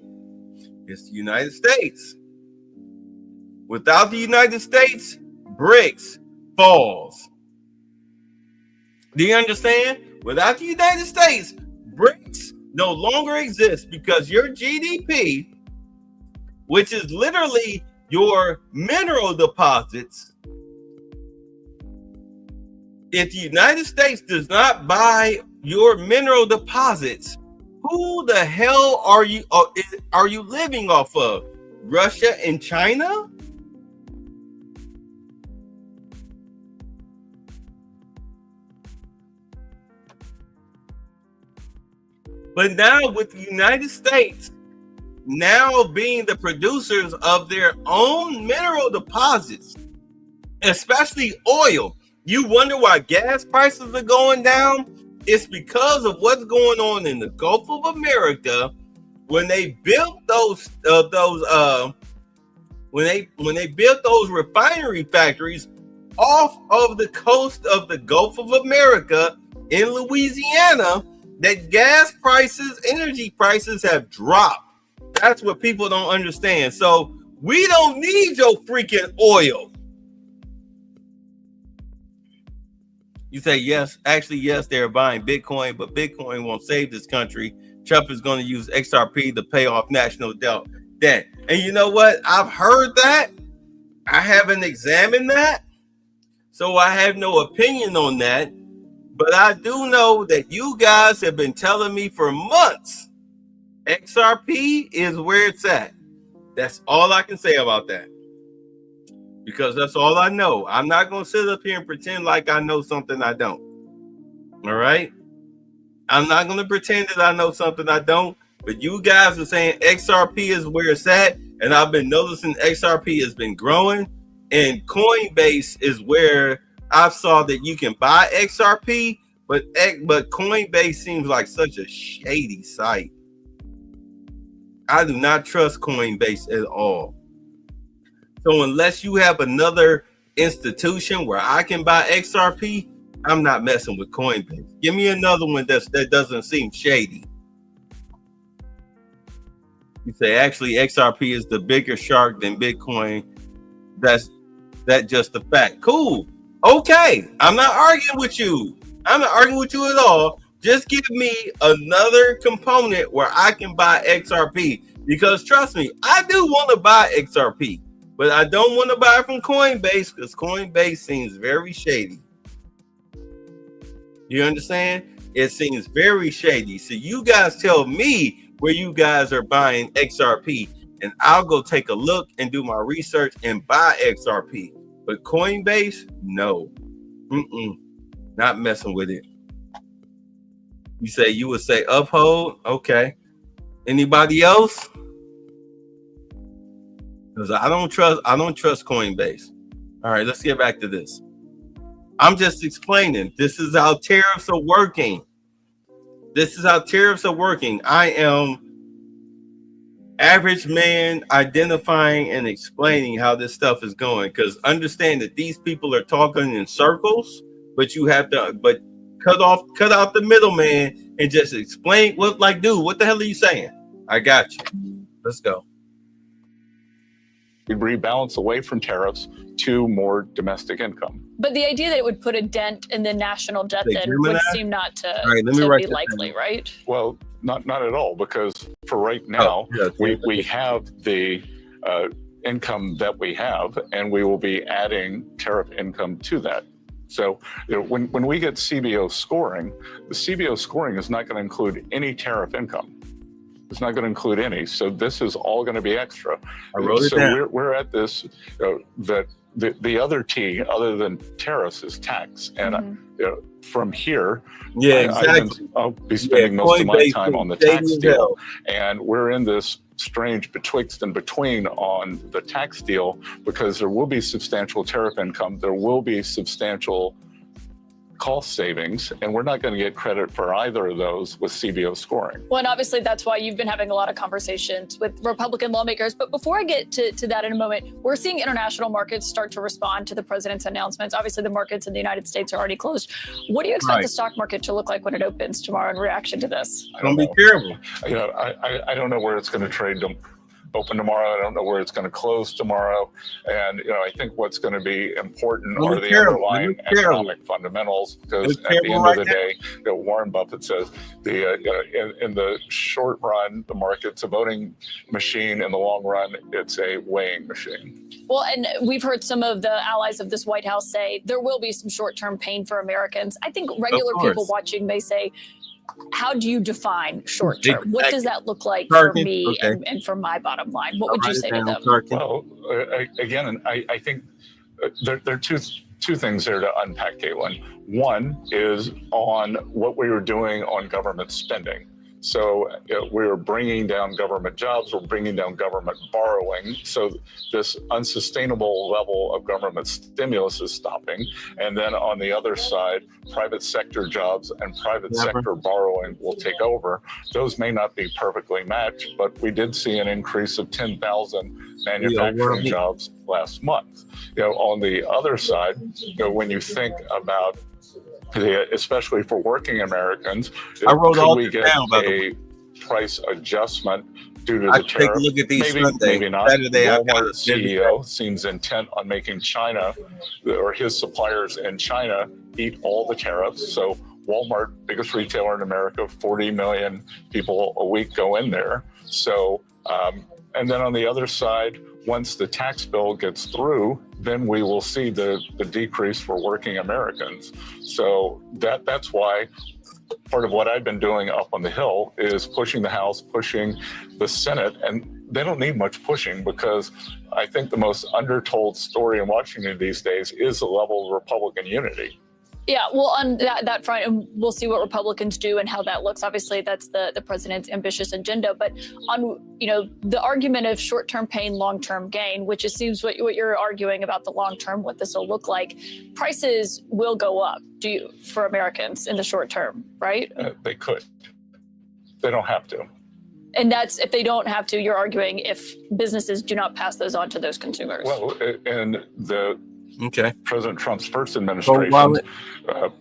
It's the United States. Without the United States, BRICS falls. Do you understand? Without the United States, BRICS no longer exists, because your GDP, which is literally your mineral deposits, if the United States does not buy your mineral deposits, who the hell are you living off of? Russia and China? But now with the United States now being the producers of their own mineral deposits, especially oil, you wonder why gas prices are going down? It's because of what's going on in the Gulf of America. When they built when they built those refinery factories off of the coast of the Gulf of America in Louisiana, that gas prices, energy prices have dropped. That's what people don't understand. So we don't need your freaking oil. You say, yes, actually, yes, they're buying Bitcoin, but Bitcoin won't save this country. Trump is going to use XRP to pay off national debt. And you know what? I've heard that. I haven't examined that. So I have no opinion on that. But I do know that you guys have been telling me for months, XRP is where it's at. That's all I can say about that. Because that's all I know. I'm not going to sit up here and pretend like I know something I don't. All right? I'm not going to pretend that I know something I don't. But you guys are saying XRP is where it's at. And I've been noticing XRP has been growing. And Coinbase is where I saw that you can buy XRP. But Coinbase seems like such a shady site. I do not trust Coinbase at all. So unless you have another institution where I can buy XRP, I'm not messing with Coinbase. Give me another one that doesn't seem shady. You say actually XRP is the bigger shark than Bitcoin. That just a fact. Cool. Okay. I'm not arguing with you. I'm not arguing with you at all. Just give me another component where I can buy XRP. Because trust me, I do want to buy XRP, but I don't want to buy from Coinbase because Coinbase seems very shady. You understand? It seems very shady. So you guys tell me where you guys are buying XRP, and I'll go take a look and do my research and buy XRP. But Coinbase, no. Not messing with it. You would say uphold? Okay. Anybody else? Because I don't trust Coinbase. All right, let's get back to this. I'm just explaining. This is how tariffs are working. This is how tariffs are working. I am average man identifying and explaining how this stuff is going. Because understand that these people are talking in circles, but you have to cut out the middleman and just explain dude, what the hell are you saying? I got you. Let's go. We rebalance away from tariffs to more domestic income. But the idea that it would put a dent in the national debt then would seem not to, be likely, right? Well, not at all, because for right now, we have the income that we have, and we will be adding tariff income to that. So when we get CBO scoring, the CBO scoring is not going to include any tariff income. It's not going to include any. So this is all going to be extra. I wrote it down. So we're at this, that the other T, other than tariffs, is tax. And from here, I'll be spending most of my time on the tax deal. And we're in this strange betwixt and between on the tax deal, because there will be substantial tariff income. There will be substantial cost savings, and we're not going to get credit for either of those with CBO scoring. Well, and obviously that's why you've been having a lot of conversations with Republican lawmakers. But before I get to that in a moment, we're seeing international markets start to respond to the president's announcements. Obviously, the markets in the United States are already closed. What do you expect the stock market to look like when it opens tomorrow in reaction to this? It's going to be terrible. I don't know where it's going to trade open tomorrow. I don't know where it's going to close tomorrow. And, I think what's going to be important are the underlying economic fundamentals, because at the end of the day, Warren Buffett says in the short run, the market's a voting machine. In the long run, it's a weighing machine. Well, and we've heard some of the allies of this White House say there will be some short-term pain for Americans. I think regular people watching may say, how do you define short term? What does that look like for me and for my bottom line? What would you say to them? Well, again, I think there are two things there to unpack, Caitlin. One is on what we were doing on government spending. So we're bringing down government jobs, we're bringing down government borrowing. So this unsustainable level of government stimulus is stopping. And then on the other side, private sector jobs and private sector borrowing will take over. Those may not be perfectly matched, but we did see an increase of 10,000 manufacturing jobs last month. On the other side, when you think about especially for working Americans, could we get a price adjustment due to the tariff? Take a look at these maybe not. Saturday, Walmart CEO seems intent on making China, or his suppliers in China, eat all the tariffs. So Walmart, biggest retailer in America, 40 million people a week go in there. So, and then on the other side, once the tax bill gets through, then we will see the decrease for working Americans. So that's why part of what I've been doing up on the Hill is pushing the House, pushing the Senate, and they don't need much pushing, because I think the most undertold story in Washington these days is the level of Republican unity. Yeah, well, on that front, and we'll see what Republicans do and how that looks. Obviously, that's the president's ambitious agenda. But on, the argument of short-term pain, long-term gain, which it seems what you're arguing about the long-term, what this will look like, prices will go up for Americans in the short term, right? They could. They don't have to. And that's, if they don't have to, you're arguing if businesses do not pass those on to those consumers. Well, and the Okay. President Trump's first administration, while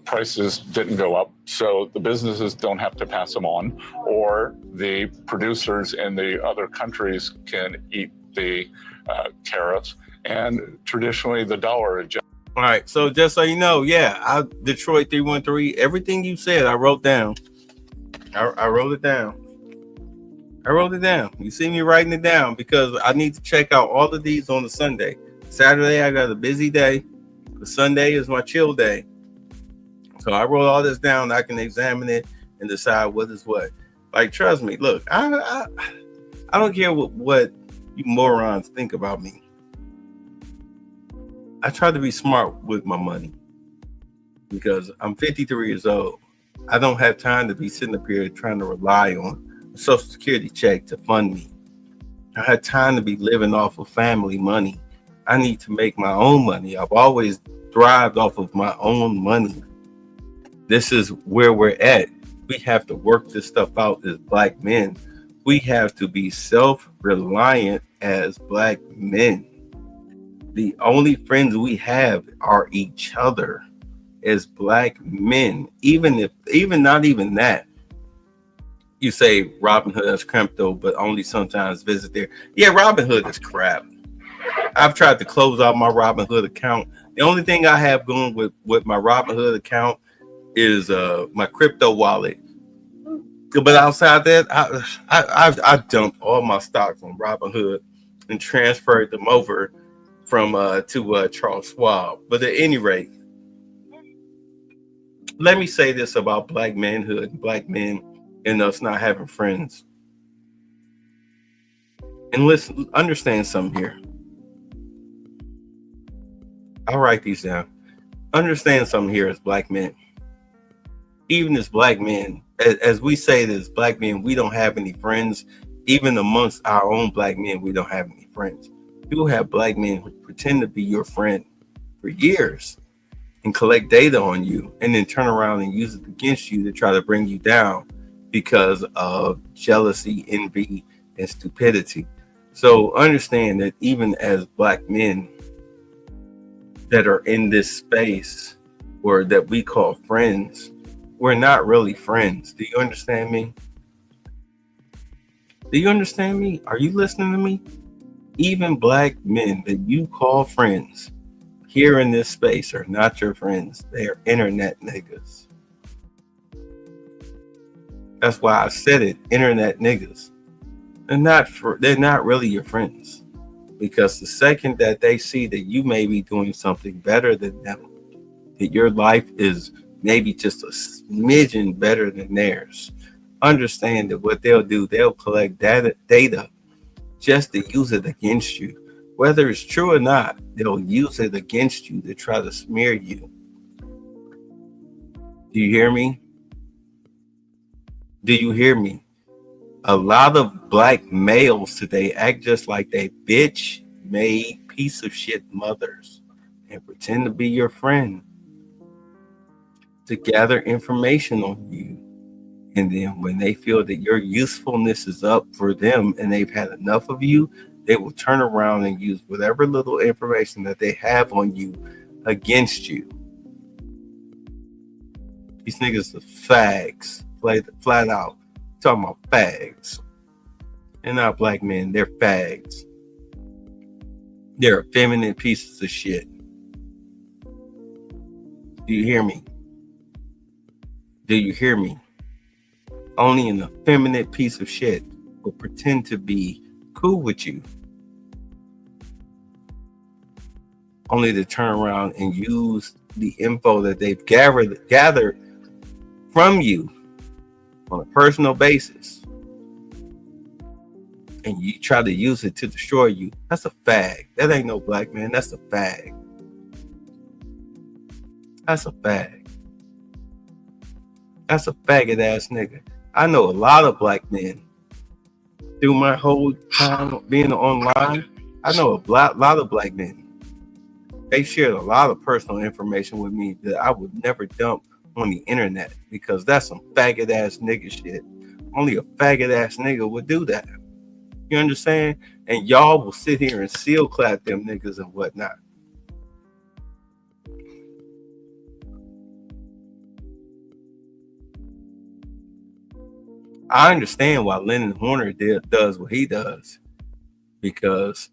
prices didn't go up, so the businesses don't have to pass them on, or the producers in the other countries can eat the tariffs, and traditionally the dollar adjusts. All right, so just so you know, yeah, Detroit 313, everything you said, I wrote down. I wrote it down. I wrote it down. You see me writing it down because I need to check out all of these on the Sunday. Saturday, I got a busy day. The Sunday is my chill day. So I wrote all this down. I can examine it and decide what is what. Like, trust me, look, I don't care what you morons think about me. I try to be smart with my money because I'm 53 years old. I don't have time to be sitting up here trying to rely on a Social Security check to fund me. I have time to be living off of family money. I need to make my own money. I've always thrived off of my own money. This is where we're at. We have to work this stuff out as Black men. We have to be self-reliant as Black men. The only friends we have are each other as Black men. Even not even that. You say Robinhood is crypto, but only sometimes visit there. Yeah, Robinhood is crap. I've tried to close out my Robinhood account. The only thing I have going with my Robinhood account is my crypto wallet. But outside that, I dumped all my stocks on Robinhood and transferred them over from to Charles Schwab. But at any rate, let me say this about Black manhood, Black men, and us not having friends. And listen, understand something here. I'll write these down. Understand something here as Black men. Even as Black men, as we say this, Black men, we don't have any friends. Even amongst our own Black men, we don't have any friends. You have Black men who pretend to be your friend for years and collect data on you and then turn around and use it against you to try to bring you down because of jealousy, envy, and stupidity. So understand that even as Black men that are in this space or that we call friends, we're not really friends. Do you understand me? Do you understand me? Are you listening to me? Even Black men that you call friends here in this space are not your friends. They are internet niggas. That's why I said it, internet niggas. They're not really your friends. Because the second that they see that you may be doing something better than them, that your life is maybe just a smidgen better than theirs, understand that what they'll do, they'll collect data just to use it against you. Whether it's true or not, they'll use it against you to try to smear you. Do you hear me? Do you hear me? A lot of Black males today act just like they bitch-made piece of shit mothers and pretend to be your friend to gather information on you. And then when they feel that your usefulness is up for them and they've had enough of you, they will turn around and use whatever little information that they have on you against you. These niggas are fags, flat out. Talking about fags. They're not Black men, they're fags. They're effeminate pieces of shit. Do you hear me? Do you hear me? Only an effeminate piece of shit will pretend to be cool with you, only to turn around and use the info that they've gathered from you on a personal basis, and you try to use it to destroy you. That's a fag. That ain't no Black man. That's a fag. That's a fag. That's a faggot ass nigga. I know a lot of Black men through my whole time being online. I know a lot of Black men. They shared a lot of personal information with me that I would never dump on the internet because that's some faggot ass nigga shit. Only a faggot ass nigga would do that. You understand? And y'all will sit here and seal clap them niggas and whatnot. I understand why Lennon Horner does what he does, because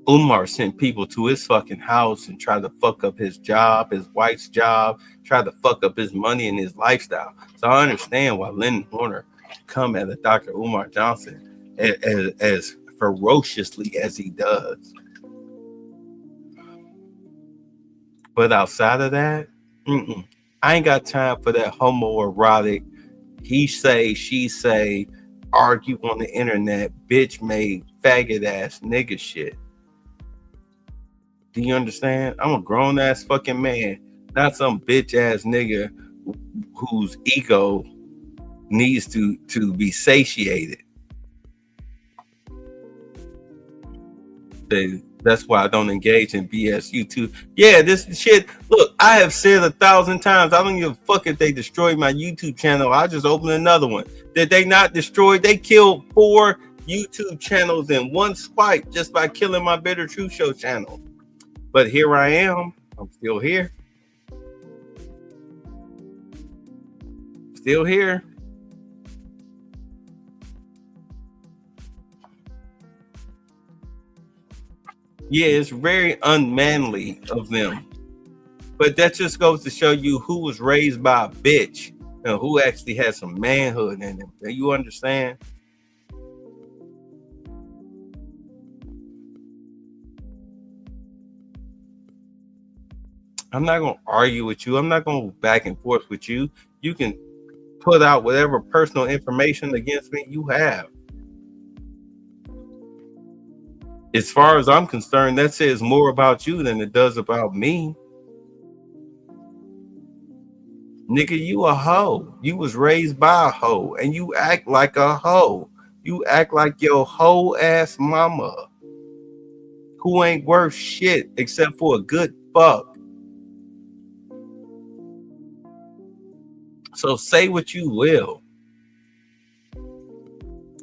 Umar sent people to his fucking house and tried to fuck up his job, his wife's job, tried to fuck up his money and his lifestyle. So I understand why Lennon Horner come at a Dr. Umar Johnson as ferociously as he does. But outside of that, I ain't got time for that homoerotic, he say, she say, argue on the internet, bitch made, faggot ass nigga shit. Do you understand? I'm a grown ass fucking man, not some bitch ass nigga whose ego needs to be satiated. That's why I don't engage in BS YouTube. Yeah, this shit, look, I have said 1,000 times, I don't give a fuck if they destroy my YouTube channel. I'll just open another one. Did they not destroy? They killed 4 YouTube channels in one swipe just by killing my Bitter Truth Show channel. But here I am. I'm still here. Still here. Yeah, it's very unmanly of them. But that just goes to show you who was raised by a bitch and who actually has some manhood in them. Do you understand? I'm not going to argue with you. I'm not going to go back and forth with you. You can put out whatever personal information against me you have. As far as I'm concerned, that says more about you than it does about me. Nigga, you a hoe. You was raised by a hoe, and you act like a hoe. You act like your hoe ass mama, who ain't worth shit except for a good fuck. So say what you will.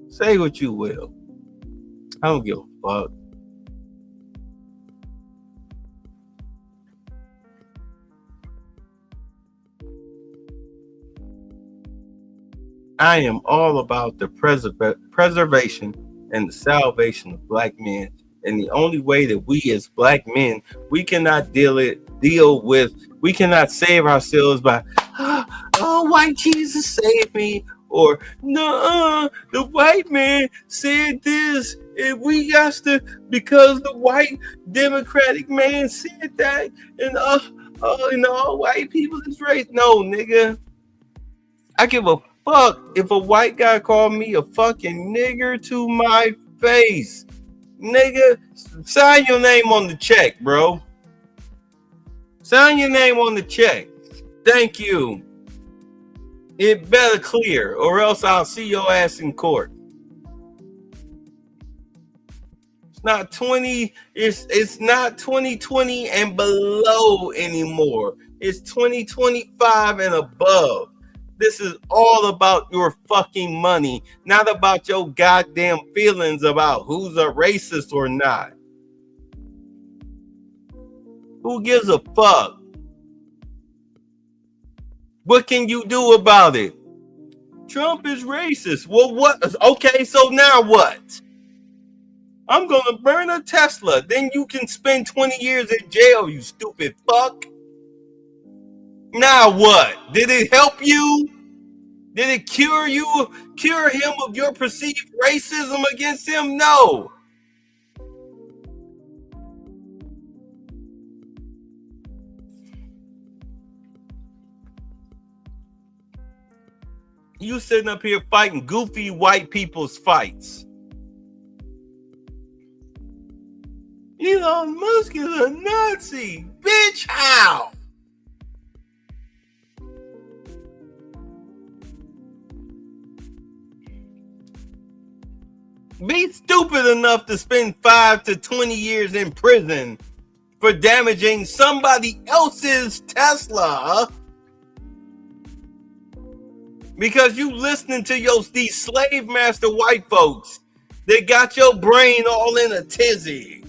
Say what you will. I don't give a fuck. I am all about the preservation and the salvation of black men. And the only way that we as black men, we cannot we cannot save ourselves by, oh, white Jesus saved me. Or, no, the white man said this. And we got to, because the white Democratic man said that. And all white people is race. No, nigga. I give a fuck if a white guy called me a fucking nigger to my face. Nigga, sign your name on the check, bro. Sign your name on the check. Thank you. It better clear, or else I'll see your ass in court. It's not 2020 and below anymore. It's 2025 and above. This is all about your fucking money, not about your goddamn feelings about who's a racist or not. Who gives a fuck? What can you do about it? Trump is racist. Well, what? Okay, so now what? I'm going to burn a Tesla. Then you can spend 20 years in jail, you stupid fuck. Now what? Did it help you? Did it cure him of your perceived racism against him? No. You sitting up here fighting goofy white people's fights. Elon Musk is a Nazi. Bitch, how? Be stupid enough to spend 5 to 20 years in prison for damaging somebody else's Tesla. Because you listening to these slave master white folks that got your brain all in a tizzy.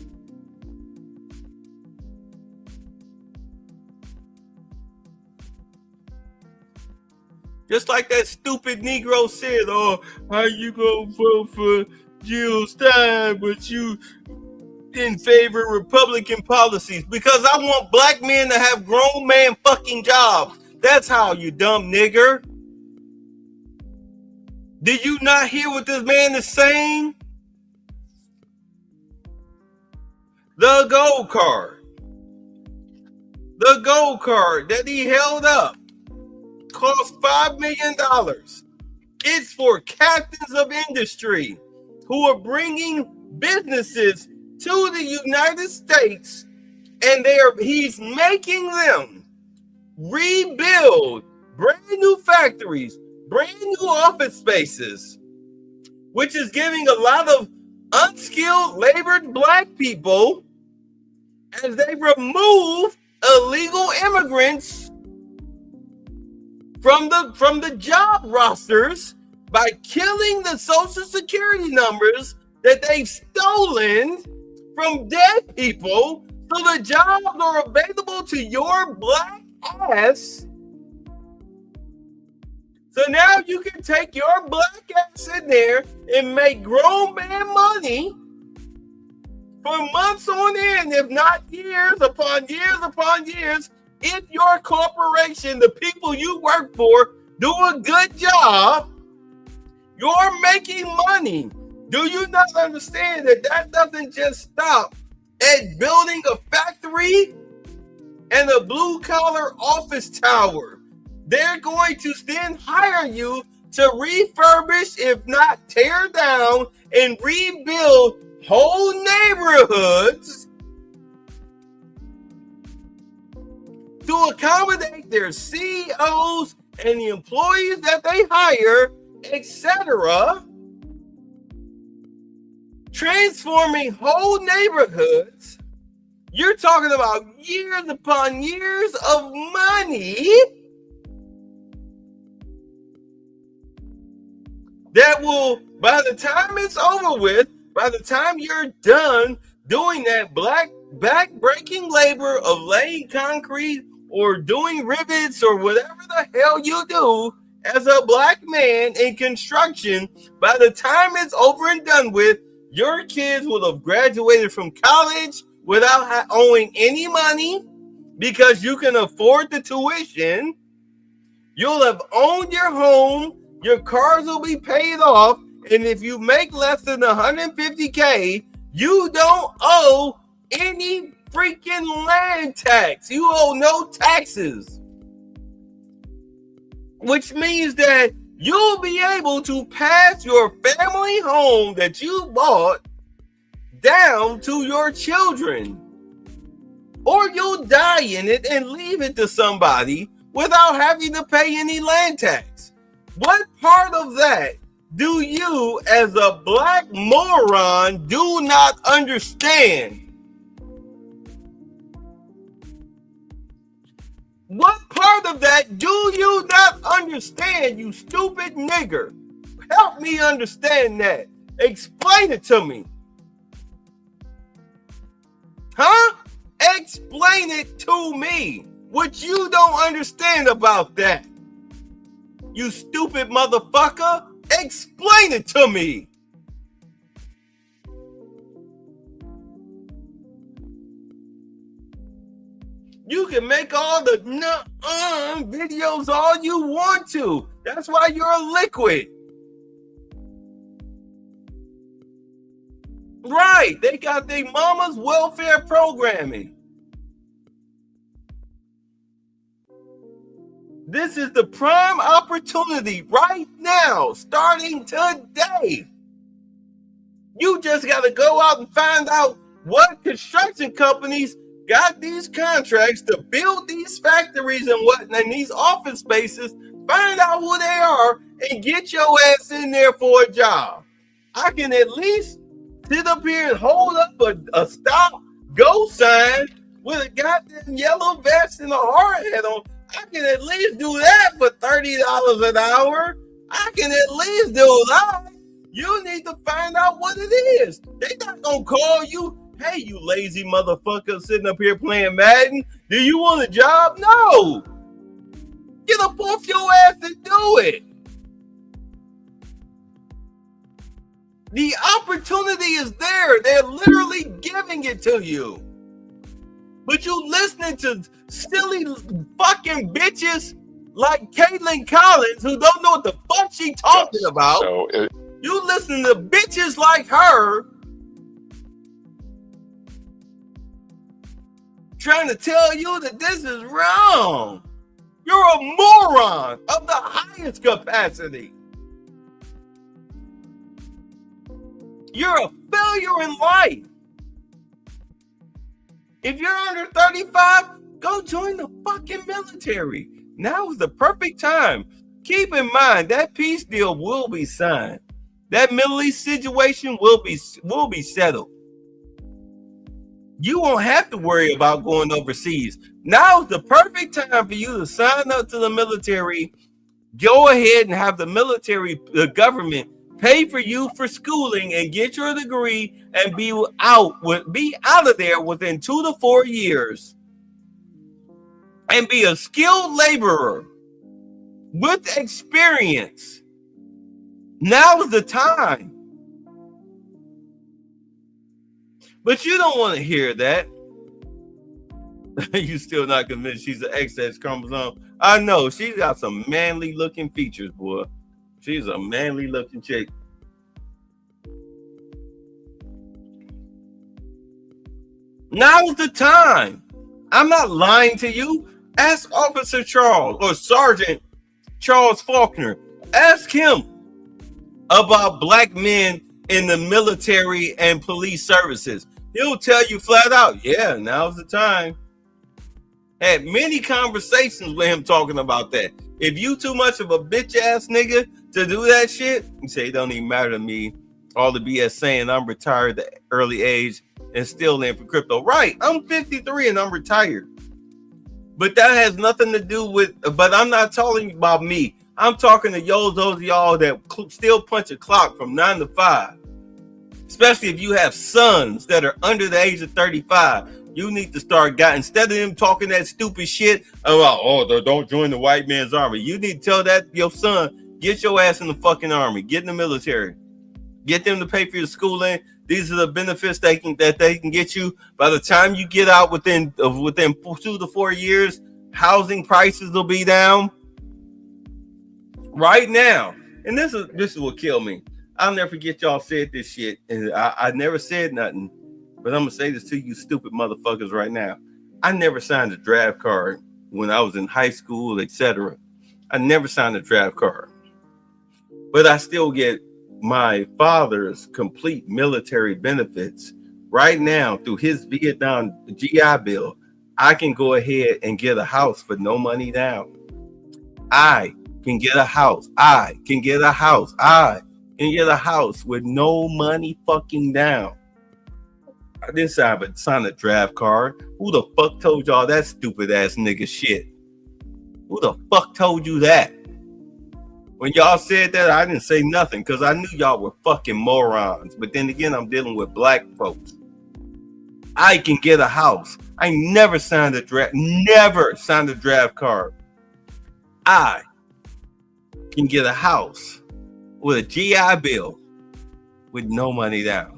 Just like that stupid Negro said, oh, how you gonna vote for Jill Stein, but you in favor of Republican policies? Because I want black men to have grown man fucking jobs. That's how, you dumb nigger. Did you not hear what this man is saying? The gold card. The gold card that he held up cost $5 million. It's for captains of industry who are bringing businesses to the United States, and he's making them rebuild brand new factories, brand new office spaces, which is giving a lot of unskilled labored black people as they remove illegal immigrants from the job rosters by killing the Social Security numbers that they've stolen from dead people, so the jobs are available to your black ass. So now you can take your black ass in there and make grown man money for months on end, if not years upon years upon years, if your corporation, the people you work for, do a good job, you're making money. Do you not understand that that doesn't just stop at building a factory and a blue-collar office tower? They're going to then hire you to refurbish, if not tear down, and rebuild whole neighborhoods to accommodate their CEOs and the employees that they hire, etc., transforming whole neighborhoods. You're talking about years upon years of money that will, by the time it's over with, by the time you're done doing that back-breaking labor of laying concrete or doing rivets or whatever the hell you do as a black man in construction, by the time it's over and done with, your kids will have graduated from college without owing any money because you can afford the tuition. You'll have owned your home. Your cars will be paid off. And if you make less than $150K, you don't owe any freaking land tax. You owe no taxes. Which means that you'll be able to pass your family home that you bought down to your children. Or you'll die in it and leave it to somebody without having to pay any land tax. What part of that do you, as a black moron, do not understand? What part of that do you not understand, you stupid nigger? Help me understand that. Explain it to me. Huh? Explain it to me. What you don't understand about that. You stupid motherfucker. Explain it to me. You can make all the videos all you want to. That's why you're a liquid. Right. They got their mama's welfare programming. This is the prime opportunity right now, starting today. You just got to go out and find out what construction companies got these contracts to build these factories and and these office spaces. Find out who they are and get your ass in there for a job. I can at least sit up here and hold up a stop go sign with a goddamn yellow vest and a hard hat on. I can at least do that for $30 an hour. I can at least do that. You need to find out what it is. They're not going to call you, hey, you lazy motherfucker sitting up here playing Madden. Do you want a job? No. Get get up off your ass and do it. The opportunity is there. They're literally giving it to you. But you listening to silly fucking bitches like Caitlin Collins who don't know what the fuck she talking about. So you listen to bitches like her trying to tell you that this is wrong. You're a moron of the highest capacity. You're a failure in life. If you're under 35, go join the fucking military. Now is the perfect time. Keep in mind that peace deal will be signed. That Middle East situation will be settled. You won't have to worry about going overseas. Now is the perfect time for you to sign up to the military. Go ahead and have the military, the government, pay for you for schooling and get your degree and be out of there within 2 to 4 years and be a skilled laborer with experience. Now's the time. But you don't want to hear that. You still not convinced she's an XX chromosome? I know she's got some manly looking features, boy. She's a manly looking chick. Now's the time. I'm not lying to you. Ask Officer Charles or Sergeant Charles Faulkner. Ask him about black men in the military and police services. He'll tell you flat out, yeah, now's the time. Had many conversations with him talking about that. If you too much of a bitch ass nigga to do that shit, you say it don't even matter to me. All the BS saying I'm retired at early age and still in for crypto. Right, I'm 53 and I'm retired. But that has nothing to do with, but I'm not talking about me. I'm talking to those of y'all that still punch a clock from 9 to 5. Especially if you have sons that are under the age of 35. You need to start instead of them talking that stupid shit about, oh, don't join the white man's army. You need to tell that your son, get your ass in the fucking army, get in the military, get them to pay for your schooling. These are the benefits they can get you. By the time you get out within 2 to 4 years, housing prices will be down right now. And this is what killed me. I'll never forget y'all said this shit, and I never said nothing. But I'm gonna say this to you stupid motherfuckers right now. I never signed a draft card when I was in high school, etc. I never signed a draft card. But I still get my father's complete military benefits right now through his Vietnam GI Bill. I can go ahead and get a house for no money down. I can get a house. I can get a house. I can get a house with no money fucking down. I didn't sign a draft card. Who the fuck told y'all that stupid ass nigga shit? Who the fuck told you that? When y'all said that, I didn't say nothing because I knew y'all were fucking morons. But then again, I'm dealing with black folks. I can get a house. I never signed a draft card. I can get a house with a GI Bill with no money down.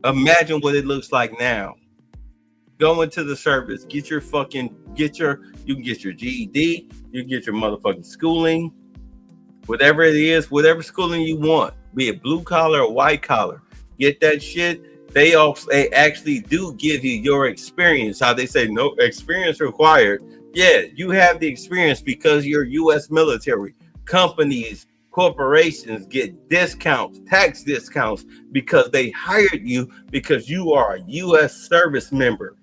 Imagine what it looks like now. Go into the service, you can get your GED, you can get your motherfucking schooling, whatever it is, whatever schooling you want, be it blue collar or white collar, get that shit. They actually do give you your experience. How they say no experience required. Yeah, you have the experience because you're U.S. military. Companies, corporations get discounts, tax discounts because they hired you because you are a U.S. service member.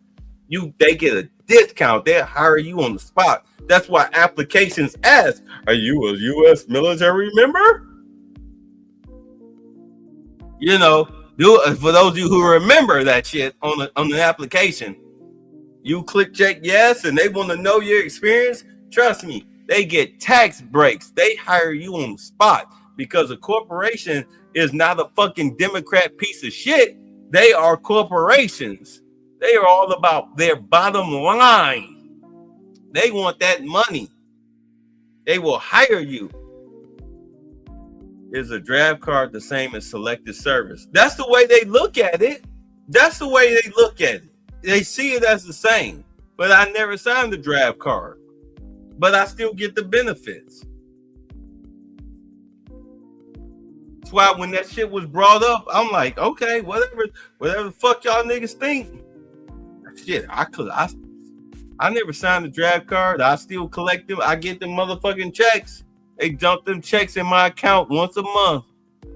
They get a discount. They'll hire you on the spot. That's why applications ask, are you a U.S. military member? You know, for those of you who remember that shit on the application, you click check yes, and they want to know your experience. Trust me, they get tax breaks. They hire you on the spot because a corporation is not a fucking Democrat piece of shit. They are corporations. They are all about their bottom line. They want that money. They will hire you. Is a draft card the same as selected service? That's the way they look at it. That's the way they look at it. They see it as the same. But I never signed the draft card. But I still get the benefits. That's why when that shit was brought up, I'm like, okay, whatever the fuck y'all niggas think. Shit, I never signed the draft card. I still collect them. I get them motherfucking checks. They dump them checks in my account once a month.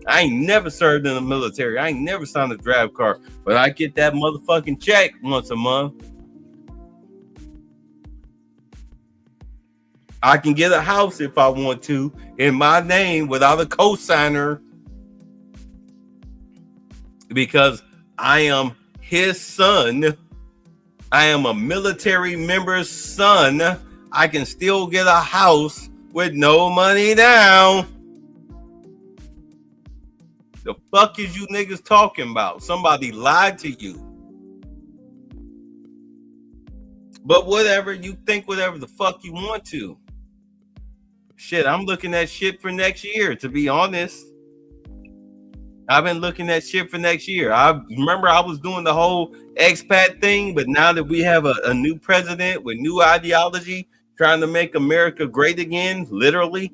I ain't never served in the military. I ain't never signed a draft card, but I get that motherfucking check once a month. I can get a house if I want to in my name without a cosigner because I am his son. I am a military member's son. I can still get a house with no money down. The fuck is you niggas talking about? Somebody lied to you. But whatever, you think whatever the fuck you want to. Shit, I'm looking at shit for next year, to be honest. I've been looking at shit for next year. I remember I was doing the whole expat thing, but now that we have a new president with new ideology, trying to make America great again, literally,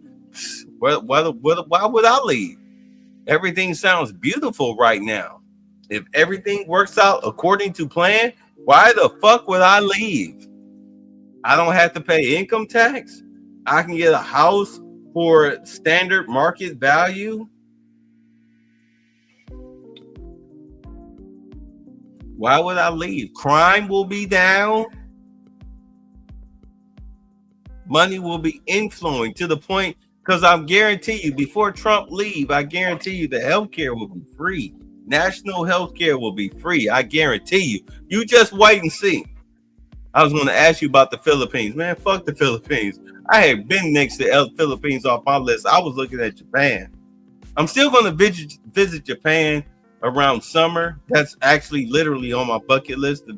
why would I leave? Everything sounds beautiful right now. If everything works out according to plan, why the fuck would I leave? I don't have to pay income tax. I can get a house for standard market value. Why would I leave? Crime will be down. Money will be inflowing to the point, because I guarantee you, before Trump leave, I guarantee you the healthcare will be free. National healthcare will be free. I guarantee you. You just wait and see. I was going to ask you about the Philippines. Man, fuck the Philippines. I had been next to the Philippines off my list. I was looking at Japan. I'm still going to visit Japan around summer. That's actually literally on my bucket list to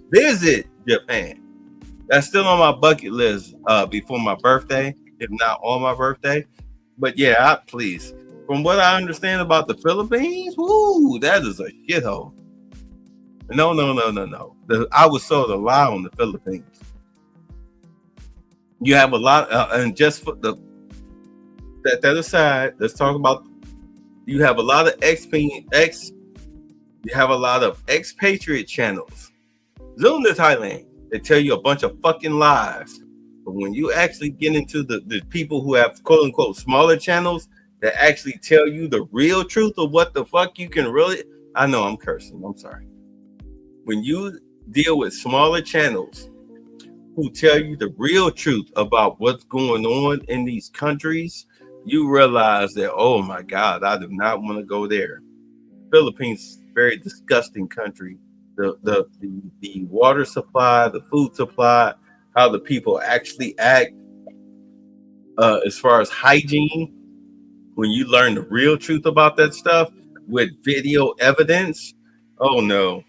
visit Japan. That's still on my bucket list before my birthday, if not on my birthday. But yeah, please. From what I understand about the Philippines, woo, that is a shithole. No. I was sold a lie on the Philippines. You have a lot, and just for that aside, let's talk about. You have a lot of expatriate channels. Zoom to Thailand. They tell you a bunch of fucking lies. But when you actually get into the people who have quote unquote smaller channels that actually tell you the real truth of what the fuck you can really, I know I'm cursing. I'm sorry. When you deal with smaller channels who tell you the real truth about what's going on in these countries, you realize that, oh my God, I do not want to go there. Philippines is a very disgusting country. The water supply, the food supply, how the people actually act as far as hygiene. When you learn the real truth about that stuff with video evidence, oh no.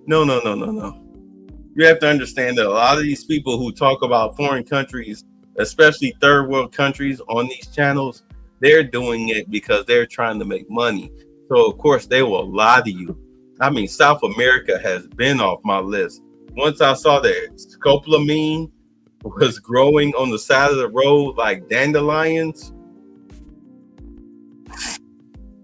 You have to understand that a lot of these people who talk about foreign countries, especially third world countries on these channels, they're doing it because they're trying to make money. So of course they will lie to you. I mean, South America has been off my list. Once I saw that scopolamine was growing on the side of the road like dandelions,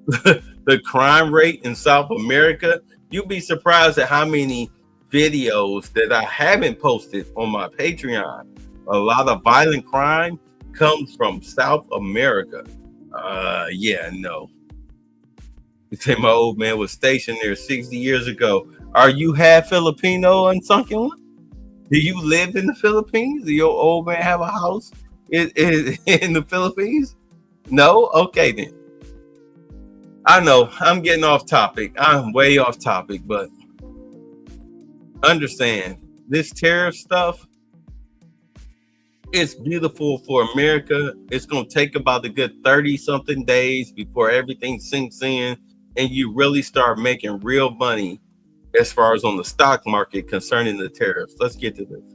the crime rate in South America, you'd be surprised at how many videos that I haven't posted on my Patreon. A lot of violent crime comes from South America. Yeah, no. You say my old man was stationed there 60 years ago. Are you half Filipino and sunken one? Do you live in the Philippines? Do your old man have a house in the Philippines? No? Okay then. I know I'm getting off topic. I'm way off topic, but understand this tariff stuff, it's beautiful for America. It's going to take about a good 30 something days before everything sinks in and you really start making real money as far as on the stock market concerning the tariffs. Let's get to this.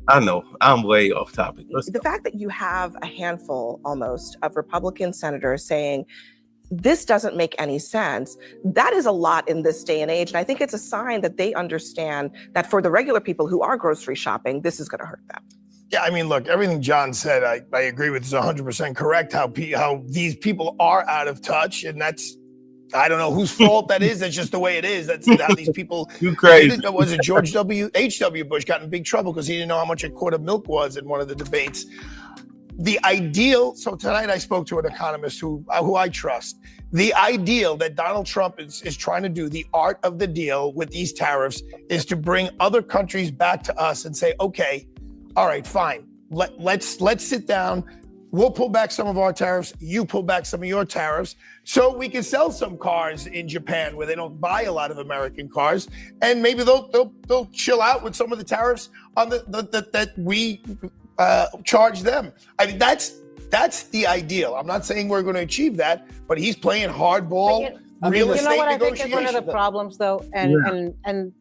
I know I'm way off topic. The fact that you have a handful almost of Republican senators saying this doesn't make any sense, that is a lot in this day and age. And I think it's a sign that they understand that for the regular people who are grocery shopping, this is going to hurt them. Yeah, I mean, look, everything John said, I agree with, is 100% correct. How these people are out of touch, and that's, I don't know whose fault that is. That's just the way it is. That's how these people. You crazy? Was it George H.W. Bush got in big trouble because he didn't know how much a quart of milk was in one of the debates. The ideal. So tonight I spoke to an economist who I trust. The ideal that Donald Trump is trying to do, the art of the deal with these tariffs, is to bring other countries back to us and say, okay, all right, fine. Let's sit down. We'll pull back some of our tariffs. You pull back some of your tariffs, so we can sell some cars in Japan where they don't buy a lot of American cars, and maybe they'll chill out with some of the tariffs on that we charge them. I mean, that's the ideal. I'm not saying we're going to achieve that, but he's playing hardball. Real estate what I think is one of the problems, though, and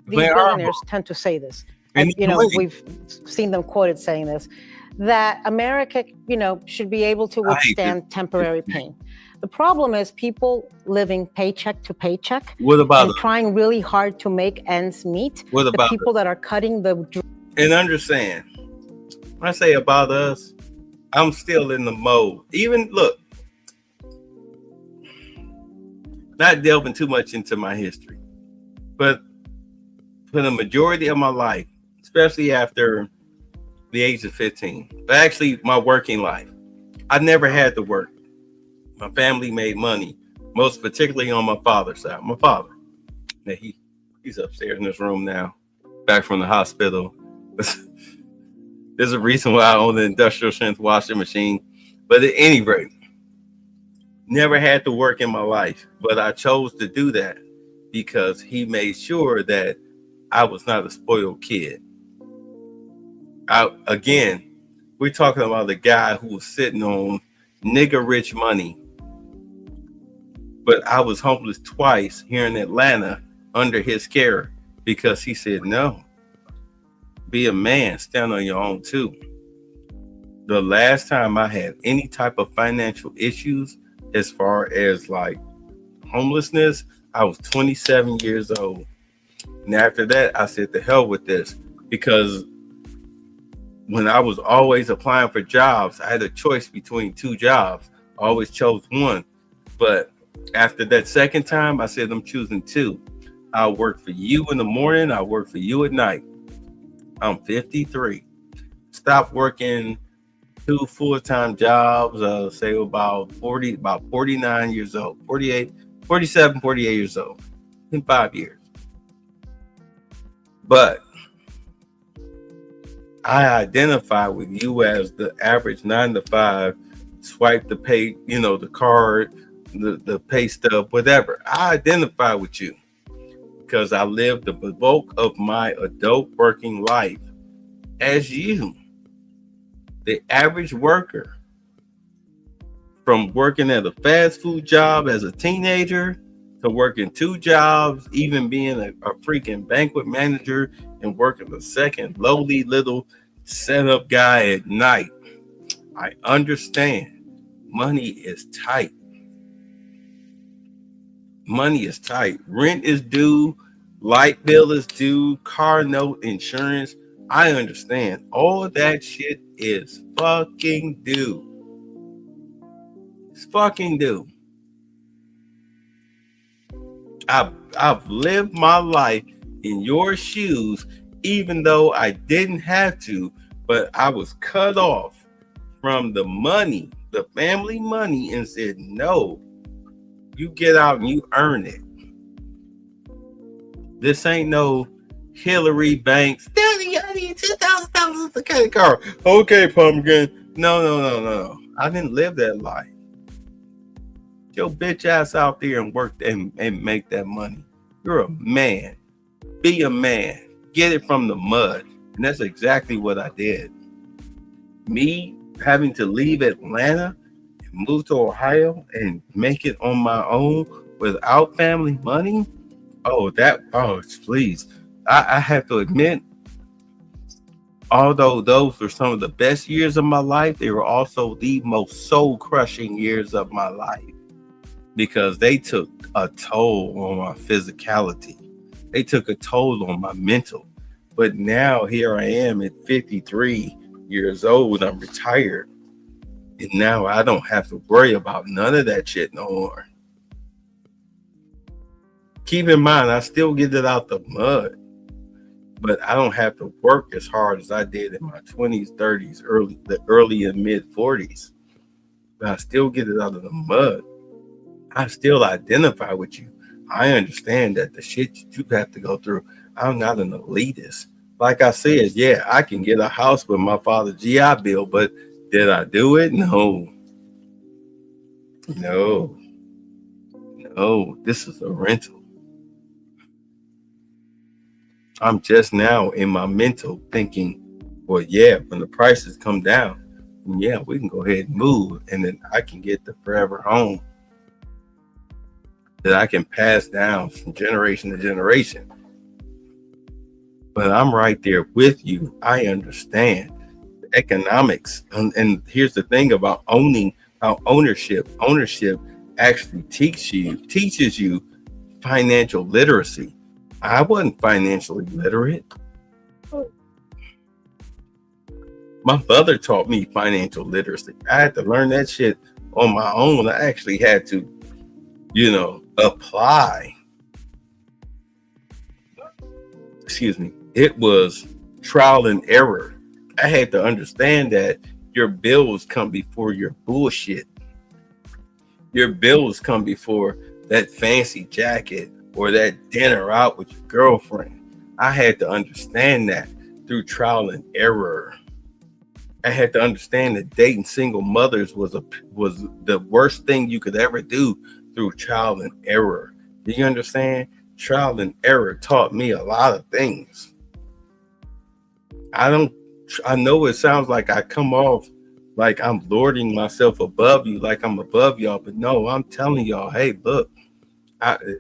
these billionaires tend to say this. And, we've seen them quoted saying this, that America, should be able to withstand temporary pain. The problem is people living paycheck to paycheck. What about and trying really hard to make ends meet. What about the people that are cutting the? And understand, when I say about us, I'm still in the mode. Even look, not delving too much into my history, but for the majority of my life, especially after the age of 15, but actually my working life, I never had to work. My family made money, most particularly on my father's side. My father, now he's upstairs in this room now, back from the hospital. There's a reason why I own the industrial strength washing machine. But at any rate, never had to work in my life, but I chose to do that because he made sure that I was not a spoiled kid. Again, we're talking about the guy who was sitting on nigger rich money. But I was homeless twice here in Atlanta under his care because he said, no, be a man, stand on your own too. The last time I had any type of financial issues as far as like homelessness, I was 27 years old. And after that, I said, the hell with this, because when I was always applying for jobs, I had a choice between two jobs. I always chose one. But after that second time, I said, I'm choosing two. I'll work for you in the morning. I'll work for you at night. I'm 53. Stopped working 2 full-time jobs, say about 49 years old, 47, 48 years old in 5 years. But I identify with you as the average 9 to 5, swipe the pay, the card, the pay stub, whatever. I identify with you because I lived the bulk of my adult working life as you, the average worker, from working at a fast food job as a teenager to working 2 jobs, even being a freaking banquet manager and working the second lowly little setup guy at night. I understand money is tight. Money is tight. Rent is due, light bill is due, car note, insurance. I understand. All of that shit is fucking due. It's fucking due. I've lived my life in your shoes, even though I didn't have to, but I was cut off from the money, the family money, and said, no, you get out and you earn it. This ain't no Hillary Banks. Daddy, I need $2,000 to get a car. Okay, pumpkin. No. I didn't live that life. Get your bitch ass out there and work and make that money. You're a man. Be a man. Get it from the mud. And that's exactly what I did. Me having to leave Atlanta and move to Ohio and make it on my own without family money. Please. I have to admit, although those were some of the best years of my life, they were also the most soul-crushing years of my life because they took a toll on my physicality. They took a toll on my mental. But now here I am at 53 years old. I'm retired. And now I don't have to worry about none of that shit no more. Keep in mind, I still get it out the mud, but I don't have to work as hard as I did in my 20s, 30s, early and mid 40s. But I still get it out of the mud. I still identify with you. I understand that the shit you have to go through. I'm not an elitist. Like I said, yeah, I can get a house with my father's GI Bill, but did I do it? No. No. No, this is a rental. I'm just now in my mental thinking, well, yeah, when the prices come down, yeah, we can go ahead and move, and then I can get the forever home that I can pass down from generation to generation. But I'm right there with you. I understand the economics. And here's the thing about ownership. Ownership actually teaches you financial literacy. I wasn't financially literate. My mother taught me financial literacy. I had to learn that shit on my own. I actually had to, apply. Excuse me. It was trial and error. I had to understand that your bills come before your bullshit. Your bills come before that fancy jacket or that dinner out with your girlfriend. I had to understand that through trial and error. I had to understand that dating single mothers was the worst thing you could ever do through trial and error. Do you understand? Trial and error taught me a lot of things. I know it sounds like I come off like I'm lording myself above you, like I'm above y'all, but no, I'm telling y'all, hey, look,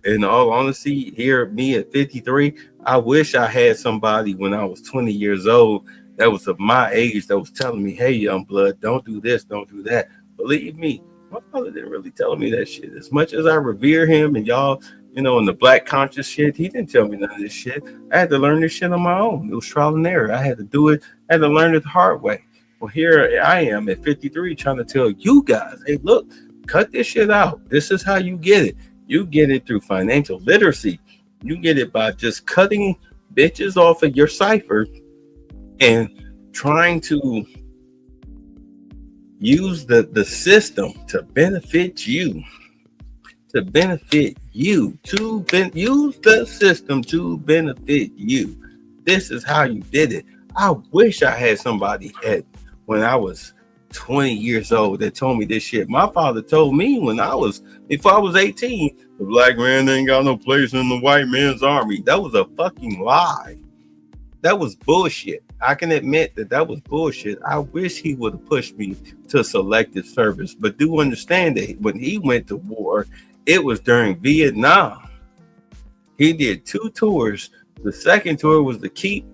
in all honesty, here, me at 53, I wish I had somebody when I was 20 years old that was of my age that was telling me, hey, young blood, don't do this, don't do that. Believe me, my father didn't really tell me that shit. As much as I revere him and y'all, in the black conscious shit, he didn't tell me none of this shit. I had to learn this shit on my own. It was trial and error. I had to do it. I had to learn it the hard way. Well, here I am at 53 trying to tell you guys, hey, look, cut this shit out. This is how you get it. You get it through financial literacy. You get it by just cutting bitches off of your cipher and trying to use the system to benefit you. To benefit you, use the system to benefit you. This is how you did it. I wish I had somebody when I was 20 years old that told me this shit. My father told me before I was 18, the black man ain't got no place in the white man's army. That was a fucking lie. That was bullshit. I can admit that was bullshit. I wish he would have pushed me to selective service, but do understand that when he went to war, it was during Vietnam. He did 2 tours. The second tour was to keep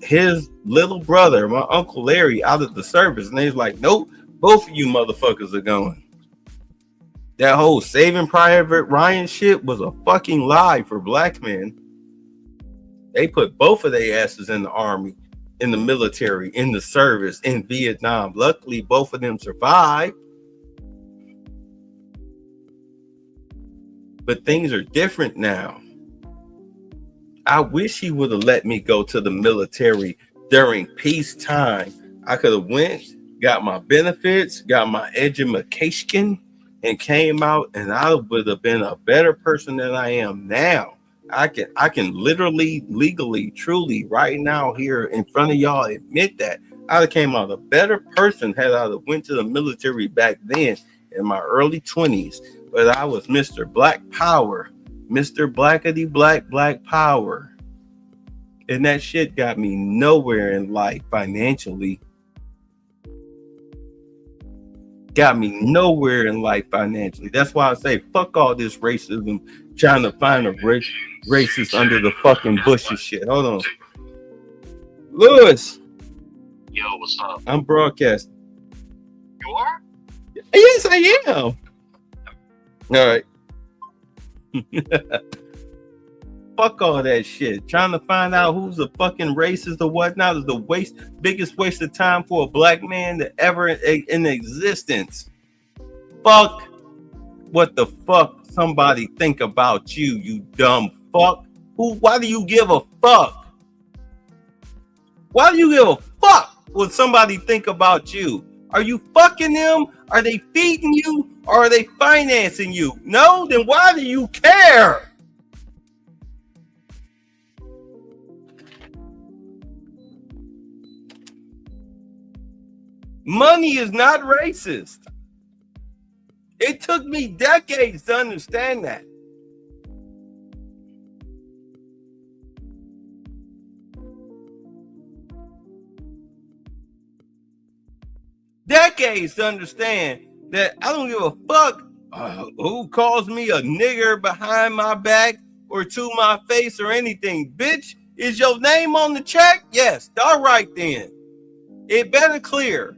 his little brother, my Uncle Larry, out of the service. And they was like, nope, both of you motherfuckers are going. That whole Saving Private Ryan shit was a fucking lie for black men. They put both of their asses in the army, in the military, in the service, in Vietnam. Luckily, both of them survived. But things are different now. I wish he would have let me go to the military during peacetime. I could have went, got my benefits, got my education, and came out, and I would have been a better person than I am now. I can literally, legally, truly, right now here in front of y'all admit that I came out a better person had I went to the military back then in my early 20s. But I was Mr. Black Power, Mr. Blackity Black Power. And that shit got me nowhere in life financially. Got me nowhere in life financially. That's why I say, fuck all this racism, trying to find a racist under the fucking bush and shit. Hold on. Lewis, Yo, what's up? I'm broadcasting. You are? Yes, I am. All right. Fuck all that shit. Trying to find out who's a fucking racist or whatnot is the biggest waste of time for a black man that ever in existence. Fuck what the fuck somebody think about you, you dumb fuck. Why do you give a fuck? Why do you give a fuck what somebody think about you? Are you fucking them? Are they feeding you? Or are they financing you? No? Then why do you care? Money is not racist. It took me decades to understand that. Decades to understand that I don't give a fuck who calls me a nigger behind my back or to my face or anything. Bitch, is your name on the check? Yes. All right then. It better clear.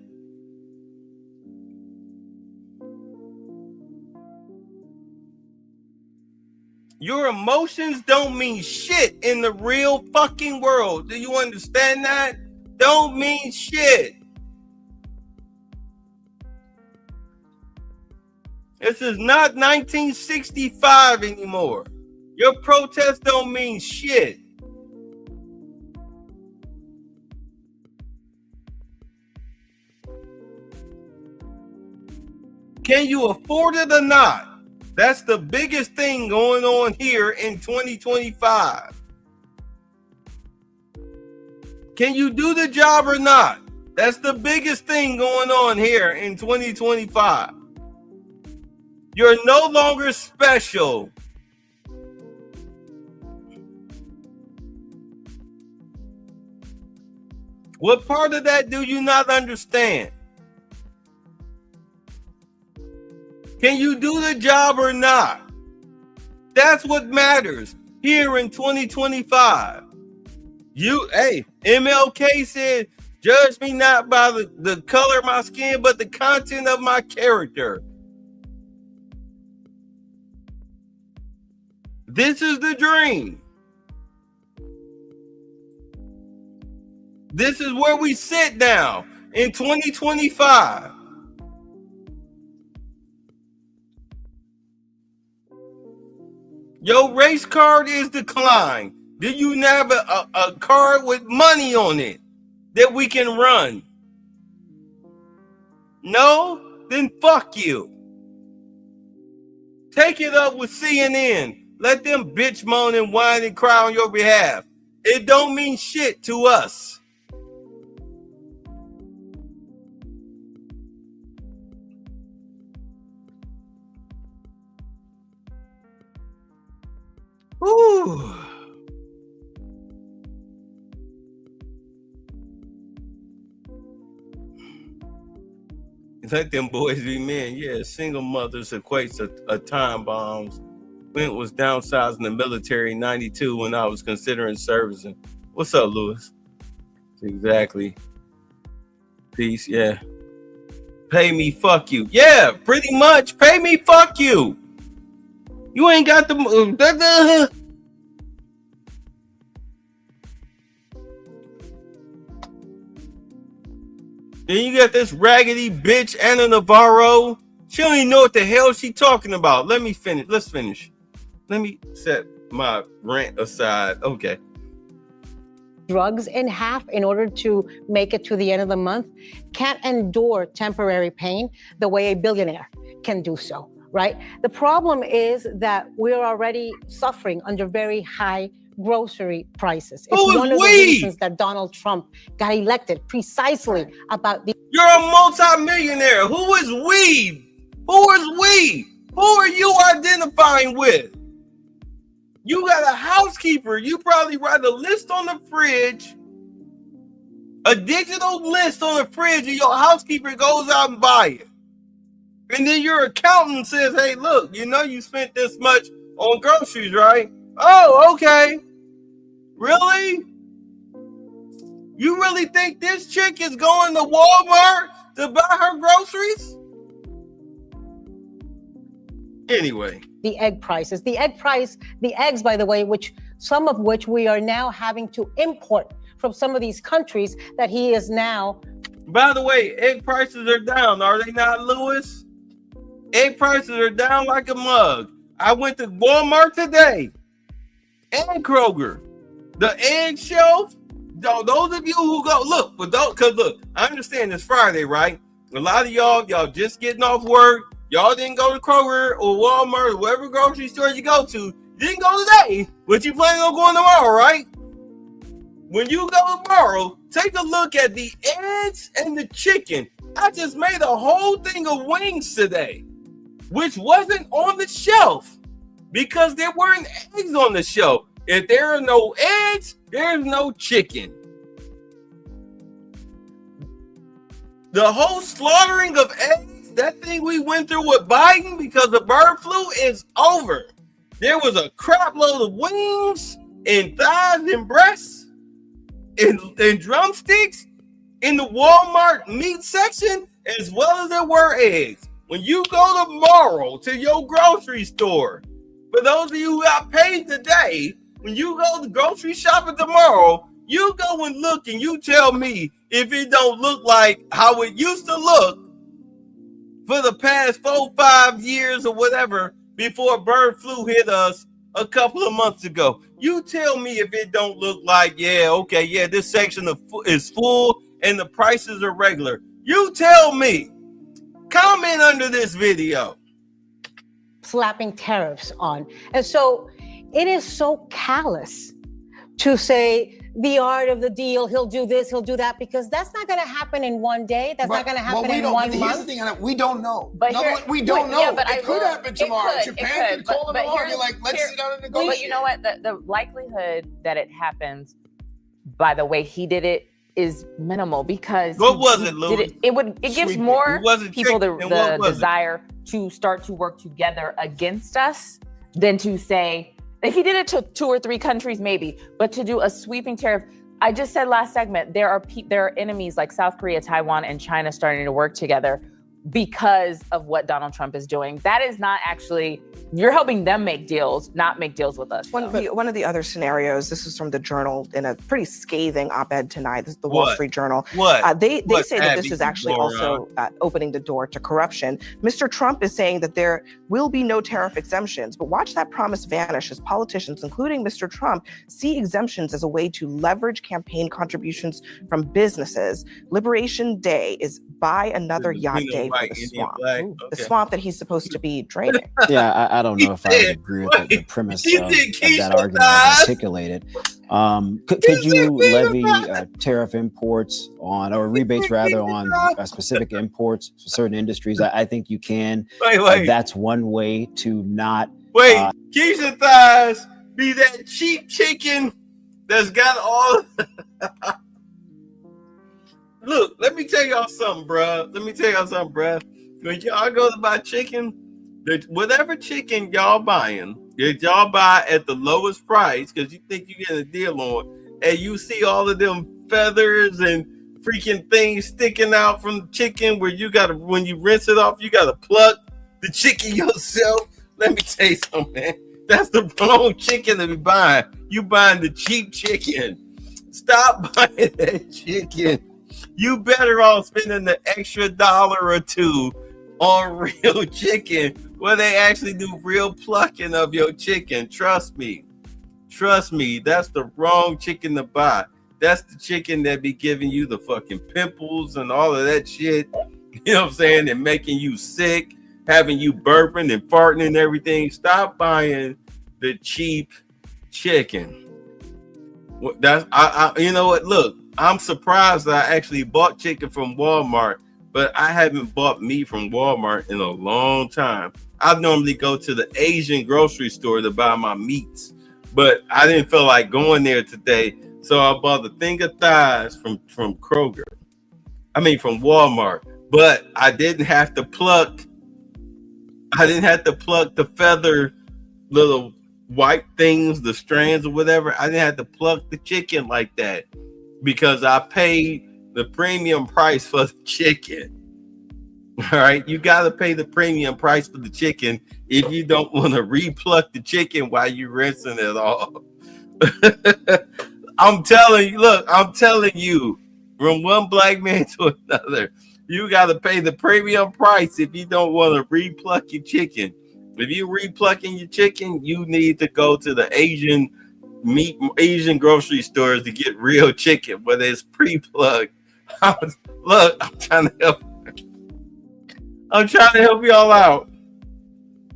Your emotions don't mean shit in the real fucking world. Do you understand that? Don't mean shit. This is not 1965 anymore. Your protests don't mean shit. Can you afford it or not? That's the biggest thing going on here in 2025. Can you do the job or not? That's the biggest thing going on here in 2025. You're no longer special. What part of that do you not understand? Can you do the job or not? That's what matters here in 2025. MLK said, judge me not by the color of my skin, but the content of my character. This is the dream. This is where we sit now in 2025. Your race card is declined. Do you have a card with money on it that we can run? No? Then fuck you. Take it up with CNN. Let them bitch, moan, and whine and cry on your behalf. It don't mean shit to us. Ooh. Let them boys be men. Yeah, single mothers equates to time bombs. Clint was downsized in the military in 92 when I was considering servicing. What's up, Lewis? Exactly. Peace, yeah. Pay me, fuck you. Yeah, pretty much. Pay me, fuck you. You ain't got the... Then you got this raggedy bitch, Anna Navarro. She don't even know what the hell she talking about. Let me finish. Let's finish. Let me set my rant aside. Okay. Drugs in half in order to make it to the end of the month can't endure temporary pain the way a billionaire can do so, right? The problem is that we're already suffering under very high grocery prices. It's one of the reasons that Donald Trump got elected, precisely about the... You're a multi-millionaire. Who is we? Who is we? Who are you identifying with? You got a housekeeper. You probably write a list on the fridge, a digital list on the fridge, and your housekeeper goes out and buy it. And then your accountant says, hey, look, you know you spent this much on groceries, right? Oh, okay. Really? You really think this chick is going to Walmart to buy her groceries? Anyway. The egg prices. The eggs, by the way, some of which we are now having to import from some of these countries that he is now. By the way, egg prices are down. Are they not, Lewis? Egg prices are down like a mug. I went to Walmart today and Kroger. The egg shelf, those of you who go, look, I understand it's Friday, right? A lot of y'all just getting off work. Y'all didn't go to Kroger or Walmart or whatever grocery store you go to. You didn't go today, but you planning on going tomorrow, right? When you go tomorrow, take a look at the eggs and the chicken. I just made a whole thing of wings today, which wasn't on the shelf because there weren't eggs on the shelf. If there are no eggs, there's no chicken. The whole slaughtering of eggs, that thing we went through with Biden because of bird flu, is over. There was a crap load of wings and thighs and breasts and drumsticks in the Walmart meat section, as well as there were eggs. When you go tomorrow to your grocery store, for those of you who got paid today, when you go to grocery shopping tomorrow, you go and look and you tell me if it don't look like how it used to look for the past 4-5 years or whatever before bird flu hit us a couple of months ago. You tell me if it don't look like, this section is full and the prices are regular. You tell me. Comment under this video. Slapping tariffs on. And so it is so callous to say the art of the deal, he'll do this, he'll do that, because that's not going to happen in one day. That's not going to happen in 1 month. Here's the thing, we don't know. But we don't know. Yeah, but it could happen tomorrow. Japan could call them tomorrow and be like, let's sit down and negotiate. But you know what? The likelihood that it happens by the way he did it is minimal, because it gives more people the desire to start to work together against us than to say, if he did it to 2 or 3 countries, maybe, but to do a sweeping tariff. I just said last segment, there are enemies like South Korea, Taiwan, and China starting to work together because of what Donald Trump is doing. That is not actually, you're helping them make deals, not make deals with us. One of the other scenarios, this is from the Journal in a pretty scathing op-ed tonight. This is the Wall Street Journal. They say that this is actually also opening the door to corruption. Mr. Trump is saying that there will be no tariff exemptions, but watch that promise vanish as politicians, including Mr. Trump, see exemptions as a way to leverage campaign contributions from businesses. Liberation Day is buy another yacht day for the swamp. The swamp that he's supposed to be draining. Yeah, I don't know if I would agree with the premise of that argument articulated. Could you levy tariff imports on, or rebates rather, on specific imports for certain industries? I think you can. That's one way to not. Keisha thighs be that cheap chicken that's got all. Look, let me tell y'all something, bruh. When y'all go to buy chicken, whatever chicken y'all buying, if y'all buy at the lowest price because you think you're getting a deal on, and you see all of them feathers and freaking things sticking out from the chicken where when you rinse it off, you gotta pluck the chicken yourself. Let me tell you something, man. That's the wrong chicken to be buying. You buying the cheap chicken. Stop buying that chicken. You better off spending the extra $1 or $2 on real chicken where they actually do real plucking of your chicken. Trust me, that's the wrong chicken to buy. That's the chicken that be giving you the fucking pimples and all of that shit. You know what I'm saying? And making you sick, having you burping and farting and everything. Stop buying the cheap chicken. You know what? Look, I'm surprised that I actually bought chicken from Walmart, but I haven't bought meat from Walmart in a long time. I normally go to the Asian grocery store to buy my meats, but I didn't feel like going there today, so I bought a thing of thighs from Kroger. From Walmart, but I didn't have to pluck. The feather little white things, the strands or whatever. I didn't have to pluck the chicken like that. because I paid the premium price for the chicken. All right, you got to pay the premium price for the chicken if you don't want to repluck the chicken while you're rinsing it off. I'm telling you, from one black man to another, you got to pay the premium price if you don't want to repluck your chicken. If you're replucking your chicken, you need to go to the Asian grocery stores to get real chicken, whether it's pre-plugged. Look, I'm trying to help y'all out,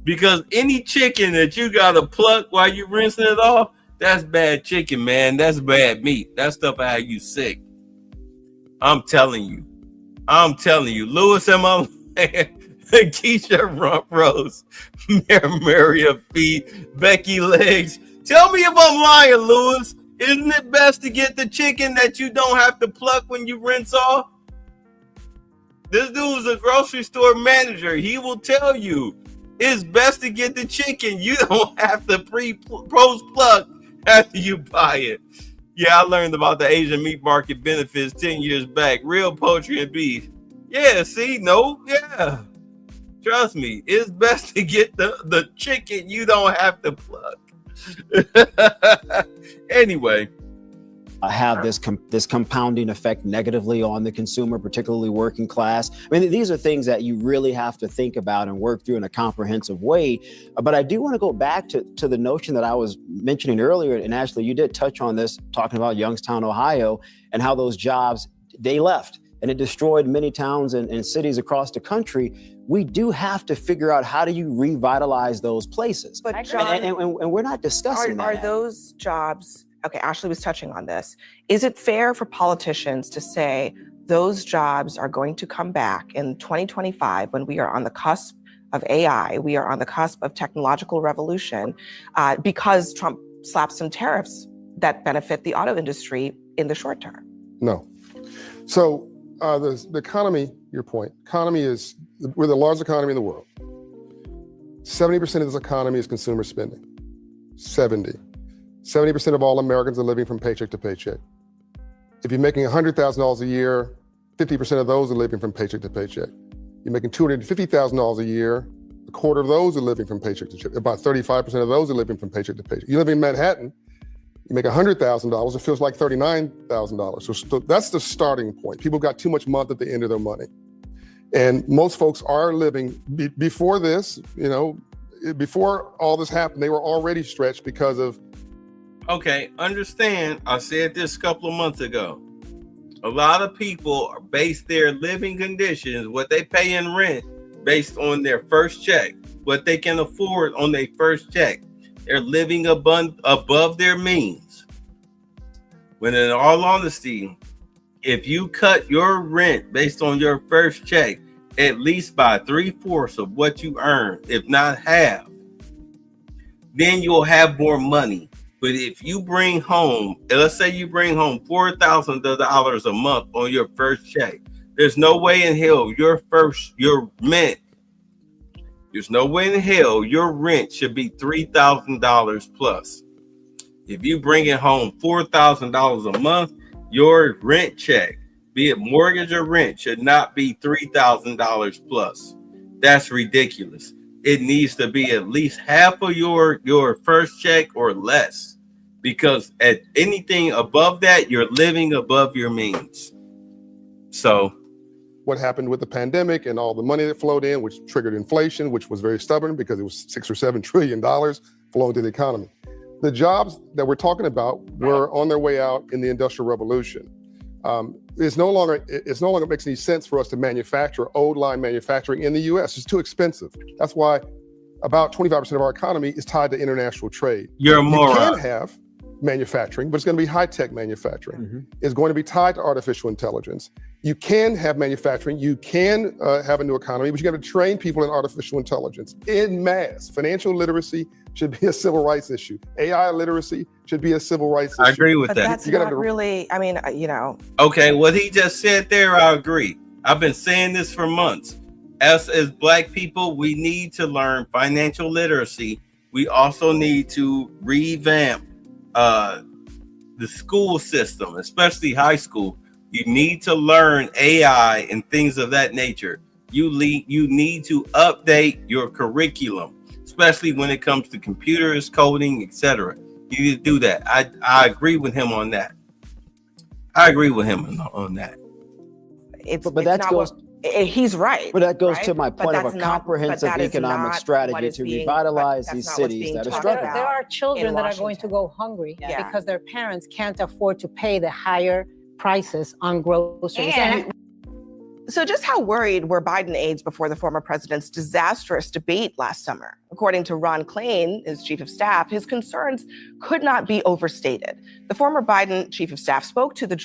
because any chicken that you gotta pluck while you rinsing it off, that's bad chicken, man. That's bad meat. That stuff will have you sick. I'm telling you, Lewis and my Keisha Rump Rose, Maria Feet, Becky Legs. Tell me if I'm lying, Lewis. Isn't it best to get the chicken that you don't have to pluck when you rinse off? This dude's a grocery store manager. He will tell you it's best to get the chicken. You don't have to post pluck after you buy it. Yeah, I learned about the Asian meat market benefits 10 years back. Real poultry and beef. Yeah, see, yeah. Trust me, it's best to get the chicken you don't have to pluck. Anyway. Have this compounding effect negatively on the consumer, particularly working class. I mean, these are things that you really have to think about and work through in a comprehensive way. But I do want to go back to the notion that I was mentioning earlier, and Ashley, you did touch on this, talking about Youngstown, Ohio, and how those jobs, they left, and it destroyed many towns and cities across the country. We do have to figure out, how do you revitalize those places? But John, and we're not discussing that. Are those jobs, okay, Ashley was touching on this. Is it fair for politicians to say those jobs are going to come back in 2025 when we are on the cusp of AI, we are on the cusp of technological revolution, because Trump slapped some tariffs that benefit the auto industry in the short term? No. So the economy, your point, we're the largest economy in the world. 70% of this economy is consumer spending. 70% of all Americans are living from paycheck to paycheck. If you're making $100,000 a year, 50% of those are living from paycheck to paycheck. You're making $250,000 a year, a quarter of those are living from paycheck to paycheck. About 35% of those are living from paycheck to paycheck. You live in Manhattan, you make $100,000, it feels like $39,000. So that's the starting point. People got too much month at the end of their money. And most folks are living, before this, before all this happened, they were already stretched because of. Okay, understand, I said this a couple of months ago. A lot of people base their living conditions, what they pay in rent, based on their first check, what they can afford on their first check. They're living above their means. When in all honesty, if you cut your rent based on your first check, at least by 3/4 of what you earn, if not half, then you'll have more money. But if you bring home, let's say you bring home $4,000 a month on your first check, there's no way in hell your rent should be $3,000 plus. If you bring it home $4,000 a month, your rent check, be it mortgage or rent, should not be $3,000 plus. That's ridiculous. It needs to be at least half of your first check or less, because at anything above that, you're living above your means. So what happened with the pandemic and all the money that flowed in, which triggered inflation, which was very stubborn because it was $6 or $7 trillion flowing to the economy. The jobs that we're talking about were on their way out in the Industrial Revolution. It no longer makes any sense for us to manufacture old line manufacturing in the US. It's too expensive. That's why about 25% of our economy is tied to international trade. You're a moron. You can have manufacturing, but it's going to be high-tech manufacturing. Mm-hmm. It's going to be tied to artificial intelligence. You can have manufacturing, you can have a new economy, but you got to train people in artificial intelligence en masse. Financial literacy should be a civil rights issue. AI literacy should be a civil rights issue. I agree with that. That's not really, I mean, Okay, what he just said there, I agree. I've been saying this for months. Us as Black people, we need to learn financial literacy. We also need to revamp the school system, especially high school, you need to learn AI and things of that nature. You need to update your curriculum, especially when it comes to computers, coding, etc. You need to do that. I agree with him on that. But that goes. He's right. But that goes right? to my point of a comprehensive economic strategy to revitalize these cities that are struggling. There are children that are going to go hungry because their parents can't afford to pay the higher prices on groceries. So just how worried were Biden aides before the former president's disastrous debate last summer? According to Ron Klain, his chief of staff, his concerns could not be overstated. The former Biden chief of staff spoke to the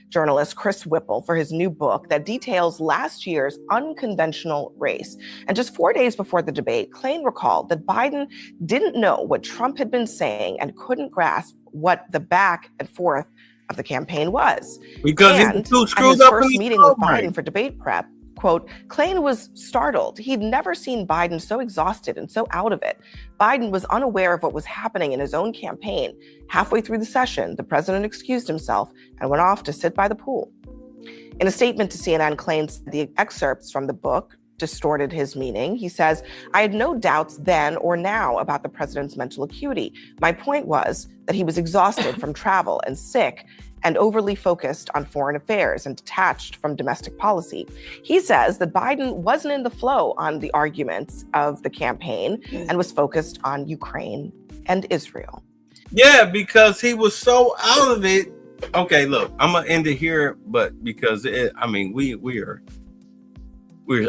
journalist Chris Whipple for his new book that details last year's unconventional race. And just 4 days before the debate, Klain recalled that Biden didn't know what Trump had been saying and couldn't grasp what the back and forth of the campaign was. Because he was too screwed up in first meeting with Biden for debate prep, quote, Klain was startled. He'd never seen Biden so exhausted and so out of it. Biden was unaware of what was happening in his own campaign. Halfway through the session, the president excused himself and went off to sit by the pool. In a statement to CNN, Klain said the excerpts from the book distorted his meaning. He says, I had no doubts then or now about the president's mental acuity. My point was that he was exhausted from travel and sick and overly focused on foreign affairs and detached from domestic policy. He says that Biden wasn't in the flow on the arguments of the campaign and was focused on Ukraine and Israel. Yeah, because he was so out of it. Okay, look, I'm gonna end it here, but because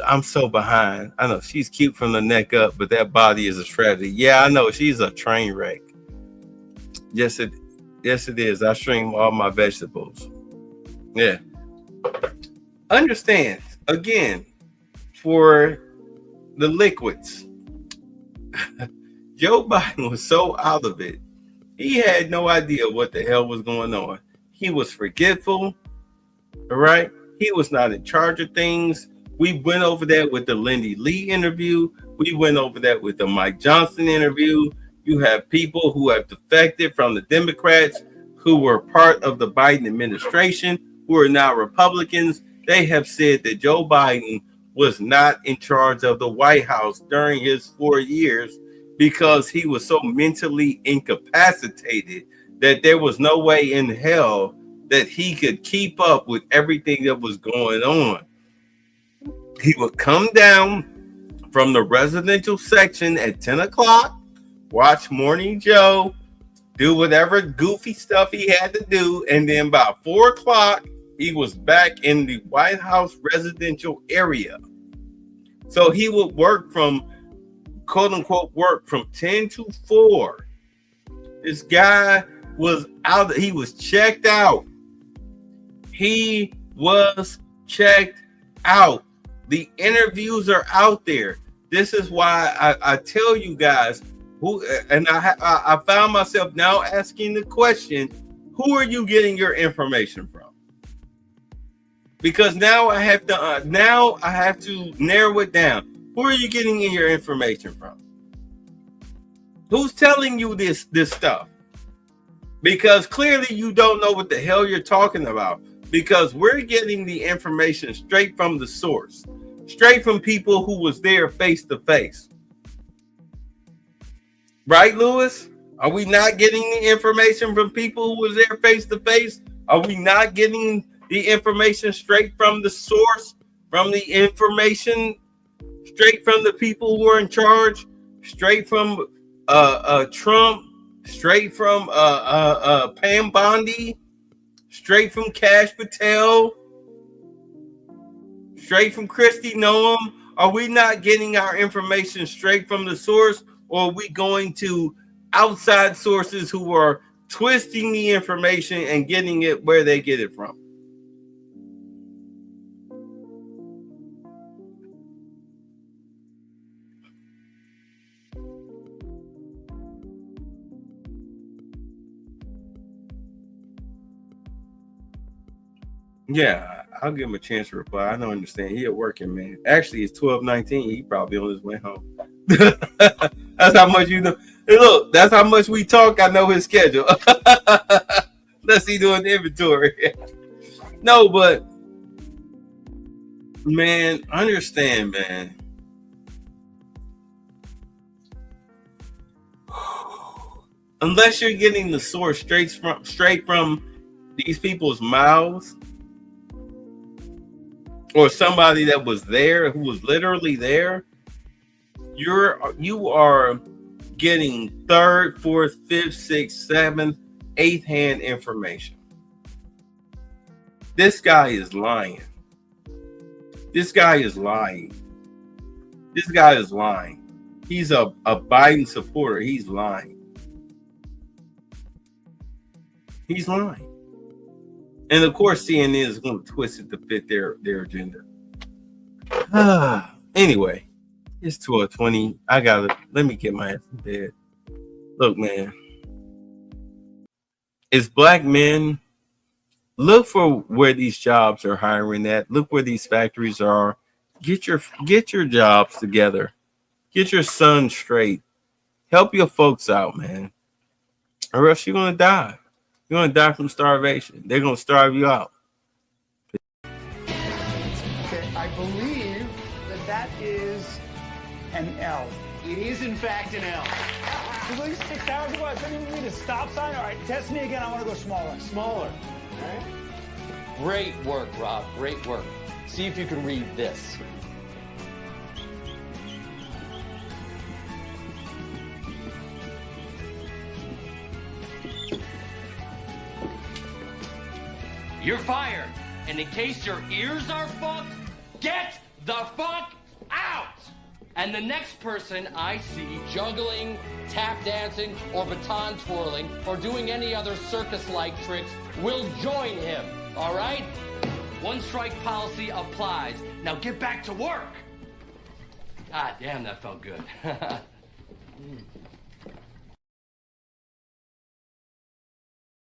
I'm so behind. I know she's cute from the neck up, but that body is a tragedy. Yeah, I know she's a train wreck. Yes, it is. I stream all my vegetables. Yeah. Understand, again, for the liquids, Joe Biden was so out of it. He had no idea what the hell was going on. He was forgetful, all right? He was not in charge of things. We went over that with the Lindy Lee interview. We went over that with the Mike Johnson interview. You have people who have defected from the Democrats who were part of the Biden administration, who are now Republicans. They have said that Joe Biden was not in charge of the White House during his 4 years because he was so mentally incapacitated that there was no way in hell that he could keep up with everything that was going on. He would come down from the residential section at 10 o'clock, watch Morning Joe, do whatever goofy stuff he had to do, and then by 4 o'clock, he was back in the White House residential area. So he would work from, quote unquote, work from 10 to 4. This guy was out, he was checked out. He was checked out. The interviews are out there. This is why I tell you guys who, and I found myself now asking the question, who are you getting your information from? Because now I have to narrow it down. Who are you getting your information from? Who's telling you this stuff? Because clearly you don't know what the hell you're talking about. Because we're getting the information straight from the source, straight from people who was there face to face. Right, Lewis? Are we not getting the information from people who was there face to face? Are we not getting the information straight from the source, from the information straight from the people who are in charge, straight from Trump, straight from Pam Bondi, straight from Kash Patel, straight from Kristi Noem? Are we not getting our information straight from the source, or are we going to outside sources who are twisting the information and getting it where they get it from? Yeah, I'll give him a chance to reply. I don't understand. He a working man. Actually, it's 12:19. He probably on his way home. That's how much you know. Hey, look, that's how much we talk. I know his schedule. Unless he doing the inventory. No, but man, understand, man. Unless you're getting the source straight from these people's mouths, or somebody that was there, who was literally there, you are getting third, fourth, fifth, sixth, seventh, eighth hand information. This guy is lying. This guy is lying. This guy is lying. He's a Biden supporter. He's lying. He's lying. And of course, CNN is going to twist it to fit their agenda. Anyway, it's 12:20. Let me get my ass in bed. Look, man. It's black men. Look for where these jobs are hiring at. Look where these factories are. Get your jobs together. Get your son straight. Help your folks out, man. Or else you're going to die. You're going to die from starvation. They're going to starve you out. Okay, I believe that is an L. It is, in fact, an L. It was 6 hours ago. I couldn't even read a stop sign. All right, test me again. I want to go smaller. Smaller. All right. Great work, Rob. Great work. See if you can read this. You're fired. And in case your ears are fucked, get the fuck out! And the next person I see juggling, tap dancing, or baton twirling, or doing any other circus-like tricks will join him, all right? One strike policy applies. Now get back to work. God damn, that felt good.